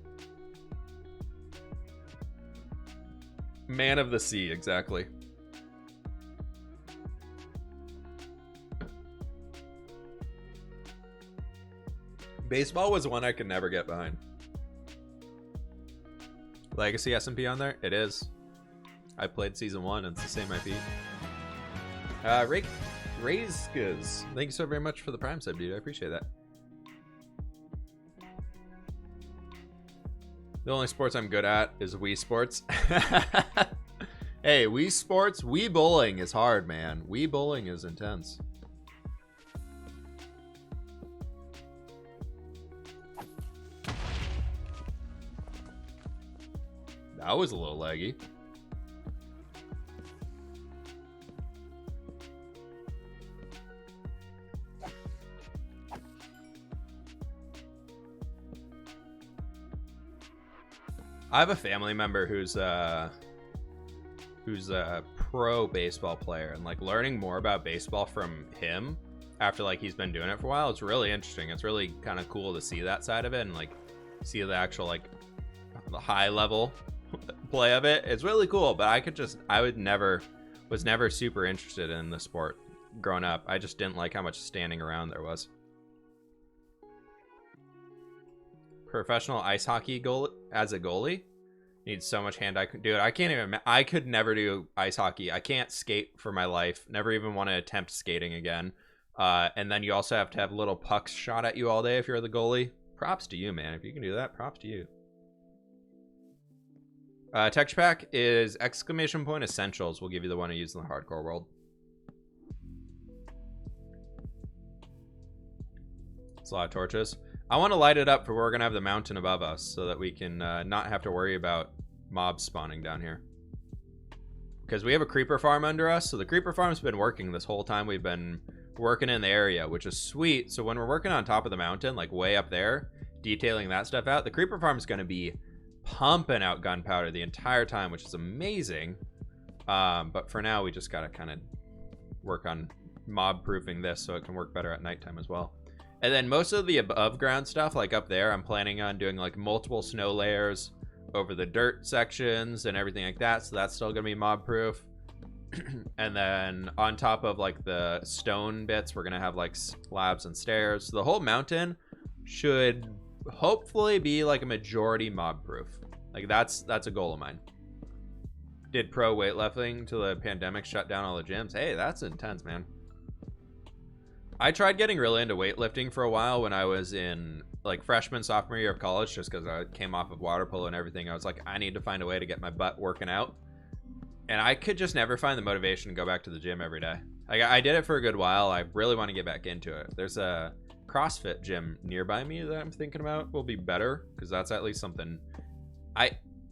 Man of the sea, exactly. Baseball was one I could never get behind. Legacy SMP on there? It is. I played season 1 and it's the same IP. Raizkaz, thank you so very much for the Prime sub, dude. I appreciate that. The only sports I'm good at is Wii Sports. Hey, Wii Sports, Wii Bowling is hard, man. Wii Bowling is intense. That was a little laggy. I have a family member who's a pro baseball player, and like learning more about baseball from him after like he's been doing it for a while, it's really interesting. It's really kind of cool to see that side of it and like see the actual like the high level play of it. It's really cool, but I was never super interested in the sport growing up. I just didn't like how much standing around there was. Professional ice hockey goal as a goalie needs so much hand-eye. Dude, I could never do ice hockey. I can't skate for my life. Never even want to attempt skating again. And then you also have to have little pucks shot at you all day if you're the goalie. Props to you, man. If you can do that, props to you. Texture pack is !essentials. We'll give you the one I use in the hardcore world. It's a lot of torches. I want to light it up for where we're going to have the mountain above us so that we can not have to worry about mobs spawning down here. Because we have a creeper farm under us, so the creeper farm's been working this whole time we've been working in the area, which is sweet. So when we're working on top of the mountain, like way up there, detailing that stuff out, the creeper farm's going to be pumping out gunpowder the entire time, which is amazing. But for now, we just got to kind of work on mob proofing this so it can work better at nighttime as well. And then most of the above ground stuff, like up there, I'm planning on doing like multiple snow layers over the dirt sections and everything like that. So that's still gonna be mob proof. And then on top of like the stone bits, we're gonna have like slabs and stairs. So the whole mountain should hopefully be like a majority mob proof. Like that's a goal of mine. Did pro weightlifting till the pandemic shut down all the gyms. Hey, that's intense, man. I tried getting really into weightlifting for a while when I was in like freshman, sophomore year of college, just because I came off of water polo and everything. I was like, I need to find a way to get my butt working out. And I could just never find the motivation to go back to the gym every day. Like I did it for a good while. I really want to get back into it. There's a CrossFit gym nearby me that I'm thinking about will be better, because that's at least something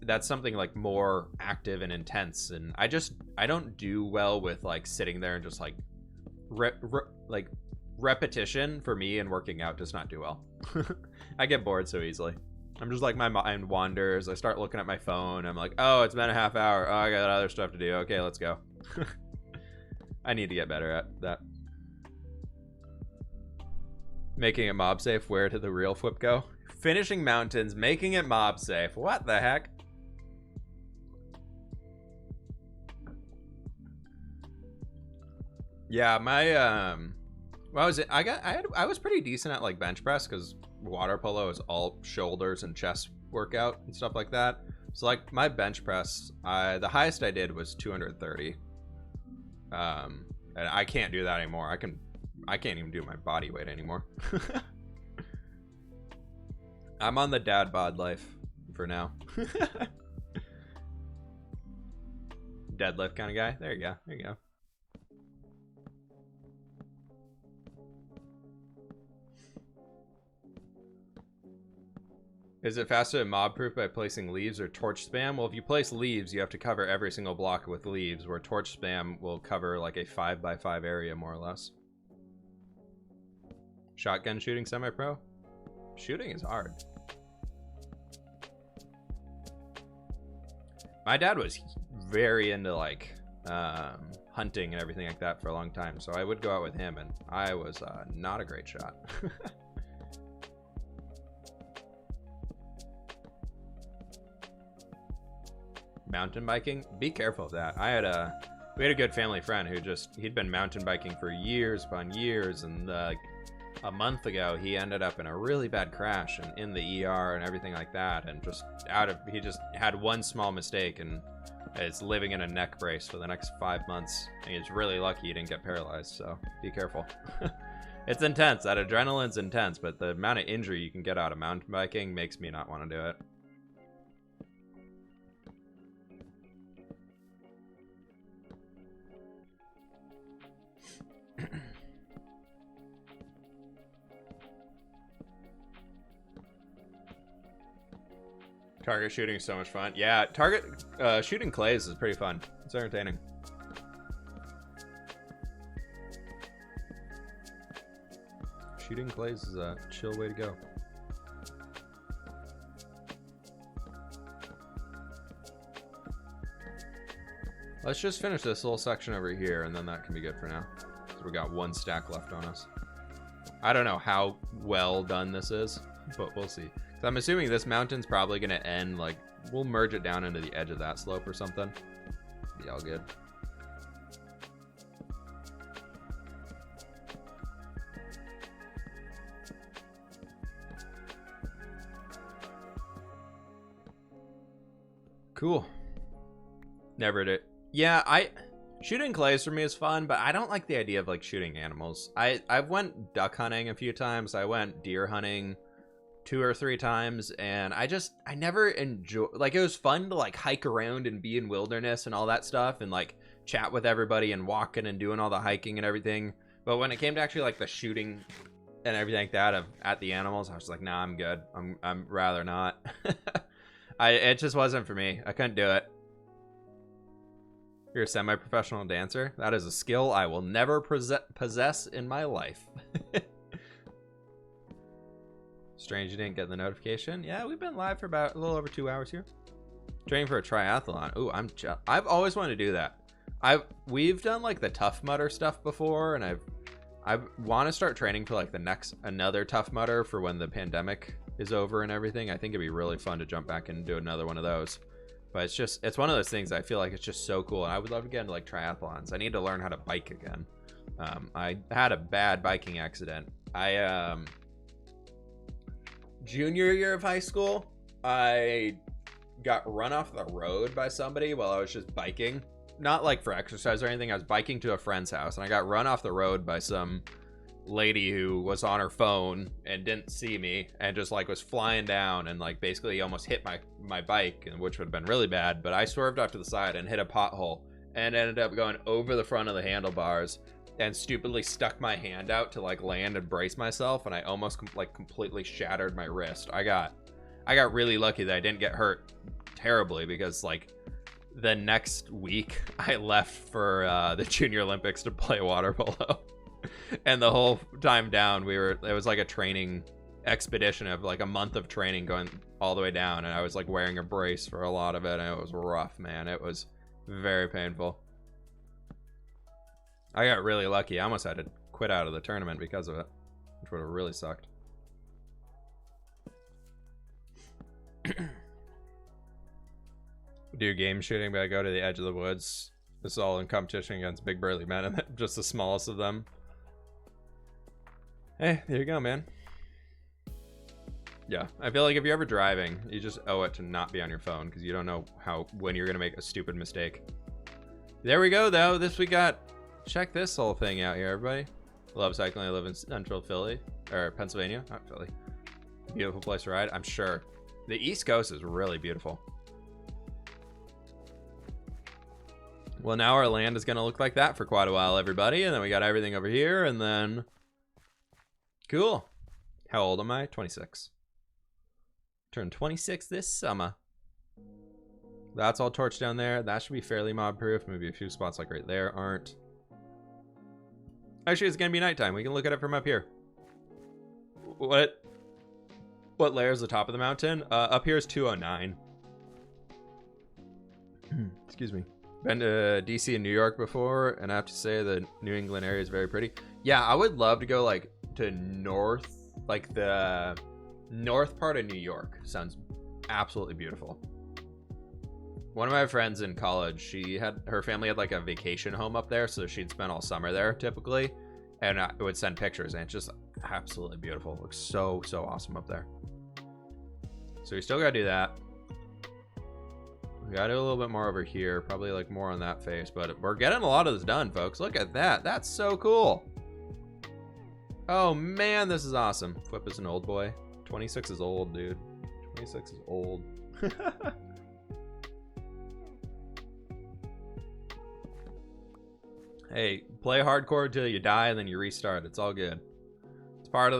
that's something like more active and intense. And I don't do well with like sitting there and just like repetition for me, and working out does not do well. I get bored so easily. I'm just like, my mind wanders. I start looking at my phone. I'm like, oh, it's been a half hour. Oh, I got other stuff to do. Okay, let's go. I need to get better at that. Making it mob safe. Where did the real flip go? Finishing mountains, making it mob safe. What the heck? Yeah, my what was it? I was pretty decent at like bench press, because water polo is all shoulders and chest workout and stuff like that. So like my bench press, the highest I did was 230. And I can't do that anymore. I can't even do my body weight anymore. I'm on the dad bod life for now. Deadlift kind of guy. There you go. There you go. Is it faster to mob proof by placing leaves or torch spam? Well, if you place leaves, you have to cover every single block with leaves, where torch spam will cover like a 5x5 area, more or less. Shotgun shooting semi-pro? Shooting is hard. My dad was very into like hunting and everything like that for a long time, so I would go out with him, and I was not a great shot. Mountain biking, be careful of that. We had a good family friend who he'd been mountain biking for years upon years, and a month ago, he ended up in a really bad crash and in the ER and everything like that. And he just had one small mistake and is living in a neck brace for the next 5 months. And he's really lucky he didn't get paralyzed. So be careful. It's intense. That adrenaline's intense, but the amount of injury you can get out of mountain biking makes me not want to do it. Target shooting is so much fun. Yeah, target shooting clays is pretty fun. It's entertaining. Shooting clays is a chill way to go. Let's just finish this little section over here, and then that can be good for now. So we got one stack left on us. I don't know how well done this is, but we'll see. So I'm assuming this mountain's probably going to end, like, we'll merge it down into the edge of that slope or something. Be all good. Cool. Never did. Yeah, shooting clays for me is fun, but I don't like the idea of, like, shooting animals. I've went duck hunting a few times. I went deer hunting 2 or 3 times, and I never enjoy, like, it was fun to like hike around and be in wilderness and all that stuff and like chat with everybody and walking and doing all the hiking and everything, but when it came to actually like the shooting and everything like that at the animals, I was like, nah, I'm good. I'm rather not. It just wasn't for me. I couldn't do it. You're a semi-professional dancer? That is a skill I will never possess in my life. Strange you didn't get the notification. Yeah, we've been live for about a little over 2 hours here. Training for a triathlon. Ooh, I've always wanted to do that. We've done like the Tough Mudder stuff before, and I want to start training for like another Tough Mudder for when the pandemic is over and everything. I think it'd be really fun to jump back and do another one of those. But it's one of those things I feel like it's just so cool, and I would love to get into like triathlons. I need to learn how to bike again. I had a bad biking accident. Junior year of high school, I got run off the road by somebody while I was just biking. Not like for exercise or anything. I was biking to a friend's house, and I got run off the road by some lady who was on her phone and didn't see me and just like was flying down and like basically almost hit my bike, which would have been really bad. But I swerved off to the side and hit a pothole and ended up going over the front of the handlebars and stupidly stuck my hand out to like land and brace myself, and I almost like completely shattered my wrist. I got really lucky that I didn't get hurt terribly, because like the next week I left for the Junior Olympics to play water polo. And the whole time down it was like a training expedition of like a month of training going all the way down, and I was like wearing a brace for a lot of it, and it was rough, man. It was very painful. I got really lucky. I almost had to quit out of the tournament because of it, which would have really sucked. Do game shooting, but I go to the edge of the woods. This is all in competition against big burly men, and just the smallest of them. Hey, there you go, man. Yeah, I feel like if you're ever driving, you just owe it to not be on your phone, because you don't know when you're gonna make a stupid mistake. There we go, though. We got. Check this whole thing out here, everybody. Love cycling. I live in central Philly, or Pennsylvania, not Philly. Beautiful place to ride, I'm sure. The East Coast is really beautiful. Well, now our land is going to look like that for quite a while, everybody. And then we got everything over here, and then... Cool. How old am I? 26. Turned 26 this summer. That's all torched down there. That should be fairly mob-proof. Maybe a few spots like right there aren't. Actually, it's going to be nighttime. We can look at it from up here. What layer is the top of the mountain? Up here is 209. Excuse me. Been to DC and New York before, and I have to say the New England area is very pretty. Yeah, I would love to go like to the north part of New York. Sounds absolutely beautiful. One of my friends in college, her family had like a vacation home up there, so she'd spend all summer there typically, and I would send pictures, and it's just absolutely beautiful. Looks so awesome up there. So we still gotta do that. We gotta do a little bit more over here, probably like more on that face, but we're getting a lot of this done, folks. Look at that. That's so cool. Oh man, this is awesome. Flip is an old boy. 26 is old, dude. 26 is old. Hey, play hardcore until you die and then you restart. It's all good. It's part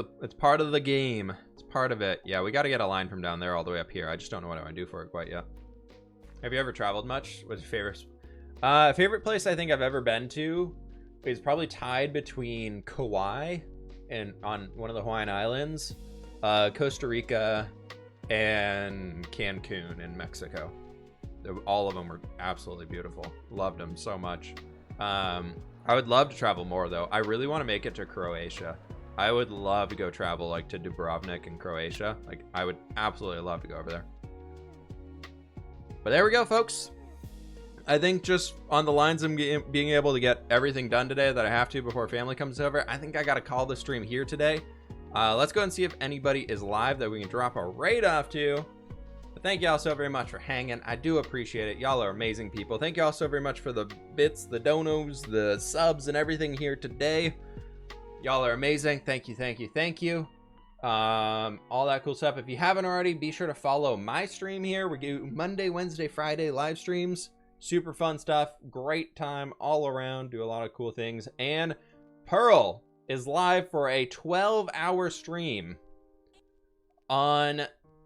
of the game. It's part of it. Yeah, we got to get a line from down there all the way up here. I just don't know what I want to do for it quite yet. Have you ever traveled much? What's your favorite? Favorite place I think I've ever been to is probably tied between Kauai and on one of the Hawaiian Islands, Costa Rica, and Cancun in Mexico. All of them were absolutely beautiful. Loved them so much. I would love to travel more though. I really want to make it to Croatia. I would love to go travel like to Dubrovnik in Croatia. Like I would absolutely love to go over there. But there we go, folks. I think just on the lines of being able to get everything done today that I have to before family comes over, I think I got to call the stream here today. Let's go and see if anybody is live that we can drop a raid off to. But thank y'all so very much for hanging. I do appreciate it. Y'all are amazing people. Thank y'all so very much for the bits, the donos, the subs, and everything here today. Y'all are amazing. Thank you, thank you, thank you. All that cool stuff. If you haven't already, be sure to follow my stream here. We do Monday, Wednesday, Friday live streams. Super fun stuff. Great time all around. Do a lot of cool things. And Pearl is live for a 12-hour stream on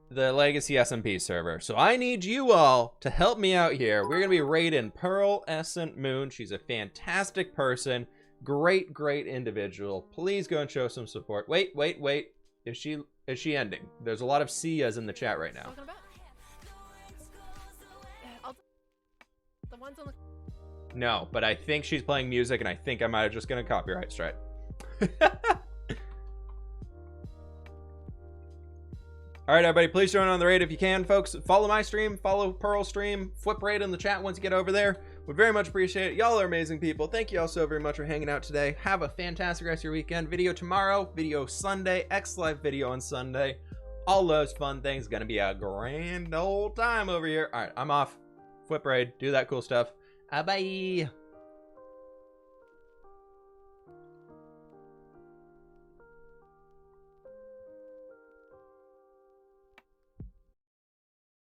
the Legacy SMP server. So I need you all to help me out here. We're going to be raiding Pearl Essent Moon. She's a fantastic person. Great individual. Please go and show some support. Wait. Is she ending? There's a lot of Sias in the chat right now. No, but I think she's playing music, and I think I might have just gonna copyright strike. All right, everybody, please join on the raid if you can, folks. Follow my stream, follow Pearl's stream, flip raid in the chat once you get over there. Would very much appreciate it. Y'all are amazing people. Thank you all so very much for hanging out today. Have a fantastic rest of your weekend. Video tomorrow, video Sunday, X Live video on Sunday. All those fun things. Gonna be a grand old time over here. All right, I'm off. Flip raid, do that cool stuff. Bye.